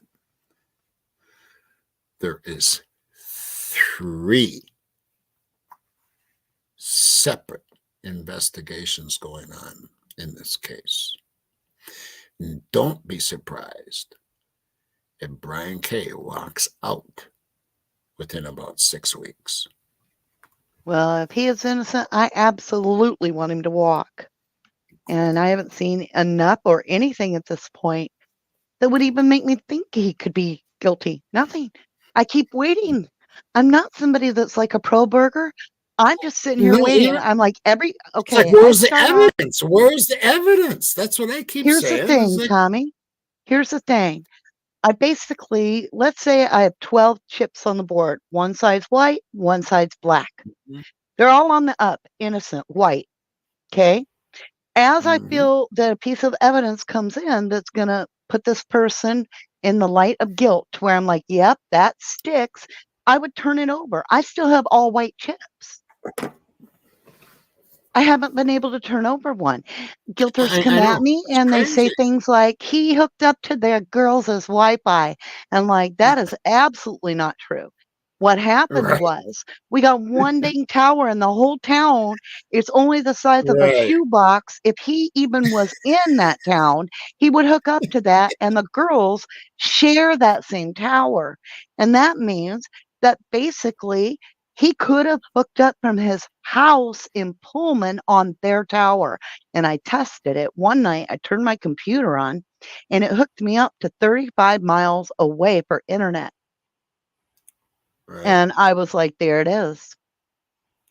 There is 3 separate investigations going on in this case. And don't be surprised if Brian K. walks out within about 6 weeks. Well, if he is innocent, I absolutely want him to walk. And I haven't seen enough or anything at this point that would even make me think he could be guilty. Nothing. I keep waiting. I'm not somebody that's like a Kohberger. I'm just sitting here No, waiting. yeah. I'm like It's like, okay, where's the evidence? Where's the evidence? That's what I keep here's saying. the thing, Like, Tommy. Here's the thing. I basically, let's say I have 12 chips on the board. One side's white, one side's black. They're all on the up, innocent, white. Okay. As I feel that a piece of evidence comes in that's going to put this person in the light of guilt, to where I'm like, yep, that sticks, I would turn it over. I still have all white chips. I haven't been able to turn over one. Guilters come I at know. me It's and they say crazy. things like, he hooked up to their girls' Wi-Fi. And like, that is absolutely not true. What happened Right. was we got one dang tower in the whole town. It's only the size of a Right. shoebox. If he even was in that town, he would hook up to that. And the girls share that same tower. And that means that basically he could have hooked up from his house in Pullman on their tower. And I tested it. One night I turned my computer on and it hooked me up to 35 miles away for internet. Right. And I was like, there it is.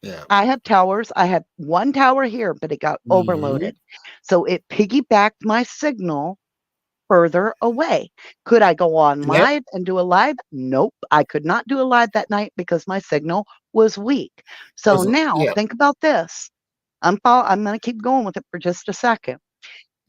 Yeah. I have towers. I had one tower here, but it got Mhm. overloaded. So it piggybacked my signal further away. Could I go on Yep. live and do a live? Nope. I could not do a live that night because my signal was weak. So Was now yeah. think about this. I'm going to keep going with it for just a second.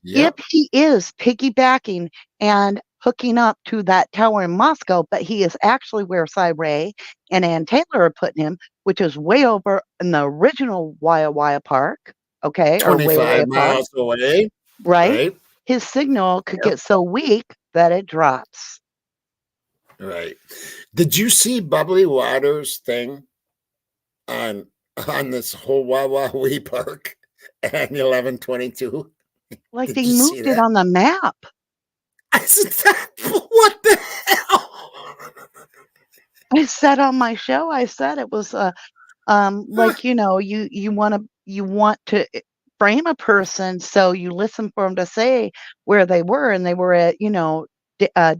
If Yep. he is piggybacking and hooking up to that tower in Moscow, but he is actually where Cy Ray and Ann Taylor are putting him, which is way over in the original Waya Waya Park, okay, or Waya 25 Waya Park, miles away. right? Right. His signal could Yep. get so weak that it drops. Right. Did you see Bubbly Waters thing on this whole Wawa Wee Park and 1122? Like Did they you see moved it that? on the map. I said, what the hell? I said on my show, I said it was like you want to frame a person, so you listen for them to say where they were, and they were at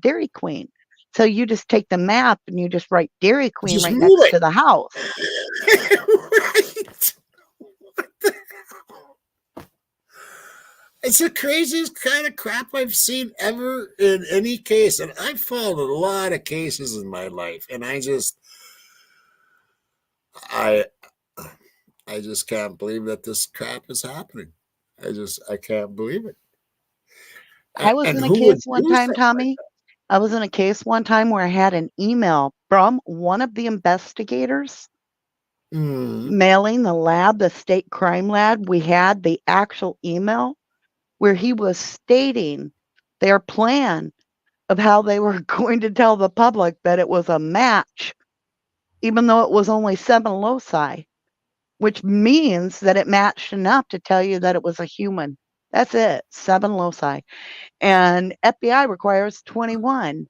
Dairy Queen. So you just take the map and you just write Dairy Queen Just right move next it. to the house. Right. What the hell? It's the craziest kind of crap I've seen ever in any case. And I've followed a lot of cases in my life. And I I just can't believe that this crap is happening. I can't believe it. I was And in a who would case one do time, something like Tommy. I was in a case one time where I had an email from one of the investigators that? Mm, mailing the state crime lab. We had the actual email where he was stating their plan of how they were going to tell the public that it was a match, even though it was only 7 loci, which means that it matched enough to tell you that it was a human. That's it, 7 loci. And FBI requires 21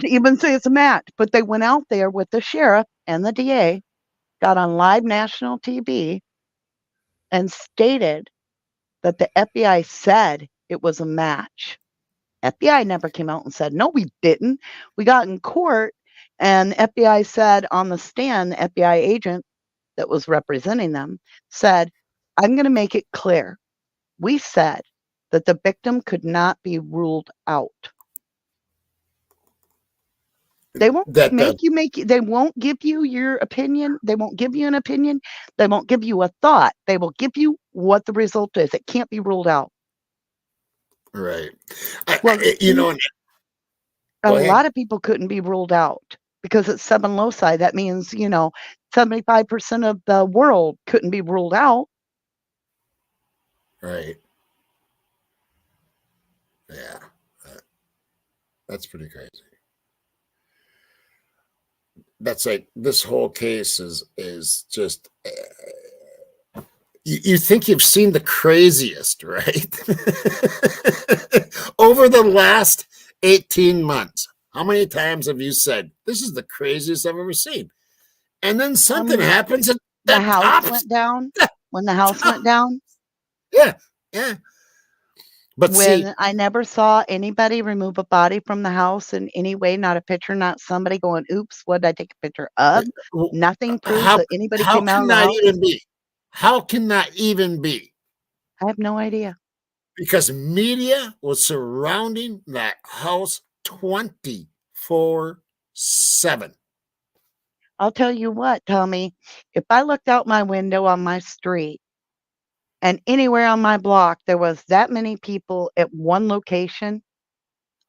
to even say it's a match. But they went out there with the sheriff and the DA, got on live national TV, and stated that the FBI said it was a match. FBI never came out and said, no, we didn't. We got in court, and the FBI said on the stand, the FBI agent that was representing them said, I'm going to make it clear. We said that the victim could not be ruled out. They won't that the they won't give you your opinion. They won't give you an opinion. They won't give you a thought. They will give you what the result is. It can't be ruled out. right. Well, And a go ahead. lot of people couldn't be ruled out because it's 7 loci. That means, 75% of the world couldn't be ruled out. Right. Yeah. That's pretty crazy. That's like this whole case is just you think you've seen the craziest, right? Over the last 18 months, how many times have you said, this is the craziest I've ever seen? And then something Um, happens and the that house tops. went down. When the house went down, Yeah, yeah. But see, when I never saw anybody remove a body from the house in any way, not a picture, not somebody going, oops, what did I take a picture of? Nothing proves how that anybody how came out can of the that house. even be? How can that even be? I have no idea. Because media was surrounding that house 24/7. I'll tell you what, Tommy, if I looked out my window on my street and anywhere on my block there was that many people at one location,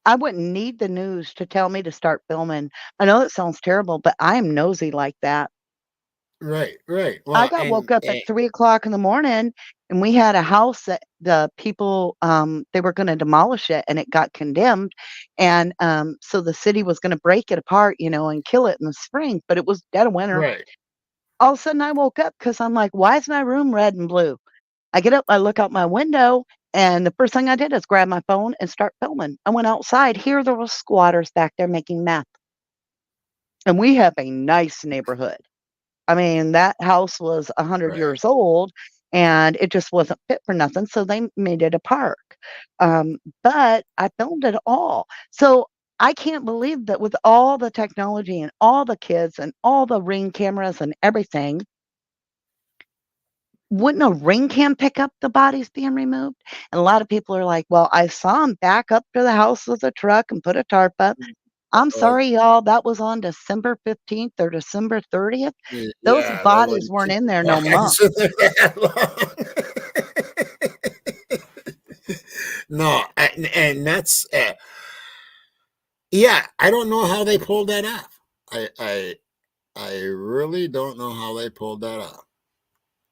I wouldn't need the news to tell me to start filming. I know that sounds terrible, but I am nosy like that. Right, right. I Well, got woke up at and 3 o'clock in the morning, and we had a house that the people, they were gonna demolish it, and it got condemned, and, so the city was gonna break it apart, and kill it in the spring, but it was dead of winter. right, All of a sudden, I woke up because 'cause I'm like, "Why is my room red and blue?" I get up, I look out my window, and the first thing I did is grab my phone and start filming. I went outside, here there was squatters back there making meth, and we have a nice neighborhood. I mean, that house was 100 right. years old, and it just wasn't fit for nothing, so they made it a park. But I filmed it all. So, I can't believe that with all the technology and all the kids and all the Ring cameras and everything, wouldn't a Ring cam pick up the bodies being removed? And a lot of people are like, "Well, I saw him back up to the house with a truck and put a tarp up." I'm Uh, sorry, y'all, that was on December 15th or December 30th. Those yeah, that bodies wouldn't weren't keep in the there no bodies month. in there that long. No, and that's yeah. I don't know how they pulled that off. I really don't know how they pulled that off.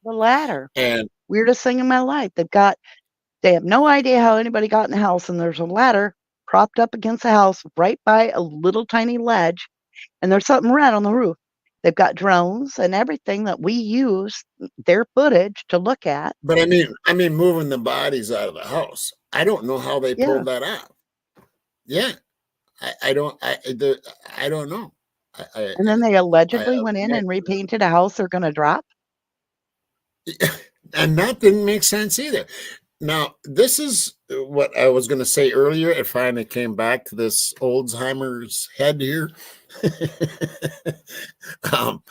The ladder, And weirdest thing in my life. They have no idea how anybody got in the house, and there's a ladder propped up against the house right by a little tiny ledge, and there's something red on the roof. They've got drones and everything that we use their footage to look at. but I mean, moving the bodies out of the house. I don't know how they Yeah. pulled that off. Yeah, I don't. I don't know. I, And then they I allegedly have went in no and repainted a house they're gonna drop. and that didn't make sense either. Now, this is what I was going to say earlier. It finally came back to this Alzheimer's head here. um,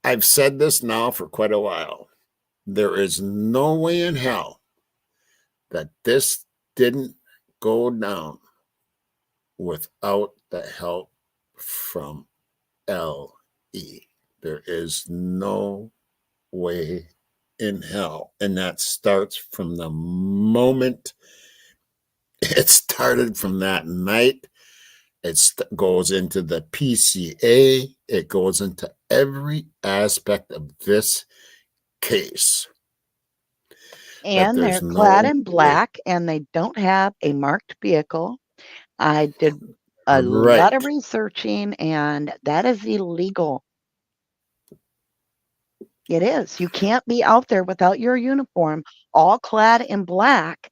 I've said this now for quite a while. There is no way in hell that this didn't go down without the help from LE. There is no way in hell. And that starts from the moment it started from that night. It goes into the PCA. It goes into every aspect of this case. That And there's they're clad no in way. black, and they don't have a marked vehicle. I did a lot of Right. researching, and that is illegal. It is. You can't be out there without your uniform, all clad in black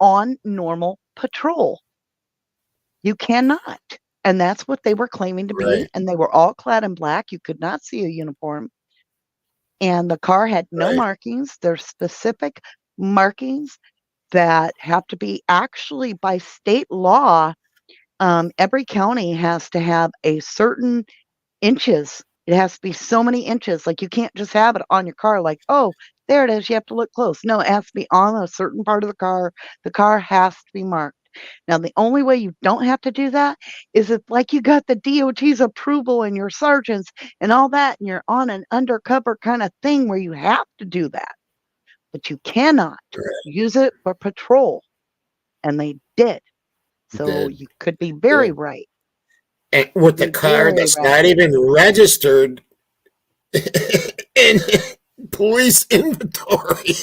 on normal patrol. You cannot. And that's what they were claiming to be, Right. and they were all clad in black. You could not see a uniform, and the car had no Right. markings. There's specific markings that have to be actually by state law. Every county has to have a certain inches. It has to be so many inches. Like, you can't just have it on your car like, "Oh, there it is, you have to look close." No, it has to be on a certain part of the car. The car has to be marked. Now, the only way you don't have to do that is if, like, you got the DOT's approval and your sergeants and all that, and you're on an undercover kinda thing where you have to do that, but you cannot Right. use it for patrol, and they did. So Did you could be very did. right. And Could with the be car very that's right. not even registered in police inventory.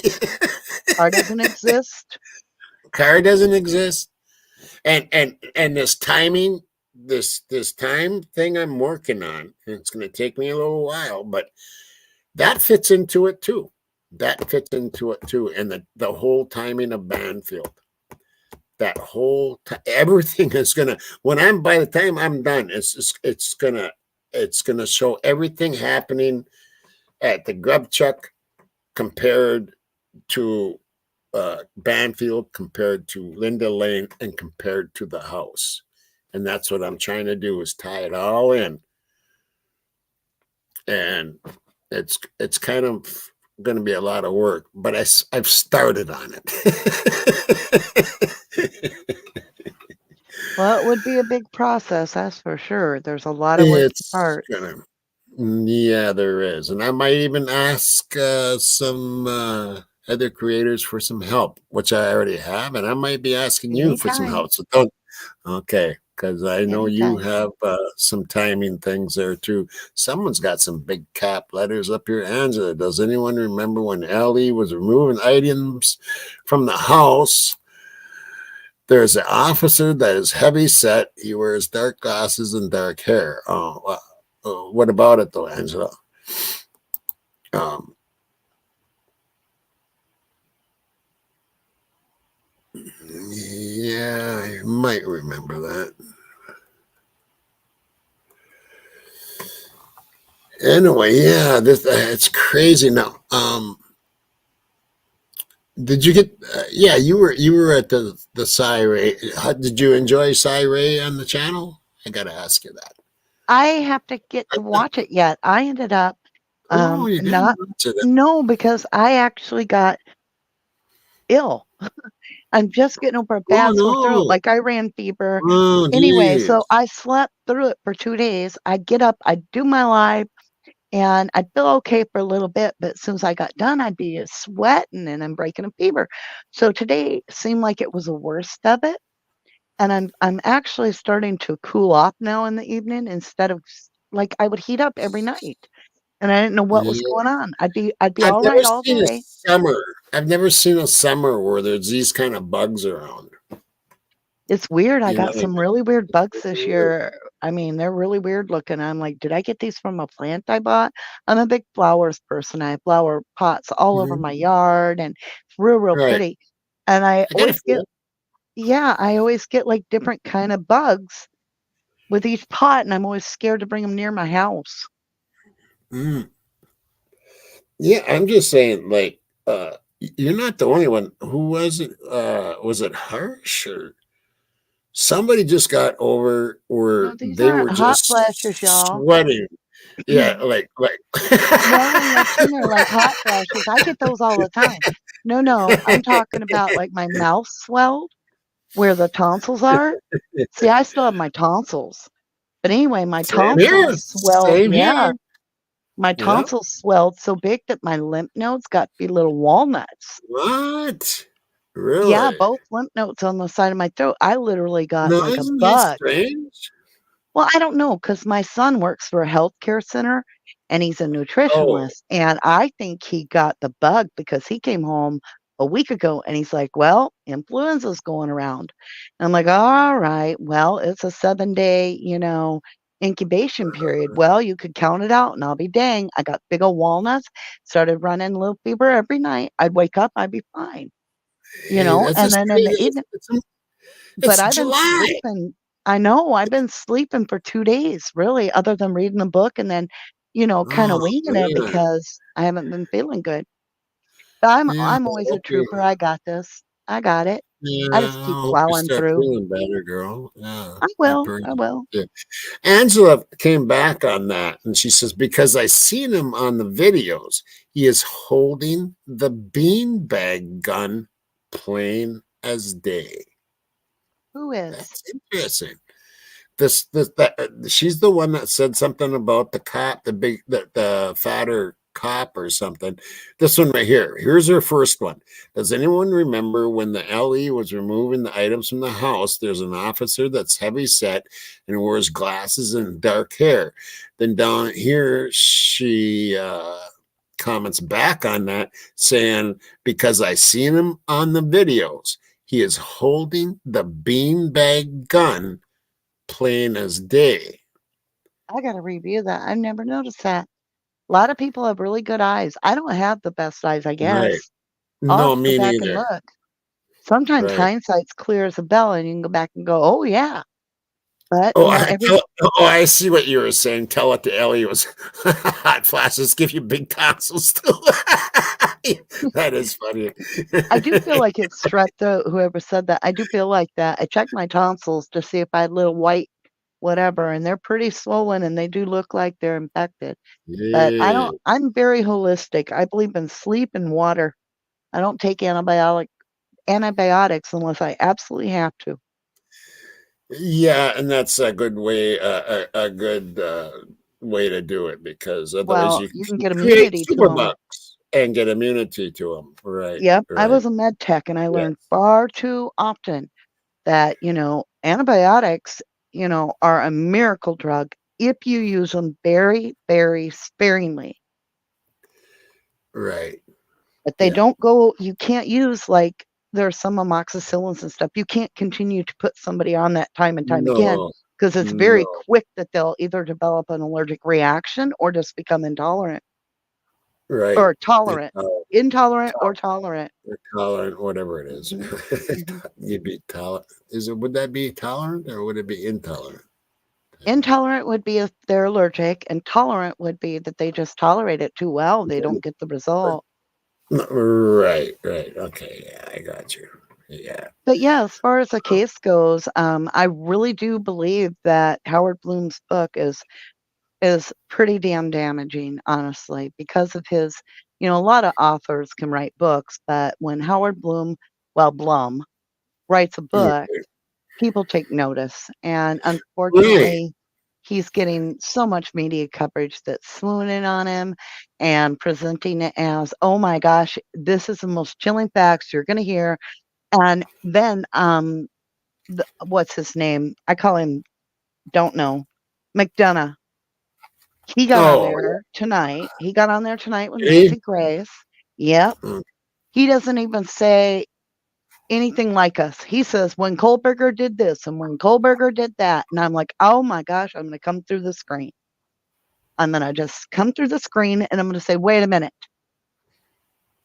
Car doesn't exist. Car doesn't exist. And this timing, this time thing I'm working on, it's going to take me a little while, but that fits into it too. That fits into it too, and the whole timing of Banfield, that whole everything is gonna. When I'm by the time I'm done, it's gonna show everything happening at the grub chuck compared to Banfield, compared to Linda Lane, and compared to the house. And that's what I'm trying to do, is tie it all in. And it's kind of going to be a lot of work, but I've started on it. Well, it would be a big process, that's for sure. There's a lot of moving It's parts. gonna, yeah, there is, and I might even ask some other creators for some help, which I already have, and I might be asking you for some Anytime. help. So don't. Okay. because I know you Anytime. have some timing things there too. Someone's got some big cap letters up here. Angela, does anyone remember when Ellie was removing items from the house? There's an officer that is heavy set. He wears dark glasses and dark hair. Oh, what about it though, Angela? Um, yeah, I might remember that. Anyway, yeah, this it's crazy now. Did you get? Yeah, you were at the Cy Ray. Did you enjoy Cy Ray on the channel? I gotta ask you that. I have to get to watch it yet. I ended up Oh, you didn't not watch it. no, because I actually got ill. I'm just getting over a Oh bad sore throat. no! Like I ran fever. Oh Anyway, geez. so I slept through it for 2 days. I'd get up, I'd do my live, and I'd feel okay for a little bit, but as soon as I got done, I'd be sweating and I'm breaking a fever. So today seemed like it was the worst of it. And I'm actually starting to cool off now in the evening instead of like I would heat up every night. And I didn't know what was Yeah. going on. I'd be I've all never right all seen a day. summer. I've never seen a summer where there's these kind of bugs around. It's weird. I You know got what I some mean? really weird bugs It's this weird. year. I mean, they're really weird looking. I'm like, did I get these from a plant I bought? I'm a big flowers person. I have flower pots all over Mhm. my yard and it's real, real Right. pretty. And I I got a always get, few. yeah, I always get like different kind of bugs with each pot, and I'm always scared to bring them near my house. Mm. Yeah, I'm just saying, like, you're not the only one. Who was it? Was it Harsh or somebody just got over No, where these they aren't were hot just flashes, y'all. sweating? Yeah, like. No, you've seen her like hot flashes. I get those all the time. No, no, I'm talking about like my mouth swelled where the tonsils are. See, I still have my tonsils. But anyway, my Same here. tonsils swelled. Same Yeah, here. my Yeah. tonsils swelled so big that my lymph nodes got to be little walnuts. What? Yeah, Really? both lymph nodes on the side of my throat. I literally got No, like a isn't that bug. strange? Well, I don't know because my son works for a healthcare center and he's a Oh, nutritionist. And I think he got the bug because he came home a week ago and he's like, well, influenza's going around. And I'm like, all right, well, it's a 7 day, incubation period. Well, you could count it out and I'll be dang. I got big old walnuts, started running a little fever every night. I'd wake up, I'd be fine, hey, that's and just then in the crazy. evening, It's but I've been July. sleeping. I know, I've been sleeping for 2 days, really, other than reading a book and then, kinda Oh winging it man. because I haven't been feeling good. But Yeah, I'm always a okay. trooper, I got this. I got it. Yeah, I just I keep hope you plowing start through. feeling better, girl. Yeah, I will. yeah. Angela came back on that and she says, because I seen him on the videos, he is holding the beanbag gun plain as day. Who is? That's interesting. She's the one that said something about the cop, the fatter cop or something. This one right here. Here's her first one. Does anyone remember when the LE was removing the items from the house? There's an officer that's heavy set and wears glasses and dark hair. Then down here, she comments back on that, saying, because I seen him on the videos, he is holding the beanbag gun plain as day. I gotta review that. I've never noticed that. A lot of people have really good eyes. I don't have the best eyes, I Right. guess. I'll have No, to go me back and neither. look. Sometimes Right. hindsight's clear as a bell, and you can go back and go, "Oh, yeah." But, Oh, every I see what you were saying. Tell it to Ellie was hot flashes give you big tonsils too. That is funny. I do feel like it's strep throat, whoever said that. I do feel like that. I checked my tonsils to see if I had little white whatever, and they're pretty swollen, and they do look like they're infected. But Yeah. I'm very holistic. I believe in sleep and water. I don't take antibiotics unless I absolutely have to. Yeah, and that's a good way, a good way to do it because otherwise Well, you you can can get create immunity to them. superbugs and get immunity to them. Right, Yep, I right. was a med tech, and I Yeah. learned far too often that, antibiotics, are a miracle drug if you use them very, very sparingly. Right. But they Yeah. don't go, you can't use like there's some amoxicillins and stuff. You can't continue to put somebody on that time and time again No. because it's very No. quick that they'll either develop an allergic reaction or just become intolerant Right. or tolerant. Intolerant or tolerant. Or tolerant, whatever it is. Mhm. Mhm. You'd be tolerant. Would that be tolerant or would it be intolerant? Intolerant would be if they're allergic, and tolerant would be that they just tolerate it too well. They don't get the result. Right. Okay. Yeah, I got you. Yeah. But yeah, as far as the case goes, I really do believe that Howard Bloom's book is pretty damn damaging, honestly, because of his, a lot of authors can write books, but when Howard Blum writes a book, people take notice. And Right. unfortunately, he's getting so much media coverage that's swooning on him and presenting it as, oh my gosh, this is the most chilling facts you're going to hear. And then, what's his name? I call him, don't know, McDonough. He got on Oh, there tonight. He got on there tonight with yeah. Nancy Grace. Yep. Mm. He doesn't even say anything like us. He says, when Kohberger did this and when Kohberger did that. And I'm like, oh my gosh, I'm going to come through the screen. I'm going to just come through the screen and I'm going to say, wait a minute.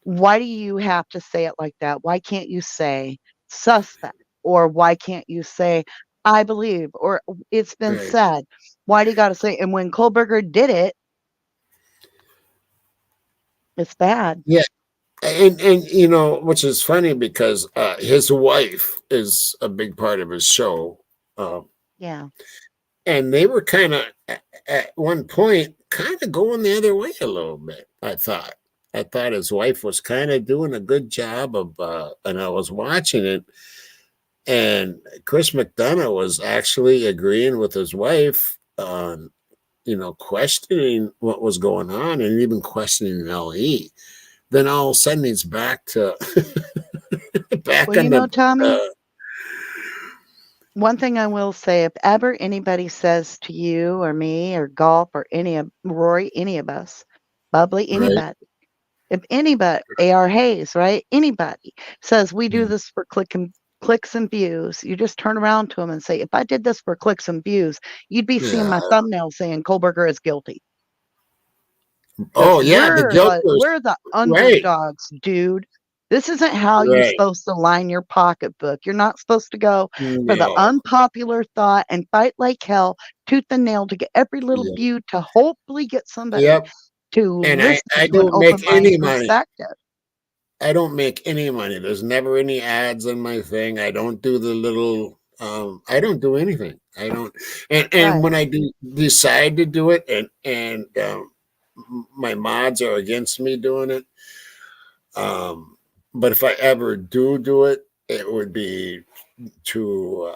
Why do you have to say it like that? Why can't you say suspect? Or why can't you say, I believe? Or it's been Right. said. Why do you got to say, and when Kohberger did it, it's bad. Yeah. And which is funny because his wife is a big part of his show. Yeah. And they were kind of at one point kind of going the other way a little bit. I thought his wife was kind of doing a good job of, and I was watching it, and Chris McDonough was actually agreeing with his wife on, questioning what was going on and even questioning LE. Then all of a sudden he's back to back Well, on the. Tommy, one thing I will say, if ever anybody says to you or me or Golf or Rory, any of us, Bubbly, Right. anybody, if anybody, AR Hayes, right? Anybody says we do Mm. this for clicks and views, you just turn around to them and say, if I did this for clicks and views, you'd be seeing my Yeah. thumbnail saying Kohberger is guilty. Oh 'Cause yeah, the guilt was we're the right. underdogs, dude. This isn't how you're Right. supposed to line your pocketbook. You're not supposed to go for the No. unpopular thought and fight like hell, tooth and nail to get every little Yeah. view to hopefully get somebody Yep. to And listen I to an don't make any open-minded money. perspective. I don't make any money. There's never any ads on my thing. I don't do the little I don't do anything. I don't and Right. when I do decide to do it and my mods are against me doing it. But if I ever do it, it would be to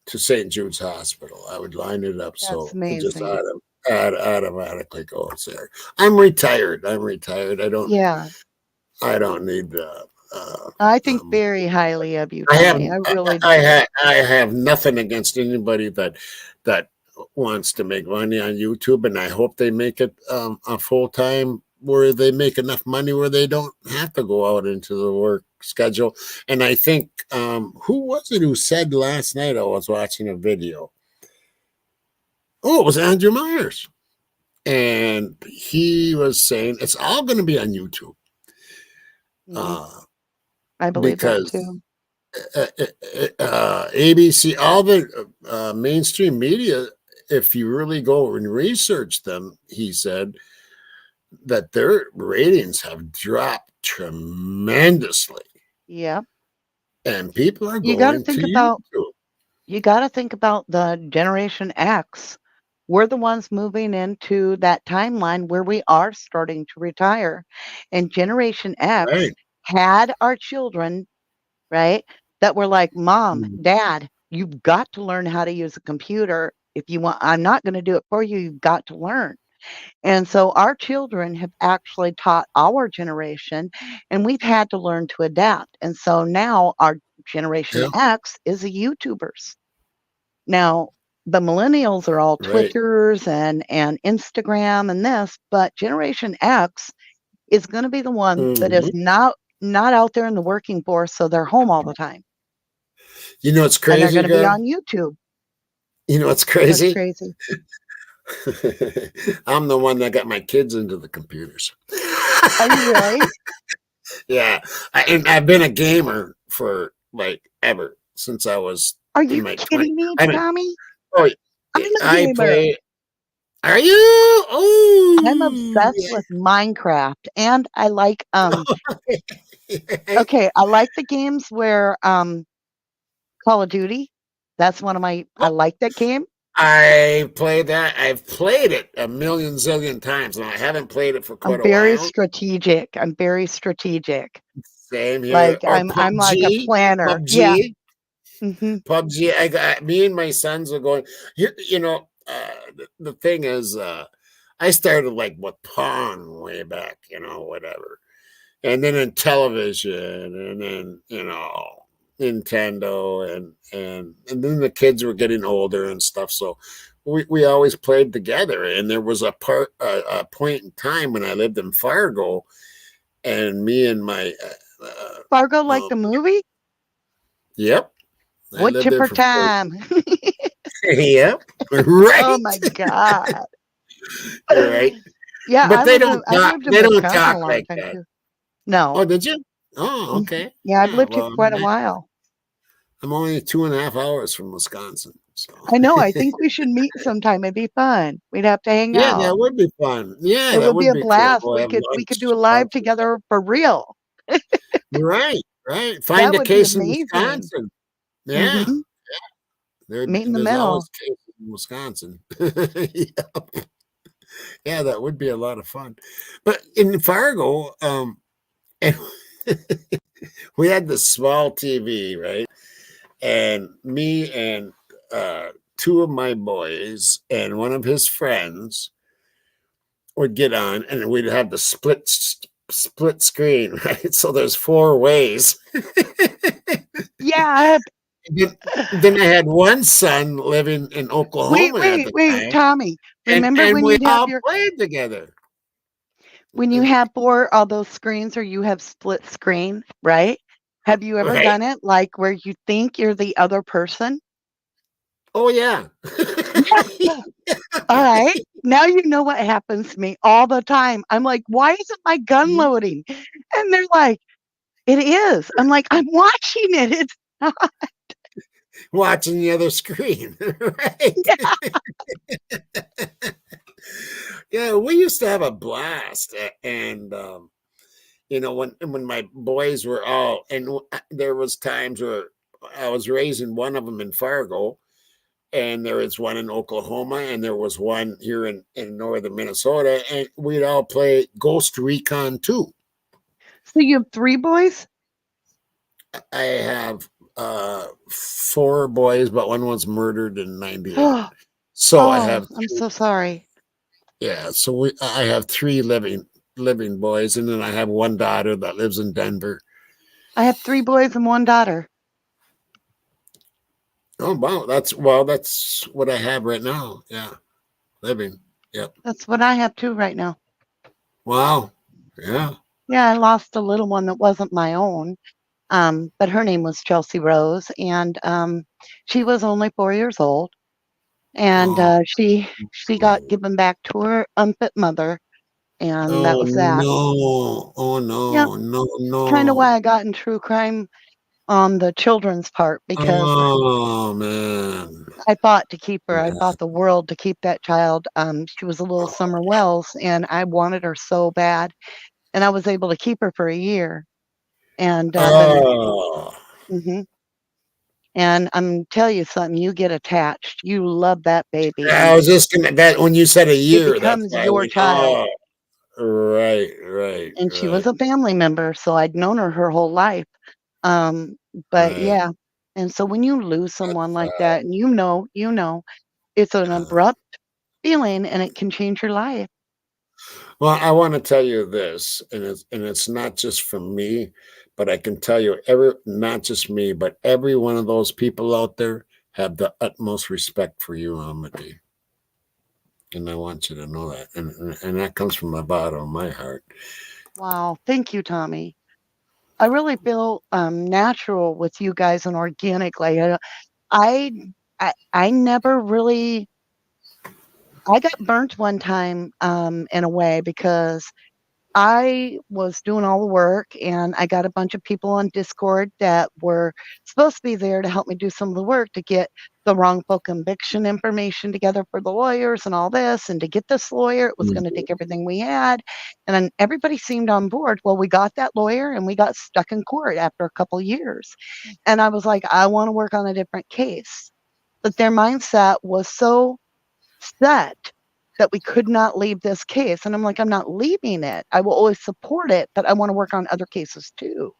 St. Jude's Hospital. I would line it up That's so it just amazing. automatically goes there. I'm retired. Yeah. I don't need the. I think very highly of you, I have Tommy. I really do. I have nothing against anybody that wants to make money on YouTube, and I hope they make it a full time where they make enough money where they don't have to go out into the work schedule. And I think who was it who said last night? I was watching a video. Oh, it was Andrew Myers, and he was saying it's all going to be on YouTube. I believe that Because too. ABC, all the mainstream media, if you really go and research them, he said that their ratings have dropped tremendously. Yeah. And people are You got to going think to about YouTube. you got to think about the Generation X. We're the ones moving into that timeline where we are starting to retire. And Generation X Right. had our children, right? That were like, Mom, Dad, you've got to learn how to use a computer. If you want, I'm not going to do it for you. You've got to learn. And so our children have actually taught our generation, and we've had to learn to adapt. And so now our Generation Yeah. X is the YouTubers. Now, the millennials are all Right. Twitters and Instagram and this, but Generation X is going to be the one that is Mhm. not out there in the working force, so they're home all the time, You know what's and they're crazy, going to be girl? on YouTube. You know what's That's crazy? crazy. I'm the one that got my kids into the computers. Are you really? Yeah, and I've been a gamer for like ever since I was Are in you my 20s. kidding me, I mean, Tommy? oh, I'm a I gamer. play. Are you? I'm Oh, obsessed with Minecraft, and I like yeah. okay, I like the games where Call of Duty. That's one of my I like that game. I played that. I've played it a million zillion times, and I haven't played it for I'm quite a very while. strategic. I'm very strategic. Same here. Like Or I'm like a PUBG, planner. Yeah. PUBG, Mhm. PUBG. I got me and my sons are going. Here, the thing is, I started like with Pong way back, whatever, and then in television, and then Nintendo, and then the kids were getting older and stuff, so we always played together. And there was a point in time when I lived in Fargo, and me and my Fargo like the movie? yep, I Wood lived there chipper for 4 time. yep, Oh right, my god. right. Yeah, But they don't I've talk. lived in They don't Wisconsin a talk long like time that. too. No. Oh, did you? Oh, Mhm. okay. Yeah, I've Yeah. lived here Well, quite a while. I'm only 2.5 hours from Wisconsin, so I know, I think we should meet sometime. It'd be fun. We'd have to hang yeah, out. that would be fun. Yeah, It that would be would a be cool. blast. We'll have We lunch, could do a talk live some stuff. together for real. Right, right. That Find a would be case in amazing. Wisconsin. Yeah, Mhm. Meet in the there's always middle. cases in Wisconsin. Yeah. Yeah, that would be a lot of fun. But in Fargo, and we had this small TV, right? And me and two of my boys and one of his friends would get on, and we'd have the split screen, right? So there's 4 ways. Yeah. then, then I had one son living in Wait, Oklahoma at wait, the wait, time, Tommy. and Remember and when we you'd have all your played together. when you have 4 of those screens or you have split screen, right? Have you ever Right? done it like where you think you're the other person? Oh yeah. Yeah. All right. Now you know what happens to me all the time. I'm like, "Why isn't my gun loading?" And they're like, "It is." I'm like, "I'm watching it. It's not." Watching the other screen, right? Yeah. Yeah, we used to have a blast, and when my boys were all, and there was times where I was raising one of them in Fargo, and there was one in Oklahoma, and there was one here in northern Minnesota, and we'd all play Ghost Recon 2. So you have 3 boys? I have 4 boys, but one was murdered in '98. Oh, So I have I'm so sorry. yeah. So I have 3 living boys, and then I have one daughter that lives in Denver. I have 3 boys and 1 daughter. Oh wow, that's what I have right now. Yeah, living. Yep. That's what I have too right now. Wow. Yeah. Yeah, I lost a little one that wasn't my own. But her name was Chelsea Rose, and she was only 4 years old, and Oh. she got given back to her unfit mother, and that Oh was that. no. Oh Yep, no. No. kind of No. why I got in true crime on the children's part because Oh man. I fought to keep her. I Yeah. fought the world to keep that child. She was a little Summer Wells, and I wanted her so bad, and I was able to keep her for a year, and then. Oh. Mhm. And I'm tell you something, you get attached. You love that baby, I and was just gonna that when you said a it year, that's becomes why I your went, child. oh, right, right, And she was right, a family member, so I'd known her whole life. Um, but right. yeah. And so when you lose someone That's like that, and it's an abrupt feeling and it can change your life. well, I want to tell you this, and it's not just from me, but I can tell you not just me, but every one of those people out there have the utmost respect for you, Amity. And I want you to know that. And that comes from the bottom of my heart. Wow. Thank you, Tommy. I really feel natural with you guys and organic. Like I, I never really. I got burnt one time in a way because I was doing all the work and I got a bunch of people on Discord that were supposed to be there to help me do some of the work to get the wrongful conviction information together for the lawyers and all this. And to get this lawyer, it was going to take everything we had. And then everybody seemed on board. Well, we got that lawyer and we got stuck in court after a couple years. And I was like, I want to work on a different case. But their mindset was so set that we could not leave this case. And I'm like, I'm not leaving it. I will always support it, but I want to work on other cases too.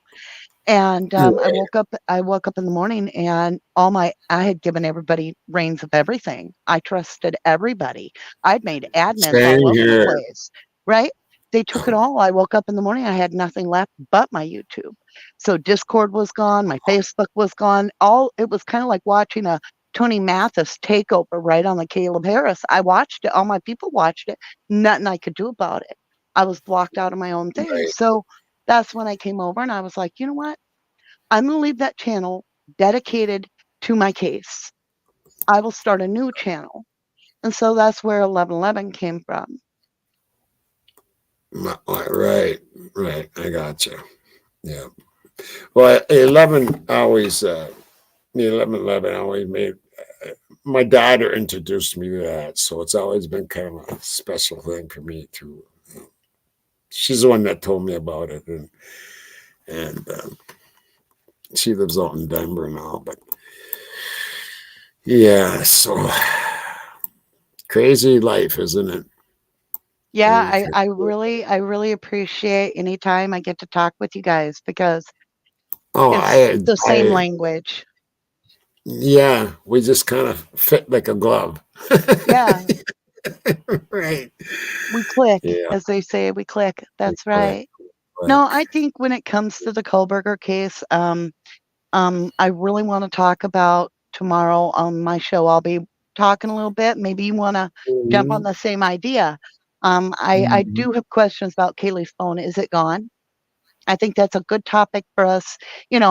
And I woke up in the morning and I had given everybody reins of everything. I trusted everybody. I'd made admins all Same over the here. place, right? They took it all. I woke up in the morning, I had nothing left but my YouTube. So Discord was gone, my Facebook was gone. It was kind of like watching a Tony Mathis takeover right on the Caleb Harris. I watched it. All my people watched it. Nothing I could do about it. I was blocked out of my own thing. Right. So that's when I came over and I was like, you know what? I'm going to leave that channel dedicated to my case. I will start a new channel. And so that's where 1111 came from. Right. I got you. Yeah. Well, 11 always, the 1111 always made, my daughter introduced me to that. So it's always been kind of a special thing for me too. She's the one that told me about it. And she lives out in Denver now, but yeah, so crazy life, isn't it? Yeah, I really appreciate any time I get to talk with you guys because it's the same language. Yeah, we just kind of fit like a glove. Yeah. Right. We click, Yeah. as they say, we click. That's Right. right. No, I think when it comes to the Kohberger case, I really want to talk about tomorrow on my show. I'll be talking a little bit. Maybe you want to jump on the same idea. I do have questions about Kaylee's phone. Is it gone? I think that's a good topic for us, in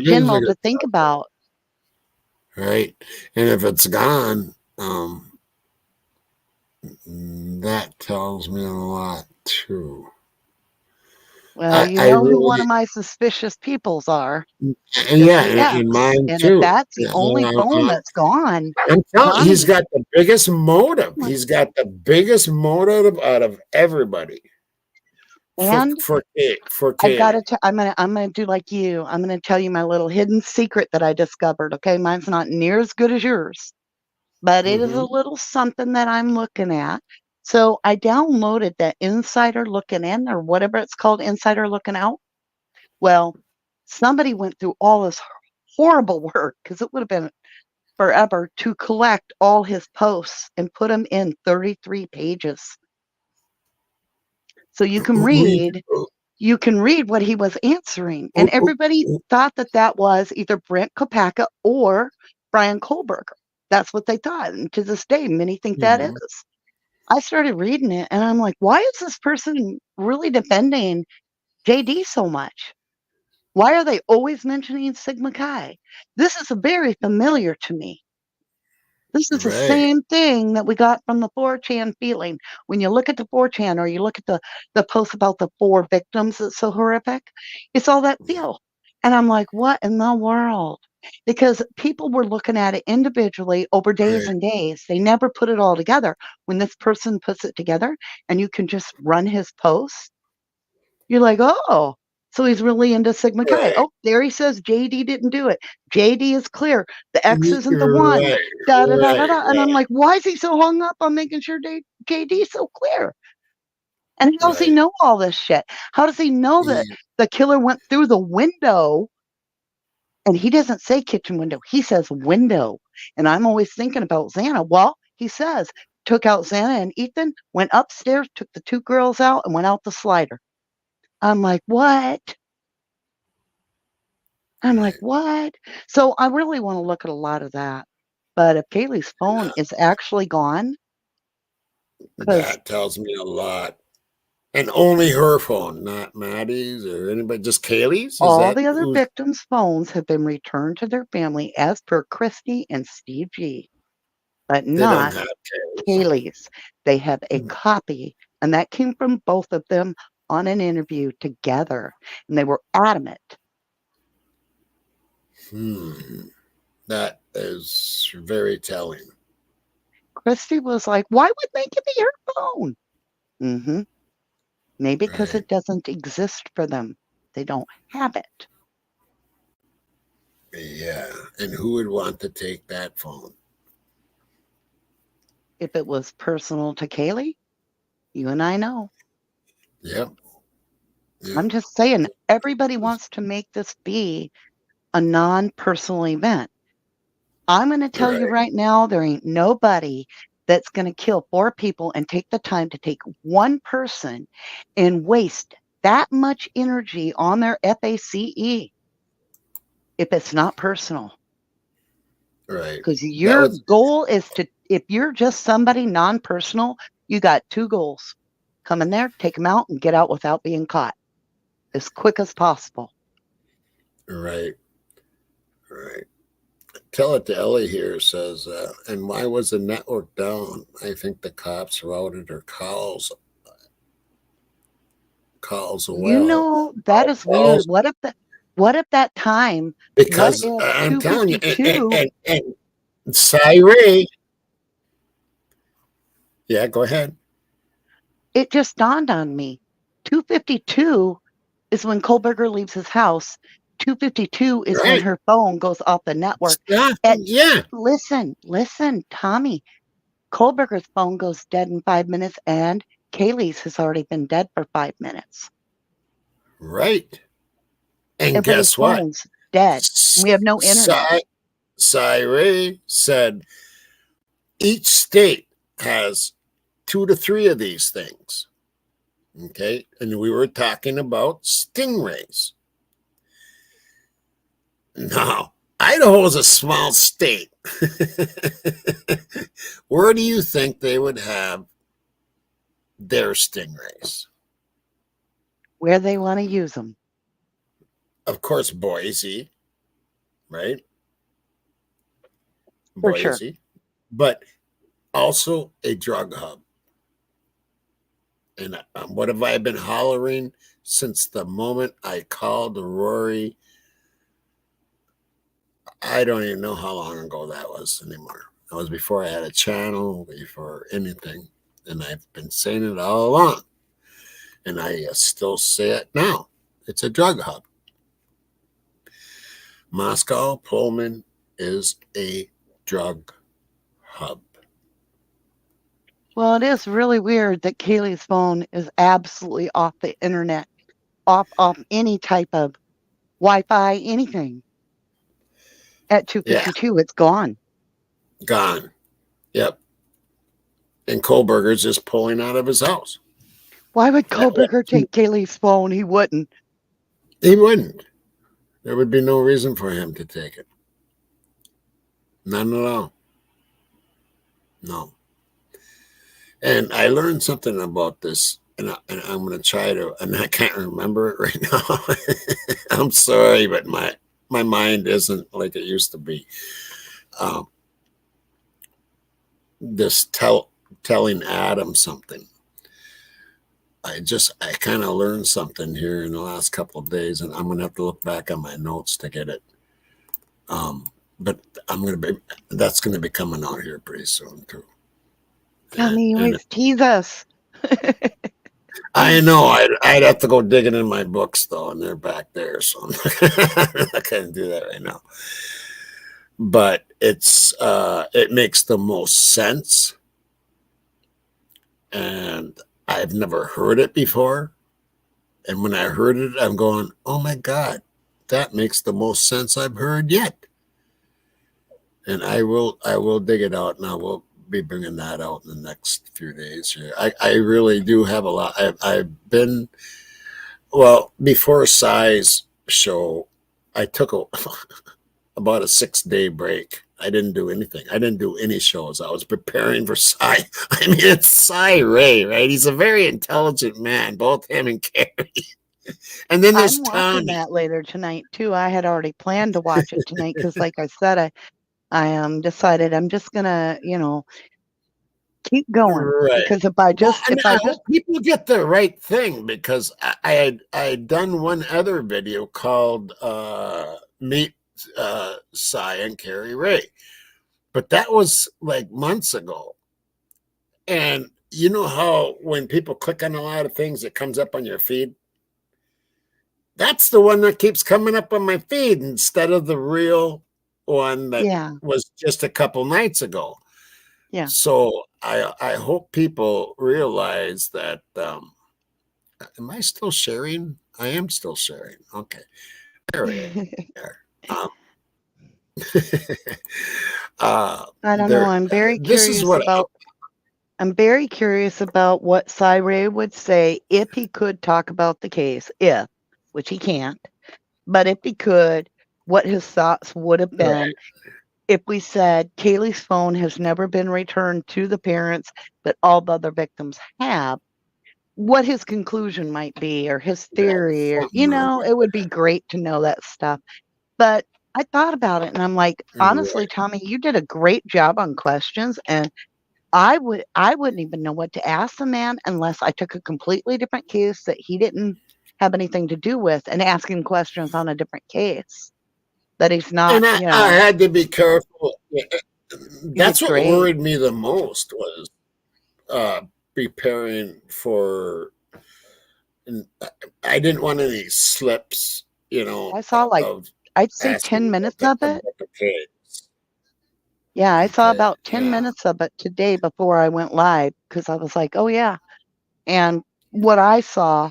general to think about. Right. And if it's gone, that tells me a lot too. Well, who one of my suspicious peoples are. Yeah, and mine and too. if that's the only phone that's gone, I'm telling you, he's got the biggest motive. He's got the biggest motive out of everybody. And for I've got to. I'm gonna do like you. I'm gonna tell you my little hidden secret that I discovered. Okay, mine's not near as good as yours, but it is a little something that I'm looking at. So I downloaded that Insider Looking In or whatever it's called, Insider Looking Out. Well, somebody went through all this horrible work because it would have been forever to collect all his posts and put them in 33 pages. So you can read what he was answering. And everybody thought that was either Brent Kopacka or Brian Kohberger. That's what they thought. And to this day, many think that is. I started reading it and I'm like, why is this person really defending JD so much? Why are they always mentioning Sigma Chi? This is very familiar to me. This is the same thing that we got from the 4chan feeling. When you look at the 4chan or you look at the post about the 4 victims that's so horrific, it's all that feel. And I'm like, what in the world? Because people were looking at it individually over days and days. They never put it all together. When this person puts it together and you can just run his posts, you're like, oh, so he's really into Sigma Chi. Oh, there he says JD didn't do it. JD is clear. The X isn't the one. Da, da, da, da, da. And I'm like, why is he so hung up on making sure JD is so clear? And how does he know all this shit? How does he know that the killer went through the window? And he doesn't say kitchen window. He says window. And I'm always thinking about Xana. Well, he says, took out Xana and Ethan, went upstairs, took the 2 girls out, and went out the slider. I'm like, what? I'm like, what? So I really want to look at a lot of that. But if Kaylee's phone is actually gone, because That tells me a lot. And only her phone, not Maddie's or anybody, just Kaylee's? Is all that the other who's victims' phones have been returned to their family as per Christy and Steve G, but they don't not have Kaylee's? Kaylee's. They have a copy, and that came from both of them on an interview together, and they were adamant. That is very telling. Christy was like, "Why would they give me your phone?" Mm-hmm. Maybe because Right. it doesn't exist for them. They don't have it. Yeah. And who would want to take that phone? If it was personal to Kaylee, you and I know. Yep. I'm just saying, everybody wants to make this be a non-personal event. I'm going to tell you Right. right now, there ain't nobody that's going to kill 4 people and take the time to take one person and waste that much energy on their FACE if it's not personal. Right. Because That your was goal is to, if you're just somebody non-personal, you got 2 goals. Come in there, take them out, and get out without being caught as quick as possible. right. Right. Tell it to Ellie here says, and why was the network down? I think the cops routed her calls You well. know, that is weird. What if that time, what Because if I'm telling you, 252, and Cyree, yeah, go ahead. it just dawned on me. 252 is when Kohberger leaves his house. 252 is when Right. her phone goes off the network. Yeah. Yeah. Listen, Tommy. Kohberger's phone goes dead in 5 minutes, and Kaylee's has already been dead for 5 minutes. Right. And Everybody's guess what? phone's dead. And we have no internet. Cyree said each state has 2 to 3 of these things. Okay. And we were talking about stingrays. Now, Idaho is a small state. Where do you think they would have their stingrays? Where they want to use them. Of course, Boise, right? For sure. Boise, but also a drug hub. And what have I been hollering since the moment I called Rory? I don't even know how long ago that was anymore. That was before I had a channel, before anything. And I've been saying it all along. And I still say it now. It's a drug hub. Moscow, Pullman is a drug hub. Well, it is really weird that Kaylee's phone is absolutely off the internet, off any type of Wi-Fi, anything. At 252, it's gone. Gone. Yep. And Kohberger's just pulling out of his house. Why would Kohberger take Kaylee's phone? He wouldn't. He wouldn't. There would be no reason for him to take it. None at all. No. And I learned something about this, and I'm going to try to, and I can't remember it right now. I'm sorry, but my mind isn't like it used to be. This telling Adam something. I kind of learned something here in the last couple of days, and I'm going to have to look back on my notes to get it. But that's going to be coming out here pretty soon too. Tommy, you always tease us. I know. I'd have to go digging in my books though, and they're back there, so I'm not going to do that right now. But it makes the most sense, and I've never heard it before. And when I heard it, I'm going, "Oh my God, that makes the most sense I've heard yet." And I will dig it out, and I will be bringing that out in the next few days here. I really do have a lot. I've been, well, before Cy's show, I took about a 6-day break. I didn't do anything. I didn't do any shows. I was preparing for Cy. I mean, it's Cy Ray, right? He's a very intelligent man, both him and Carrie. And then there's I'm watching Tommy. that later tonight too. I had already planned to watch it tonight because, like I said, I decided I'm just gonna, keep going Right. because if I just hope people get the right thing, because I had done one other video called Meet Cy and Carrie Ray, but that was like months ago. And you know how when people click on a lot of things, it comes up on your feed? That's the one that keeps coming up on my feed instead of the real one that was just a couple nights ago. Yeah. So I hope people realize that. Am I still sharing? I am still sharing. Okay. There we are. I don't know. I'm very curious about what Cy Ray would say if he could talk about the case, which he can't, but if he could, what his thoughts would have been if we said Kaylee's phone has never been returned to the parents, but all the other victims have, what his conclusion might be, or his theory, or, it would be great to know that stuff. But I thought about it and I'm like, honestly, Tommy, you did a great job on questions, and I wouldn't even know what to ask the man unless I took a completely different case that he didn't have anything to do with and ask him questions on a different case that he's not. And I had to be careful. That's what worried me the most was preparing for. I didn't want any slips, I saw I'd say 10 minutes of it. Yeah, I saw about 10 minutes of it today before I went live because I was like, oh, yeah. And what I saw,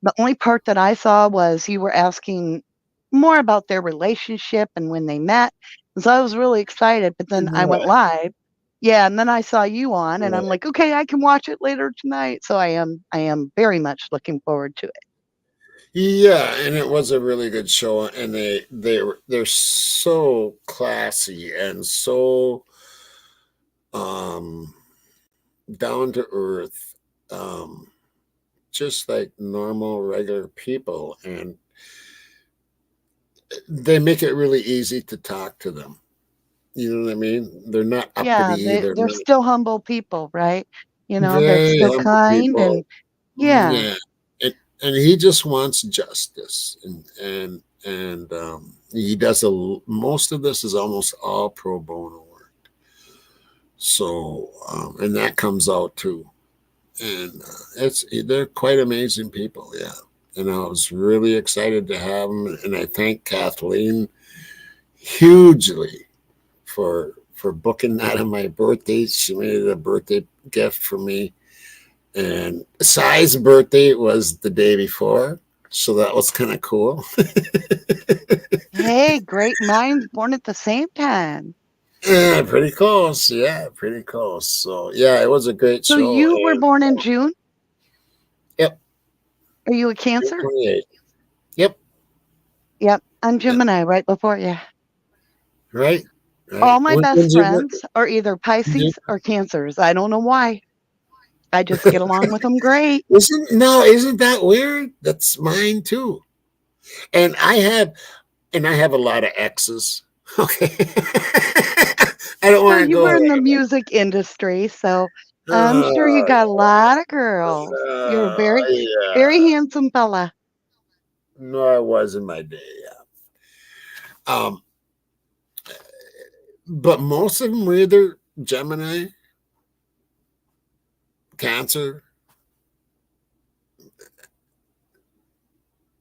the only part that I saw was you were asking more about their relationship and when they met. So I was really excited. But then I went live. Yeah. And then I saw you on and I'm like, okay, I can watch it later tonight. So I am very much looking forward to it. Yeah, and it was a really good show, and they're so classy and so down to earth, just like normal regular people, and they make it really easy to talk to them. You know what I mean? They're not up to me either. They're still humble people, right? They're still kind people. And And he just wants justice, and he does most of this is almost all pro bono work. So and that comes out too, and they're quite amazing people, And I was really excited to have them, and I thank Kathleen hugely for booking that on my birthday. She made it a birthday gift for me. And Cy's birthday was the day before, so that was kind of cool. Hey, great minds born at the same time. Yeah, pretty close. Yeah, pretty close. So, yeah, it was a great show. So you were born in June? Yep. Are you a Cancer? Yep. Yep. I'm Gemini, right before you. Right. All my best friends are either Pisces or Cancers. I don't know why. I just get along with them great. Isn't that weird? That's mine too. And I have a lot of exes. Okay. I don't want to go. You were in the music industry, so I'm sure you got a lot of girls. You're a very handsome fella. No, I was in my day, but most of them were either Gemini, Cancer,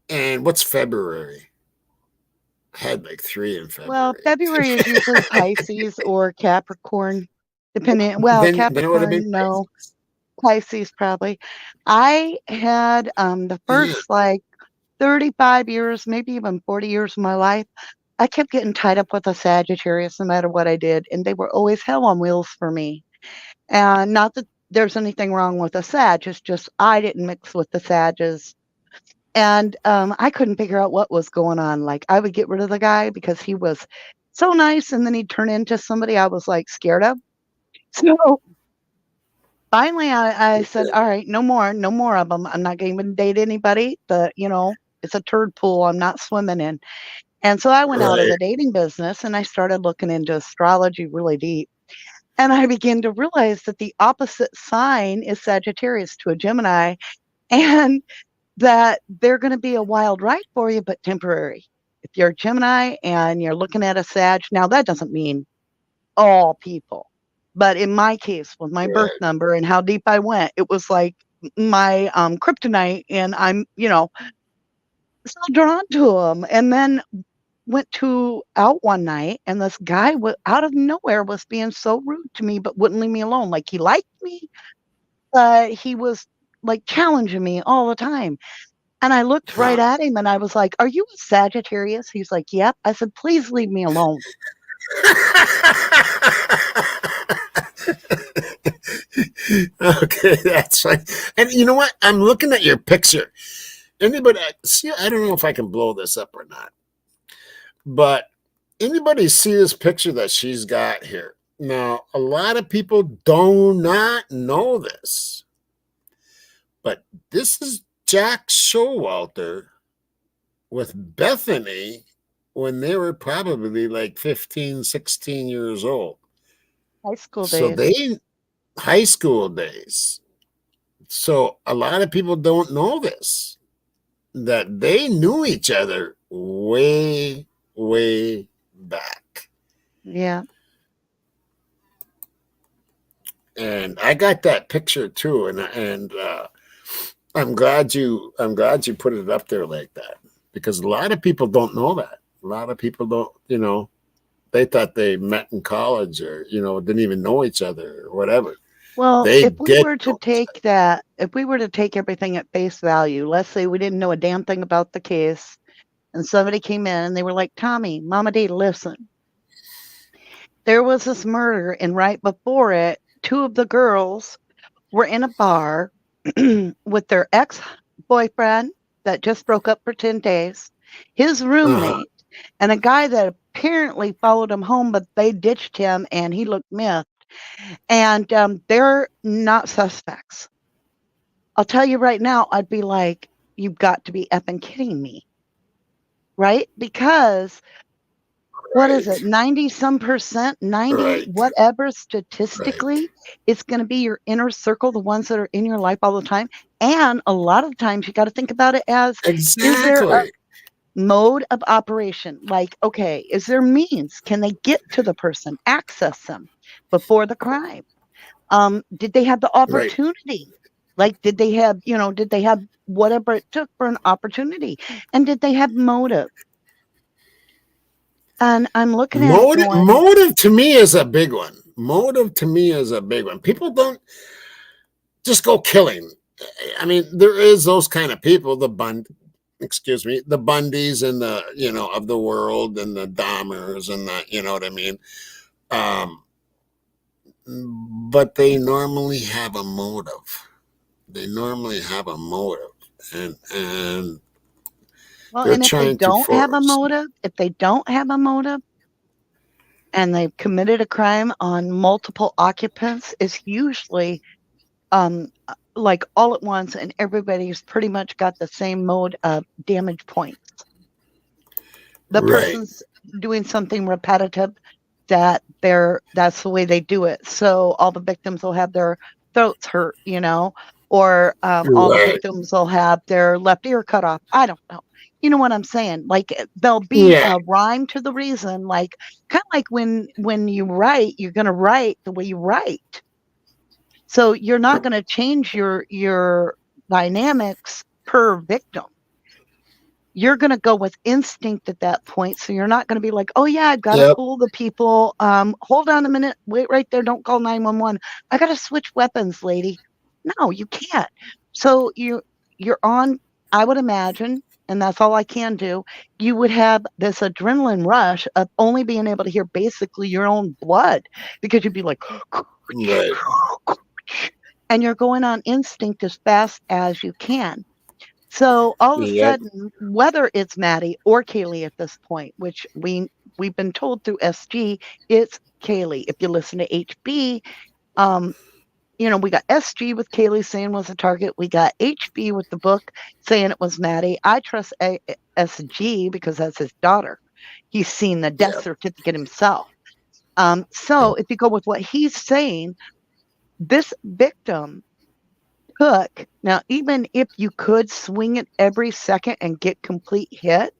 and what's February? I had like 3 in February. Well, February is usually Pisces or Capricorn, depending. Well, Capricorn, no. Pisces probably. I had the first 35 years, maybe even 40 years of my life, I kept getting tied up with a Sagittarius no matter what I did, and they were always hell on wheels for me. And not that there's anything wrong with a Sag, it's just I didn't mix with the Sages. And I couldn't figure out what was going on. Like, I would get rid of the guy because he was so nice, and then he'd turn into somebody I was like scared of. So finally, I said, "All right, no more of them. I'm not going to even date anybody that it's a turd pool. I'm not swimming in." And so I went out of Right. the dating business and I started looking into astrology really deep. And I began to realize that the opposite sign is Sagittarius to a Gemini, and that they're going to be a wild ride for you, but temporary. If you're a Gemini and you're looking at a Sag, now that doesn't mean all people. But in my case, with my birth Right. number and how deep I went, it was like my kryptonite, and I'm, so drawn to him. And then went out one night, and this guy out of nowhere was being so rude to me, but wouldn't leave me alone. Like he liked me, but he was like challenging me all the time. And I looked right Huh. at him and I was like, "Are you a Sagittarius?" He's like, "Yep." I said, "Please leave me alone." Okay, that's fine. And you know what? I'm looking at your picture. Anybody see? I don't know if I can blow this up or not, but anybody see this picture that she's got here? Now, a lot of people do not know this, but this is Jack Showalter with Bethany when they were probably like 15, 16 years old. High school So days. they high school days. So a lot of people don't know this, that they knew each other way, way back. Yeah. And I got that picture too, and I'm glad you put it up there like that, because a lot of people don't know that. A lot of people don't, they thought they met in college or, didn't even know each other or whatever. Well, They if we did were to know each take that, if we were to take everything at face value, let's say we didn't know a damn thing about the case, and somebody came in and they were like, "Tommy, Mama D, listen, there was this murder, and right before it, two of the girls were in a bar with their ex-boyfriend that just broke up for 10 days, his roommate, and a guy that apparently followed him home, but they ditched him and he looked miffed. And they're not suspects. I'll tell you right now, I'd be like, "You've got to be effing kidding me." Right? Because what is it? 90 some percent, 90 Right. whatever Right. statistically, it's going to be your inner circle, the ones that are in your life all the time. And a lot of times you got to think about it as, is there a Exactly. mode of operation? Like, okay, is there means? Can they get to the person, access them before the crime? Did they have the Right. opportunity? Like, did they have whatever it took for an opportunity? And did they have motive? And I'm looking at it going, Motive to me is a big one. Motive to me is a big one. People don't just go killing. I mean, there is those kind of people, the Bundys and the, of the world, and the Dahmers and the, you know what I mean? But they normally have a motive. They normally have a motive. And well, they're and if they trying to don't have a force. motive, and they've committed a crime on multiple occupants, it's usually like all at once, and everybody's pretty much got the same mode of damage points. The Right. person's doing something repetitive that's the way they do it. So all the victims will have their throats hurt, or all the Right. victims will have their left ear cut off. I don't know. You know what I'm saying? Like, there'll be Yeah. a rhyme to the reason, like kind of like when you write, you're going to write the way you write. So you're not going to change your dynamics per victim. You're going to go with instinct at that point. So you're not going to be like, "Oh yeah, I've got to Yep. cool the people. Hold on a minute. Wait right there. Don't call 911. I got to switch weapons, lady." No, you can't. So you're on, I would imagine, and that's all I can do, you would have this adrenaline rush of only being able to hear basically your own blood, because you'd be like, Right. and you're going on instinct as fast as you can. So all of a Yep. sudden, whether it's Maddie or Kaylee at this point, which we we've been told through SG, it's Kaylee. If you listen to HB, we got SG with Kaylee saying was a target. We got HB with the book saying it was Maddie. I trust SG because that's his daughter. He's seen the death certificate himself. So if you go with what he's saying, this victim took, now even if you could swing it every second and get complete hit,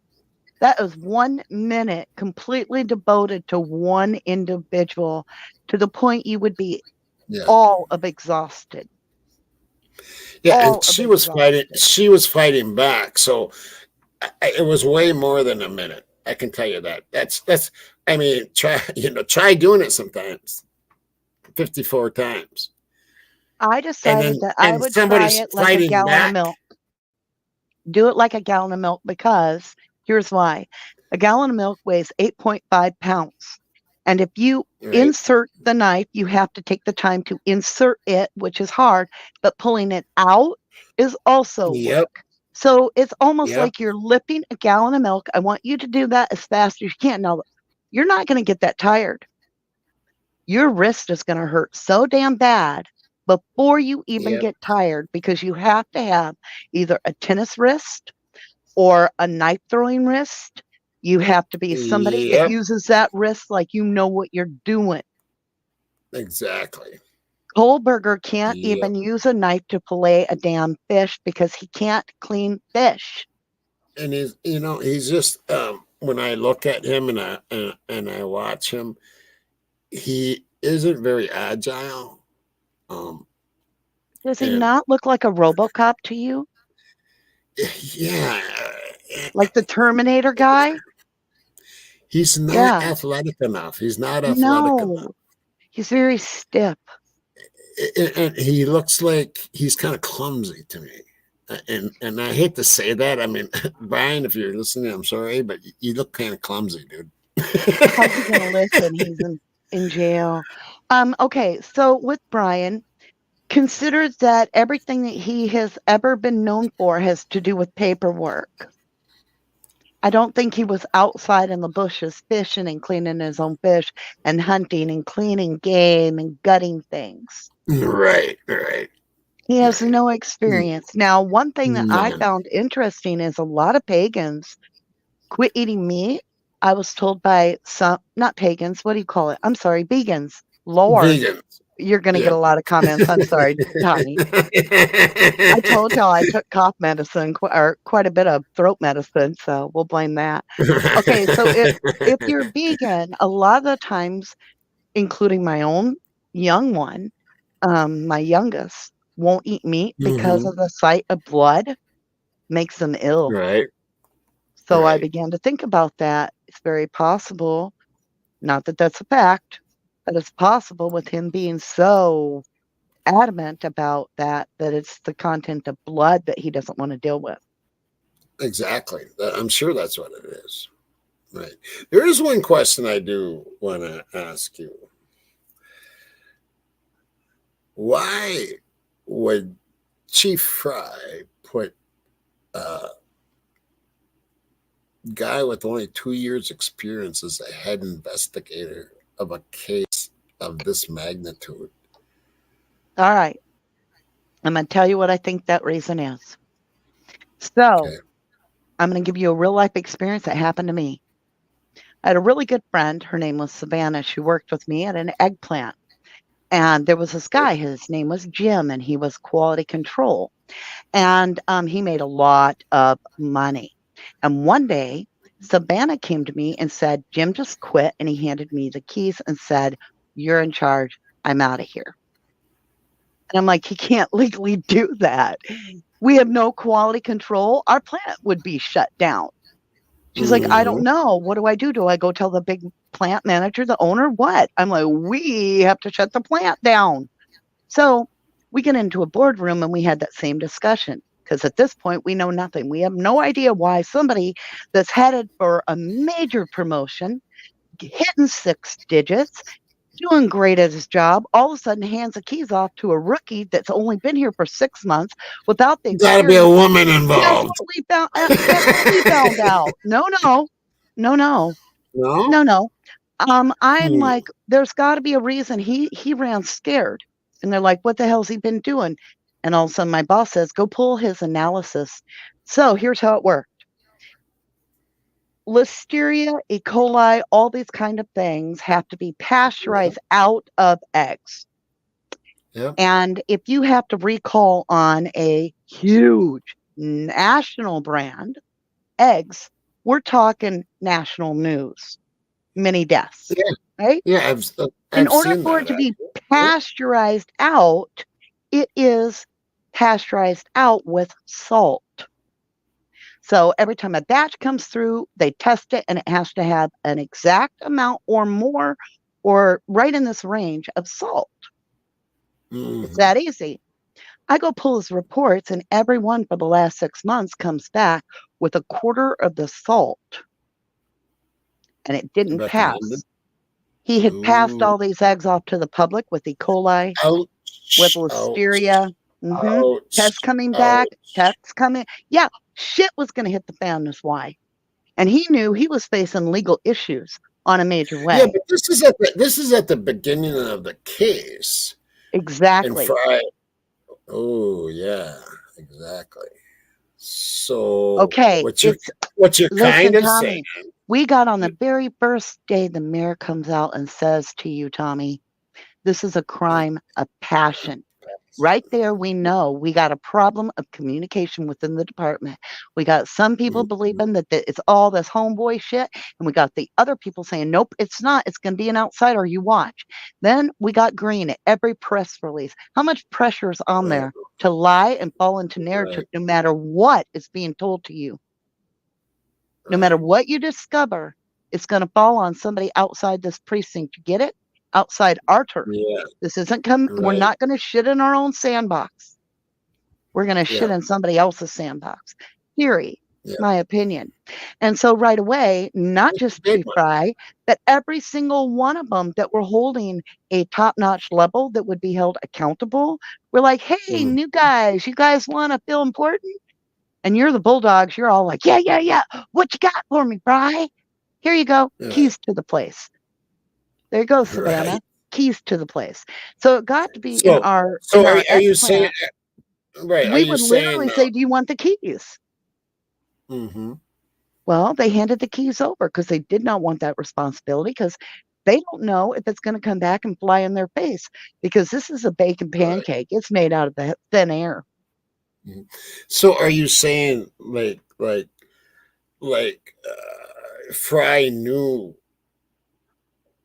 that was 1 minute completely devoted to one individual to the point you would be all of exhausted. Yeah, and she was fighting back. So it was way more than a minute. I can tell you that. That's I mean, try doing it sometimes. 54 times. I decided that I would try it like a gallon of milk. Do it like a gallon of milk because here's why. A gallon of milk weighs 8.5 pounds. And if you insert the knife, you have to take the time to insert it, which is hard, but pulling it out is also work. So it's almost like you're lifting a gallon of milk. I want you to do that as fast as you can. Now, you're not going to get that tired. Your wrist is going to hurt so damn bad before you even get tired because you have to have either a tennis wrist or a knife throwing wrist. You have to be somebody that uses that wrist like you know what you're doing. Exactly. Kohberger can't even use a knife to fillet a damn fish because he can't clean fish. And he's just when I look at him and I watch him, he isn't very agile. Does he not look like a RoboCop to you? Yeah. Like the Terminator guy? He's not athletic enough. He's not athletic enough. He's very stiff. And he looks like he's kind of clumsy to me. And I hate to say that. I mean, Brian, if you're listening, I'm sorry, but you look kind of clumsy, dude. How's he going to listen? He's in jail. Okay, so with Brian, consider that everything that he has ever been known for has to do with paperwork. I don't think he was outside in the bushes fishing and cleaning his own fish and hunting and cleaning game and gutting things. Right. He has no experience. Now, one thing that I found interesting is a lot of pagans quit eating meat. I was told by some, not pagans, what do you call it? I'm sorry, vegans. Lord. Vegans. You're going to get a lot of comments. I'm sorry, Tommy. I told y'all I took cough medicine, or quite a bit of throat medicine, so we'll blame that. Okay, so if you're vegan, a lot of the times, including my own young one, my youngest, won't eat meat because of the sight of blood makes them ill. Right. So I began to think about that. It's very possible, not that that's a fact, but it's possible with him being so adamant about that it's the content of blood that he doesn't want to deal with. Exactly. I'm sure that's what it is. Right. There is one question I do want to ask you. Why would Chief Fry put a guy with only 2 years experience as a head investigator of a case of this magnitude? All right. I'm going to tell you what I think that reason is. So I'm going to give you a real life experience that happened to me. I had a really good friend. Her name was Savannah. She worked with me at an egg plant. And there was this guy, his name was Jim, and he was quality control. And he made a lot of money. And one day, Savannah came to me and said, Jim just quit. And he handed me the keys and said, you're in charge. I'm out of here. And I'm like, he can't legally do that. We have no quality control. Our plant would be shut down. She's like, I don't know. What do I do? Do I go tell the big plant manager, the owner? What? I'm like, we have to shut the plant down. So we get into a boardroom and we had that same discussion because at this point we know nothing. We have no idea why somebody that's headed for a major promotion, hitting 6 digits, doing great at his job, all of a sudden hands the keys off to a rookie that's only been here for 6 months without the experience. Gotta be a woman involved. Absolutely found out. No. No. No. I'm Hmm. like, there's got to be a reason. He ran scared, and they're like, what the hell's he been doing? And all of a sudden, my boss says, go pull his analysis. So here's how it worked. Listeria, E. coli, all these kind of things have to be pasteurized out of eggs. Yep. And if you have to recall on a huge national brand eggs, we're talking national news, many deaths, Yeah. right? Yeah. In I've order seen for that. it to be Actually. pasteurized out, it is pasteurized out with salt. So every time a batch comes through, they test it and it has to have an exact amount or more or right in this range of salt. It's that easy. I go pull his reports, and every one for the last 6 months comes back with a quarter of the salt, and it didn't Recommended. pass. He had passed Ooh. all these eggs off to the public with E. coli, Ouch. with listeria. Ouch. Tests coming Ouch. back, tests coming. Yeah, shit was going to hit the fan is why. And he knew he was facing legal issues on a major way. Yeah, but this is at the beginning of the case. And Exactly. Fry. Oh yeah, exactly. So Okay, what you're listen, kind of Tommy, saying? we got on the very first day the mayor comes out and says to you, Tommy, this is a crime of passion. Right there, we know we got a problem of communication within the department. We got some people believing that it's all this homeboy shit, and we got the other people saying, nope, it's not. It's going to be an outsider. You watch. Then we got green at every press release. How much pressure is on there to lie and fall into narrative no matter what is being told to you? No matter what you discover, it's going to fall on somebody outside this precinct. You get it? Outside our turf. Yeah. This isn't coming. Right. We're not going to shit in our own sandbox. We're going to shit in somebody else's sandbox. Theory, my opinion. And so right away, not just Chief Fry, but every single one of them that were holding a top-notch level that would be held accountable, we're like, hey, new guys, you guys want to feel important? And you're the Bulldogs. You're all like, yeah. What you got for me, Fry? Here you go. Keys to the place. There you go, Savannah. Right. Keys to the place. So it got to be So, in our. So in are, our are you saying? Right. we would literally say, do you want the keys? Mm-hmm. Well, they handed the keys over because they did not want that responsibility because they don't know if it's going to come back and fly in their face because this is a bacon pancake. It's made out of the thin air. So are you saying like Fry knew?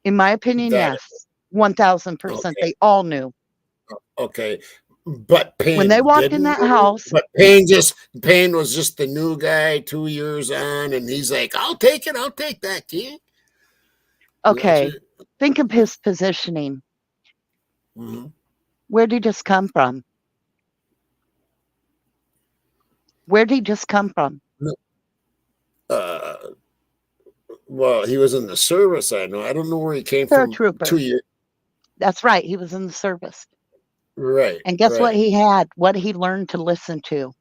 In my opinion, yes. 1,000%. They all knew. Okay. But Payne, when they walked in that house, but Payne was just the new guy 2 years on, and he's like, I'll take that key. Okay. Think of his positioning. Where did he just come from? Where did he just come from? Well, he was in the service, I know. I don't know where he came from. Paratrooper. 2 years. That's right. He was in the service. Right. And guess what he had? What he learned to listen to?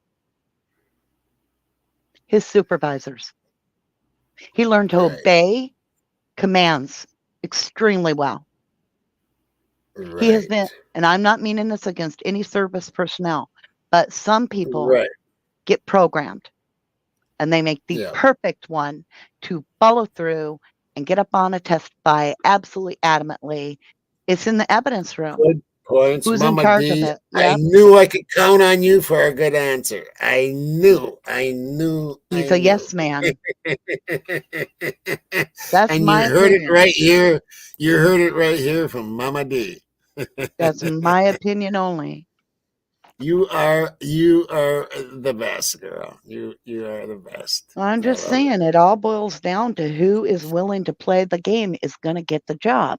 His supervisors. He learned to obey commands extremely well. Right. He has been, and I'm not meaning this against any service personnel, but some people get programmed and they make the perfect one to follow through and get up on a testify absolutely adamantly. It's in the evidence room. Good points, Who's Mama in charge D. of it? I knew I could count on you for a good answer. I knew. He's a yes man. That's and my you heard opinion. it right here. You heard it right here from Mama D. That's my opinion only. You are the best, girl. You are the best. I'm just saying it all boils down to who is willing to play the game is going to get the job.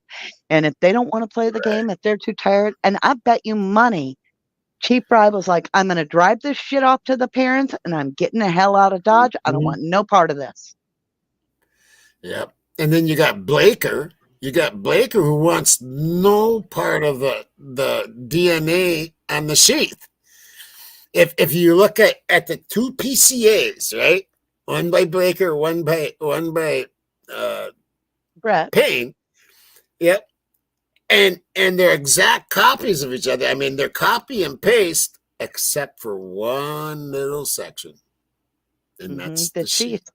And if they don't want to play the game, if they're too tired, and I bet you money, Chief Fry was like, I'm going to drive this shit off to the parents and I'm getting the hell out of Dodge. I don't want no part of this. Yep. And then you got Blaker. You got Blaker who wants no part of the DNA on the sheath. If you look at the two PCAs, right? One by Blaker, one by Brett. Pain. Yep. And they're exact copies of each other. I mean, they're copy and paste, except for one little section, and that's The the sheath. sheath.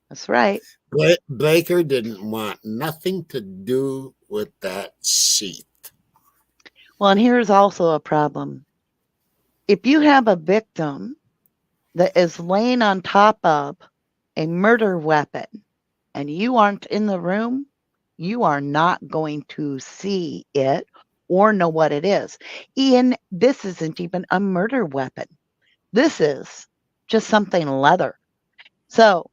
That's right. Blaker didn't want nothing to do with that sheath. Well, and here's also a problem. If you have a victim that is laying on top of a murder weapon and you aren't in the room, you are not going to see it or know what it is. Ian, this isn't even a murder weapon. This is just something leather. So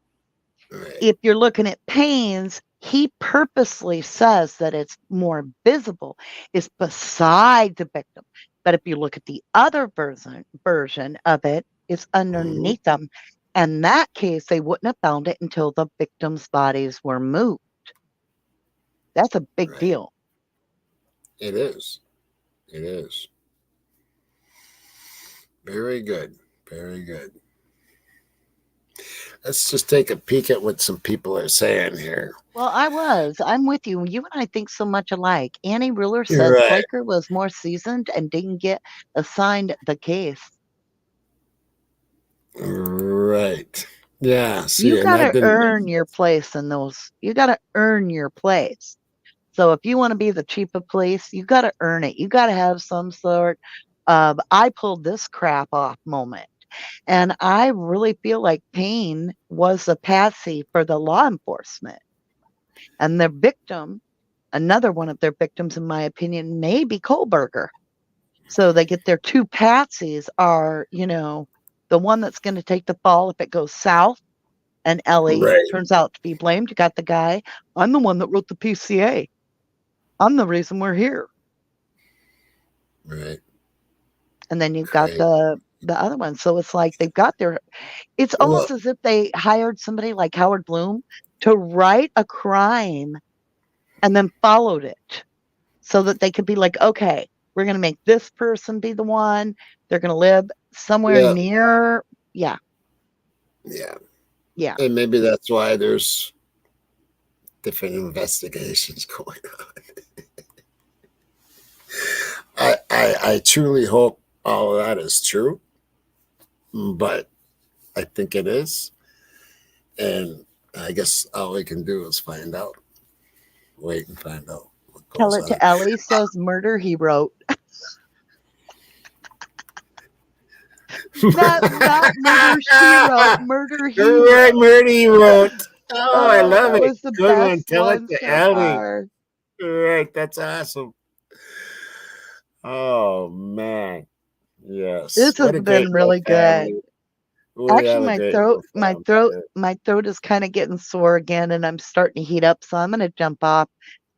Right. if you're looking at Payne's, he purposely says that it's more visible, it's beside the victim. But if you look at the other version of it, it's underneath them. In that case, they wouldn't have found it until the victims' bodies were moved. That's a big deal. It is. It is. Very good. Very good. Let's just take a peek at what some people are saying here. Well, I'm with you. You and I think so much alike. Annie Ruler says Right. Blaker was more seasoned and didn't get assigned the case. Right. Yeah. See, You and got that to didn't earn your place in those. You got to earn your place. So if you want to be the chief of police, you got to earn it. You got to have some sort of I pulled this crap off moment. And I really feel like Payne was a patsy for the law enforcement. And their victim, another one of their victims, in my opinion, may be Kohberger. So they get their two patsies are, the one that's going to take the fall if it goes south. And Ellie turns out to be blamed. You got the guy. I'm the one that wrote the PCA. I'm the reason we're here. Right. And then you've got the other one. So it's like they've got it's almost as if they hired somebody like Howard Blum to write a crime and then followed it so that they could be like, okay, we're going to make this person be the one. They're going to live somewhere near. Yeah. Yeah. Yeah. And maybe that's why there's different investigations going on. I truly hope all of that is true, but I think it is. And I guess all we can do is find out. Wait and find out. Tell it to Ellie says murder he wrote. not murder she wrote, murder he wrote. Murder he wrote. Oh, I love it. Was the Good best one. Tell it to so Ellie. far. Right, that's awesome. Oh man, yes. This has been really good. Actually, my throat is kind of getting sore again, and I'm starting to heat up, so I'm going to jump off.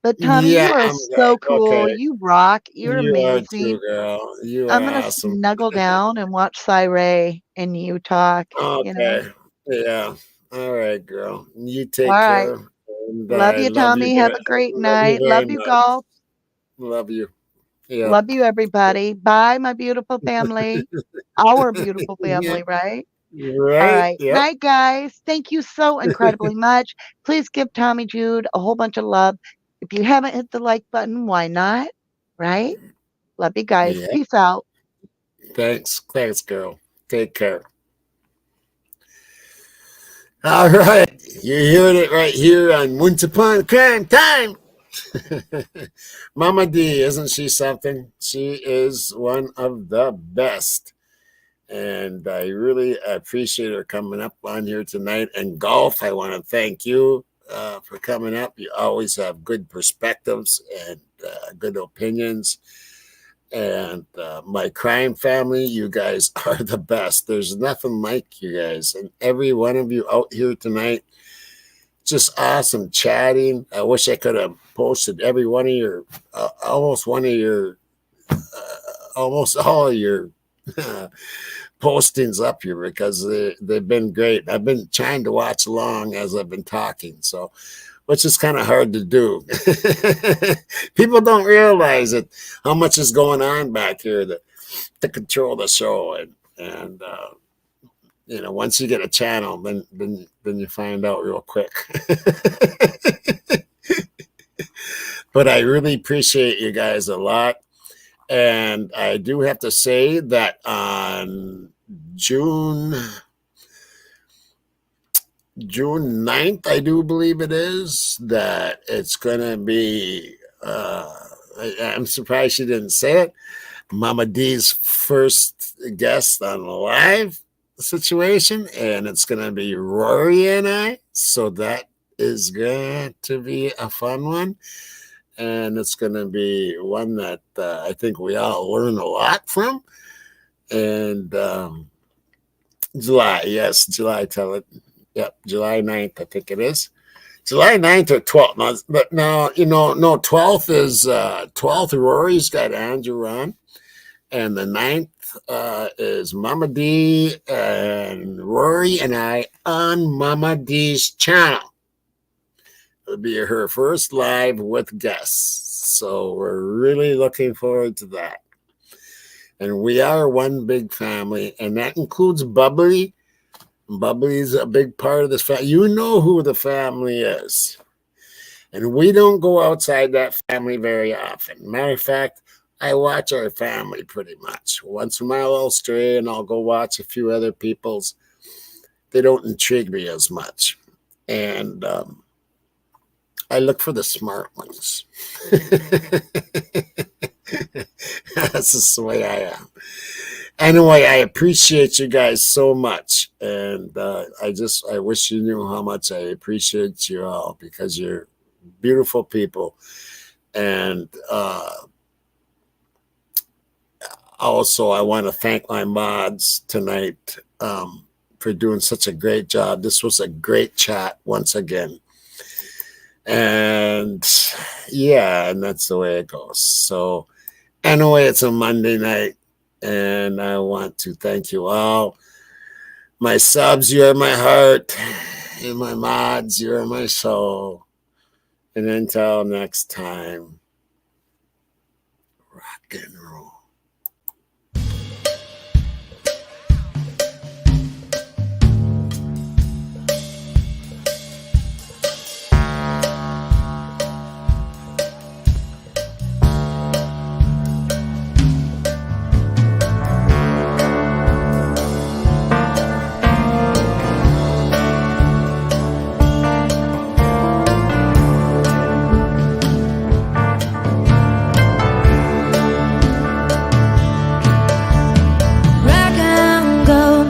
But Tommy, you are so cool. Okay. You rock. You're amazing. Too, girl. I'm going to snuggle down and watch Ray and you talk. Okay. Yeah. All right, girl. You take care. And love you, Tommy. Have a great night. Love you, golf. Love you. Yeah. Love you, everybody. Bye, my beautiful family. Our beautiful family, right? Right. All right. Yep. Night, guys. Thank you so incredibly much. Please give Tommy Jude a whole bunch of love. If you haven't hit the like button, why not? Right? Love you guys. Yeah. Peace out. Thanks. Thanks, girl. Take care. All right. You're hearing it right here on Once Upon a Crime Time. Mama D, isn't she something? She is one of the best. And I really appreciate her coming up on here tonight. And Golf, I want to thank you for coming up. You always have good perspectives and good opinions. And my crime family, you guys are the best. There's nothing like you guys. And every one of you out here tonight, just awesome chatting. I wish I could have posted every one of your, almost all of your postings up here because they've been great. I've been trying to watch along as I've been talking, so which is kind of hard to do. People don't realize it, how much is going on back here to control the show, and once you get a channel, then you find out real quick. But I really appreciate you guys a lot. And I do have to say that on June 9th, I do believe it is, that it's going to be, I'm surprised she didn't say it, Mama D's first guest on the live situation, and it's going to be Rory and I. So that is going to be a fun one. And it's going to be one that I think we all learn a lot from. And July, tell it. Yep, July 9th, I think it is. July 9th or 12th. But now, 12th is 12th. Rory's got Andrew on. And the 9th is Mama D and Rory and I on Mama D's channel. It'll be her first live with guests. So we're really looking forward to that. And we are one big family, and that includes Bubbly. Bubbly's a big part of this family. You know who the family is. And we don't go outside that family very often. Matter of fact, I watch our family pretty much. Once in a while I'll stray and I'll go watch a few other people's. They don't intrigue me as much. And I look for the smart ones. That's just the way I am. Anyway, I appreciate you guys so much. And I wish you knew how much I appreciate you all, because you're beautiful people. And also, I want to thank my mods tonight for doing such a great job. This was a great chat once again. And yeah, and that's the way it goes. So anyway, it's a Monday night, and I want to thank you all. My subs, you are my heart, and my mods, you are my soul. And until next time, rock and roll.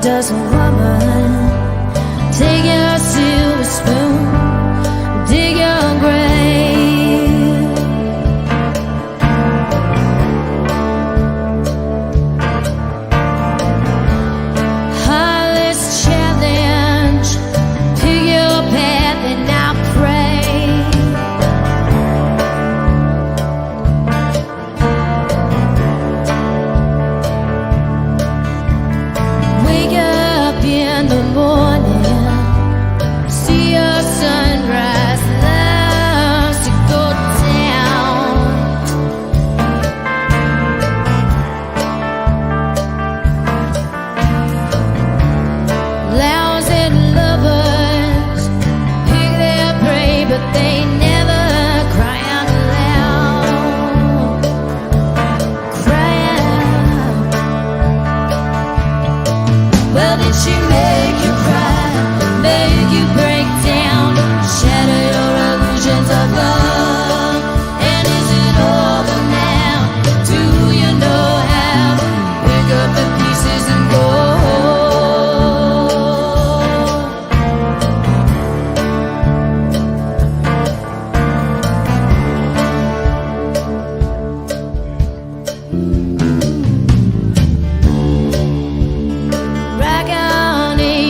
Does a woman take your silver spoon, dig your grave? Heartless challenge, pick your path and now pray. Wake up in the morning, see your sunrise, loves to go down. Lousy lovers pick their prey, but they never cry out loud. Cry out. Well, did she make you cry, make you break down, shatter your illusions of love? And is it over now? Do you know how? Pick up the pieces and go. Rock on in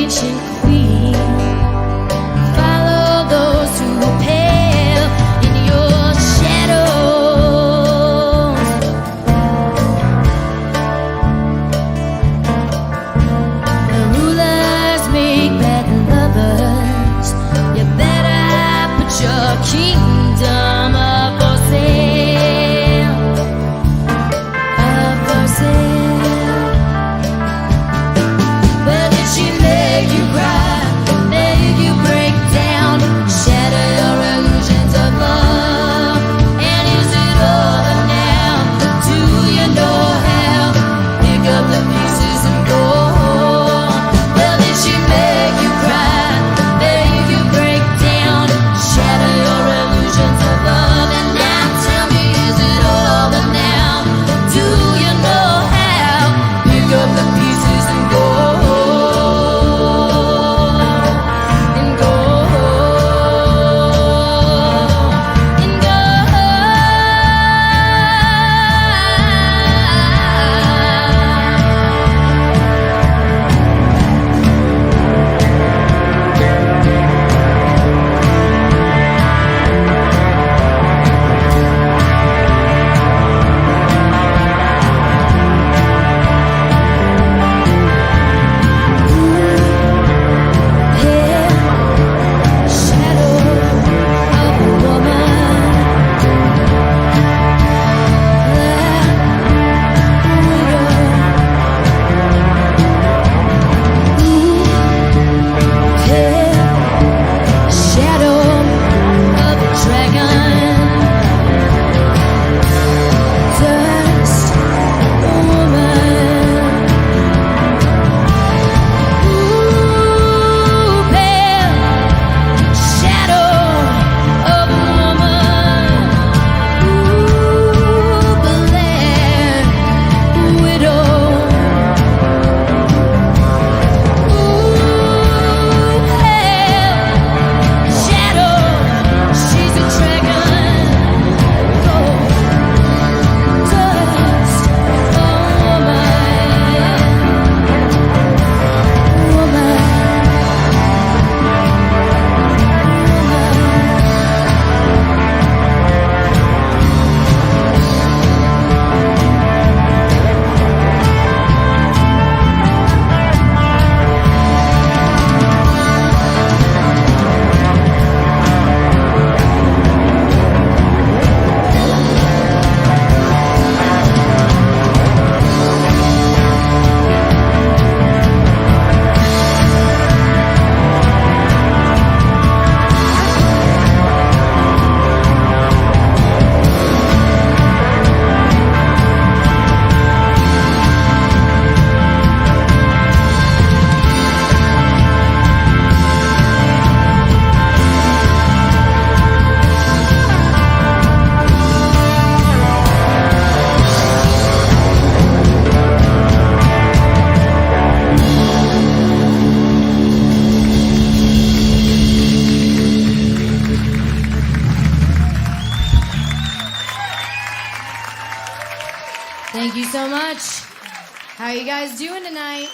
Thank you so much. How are you guys doing tonight?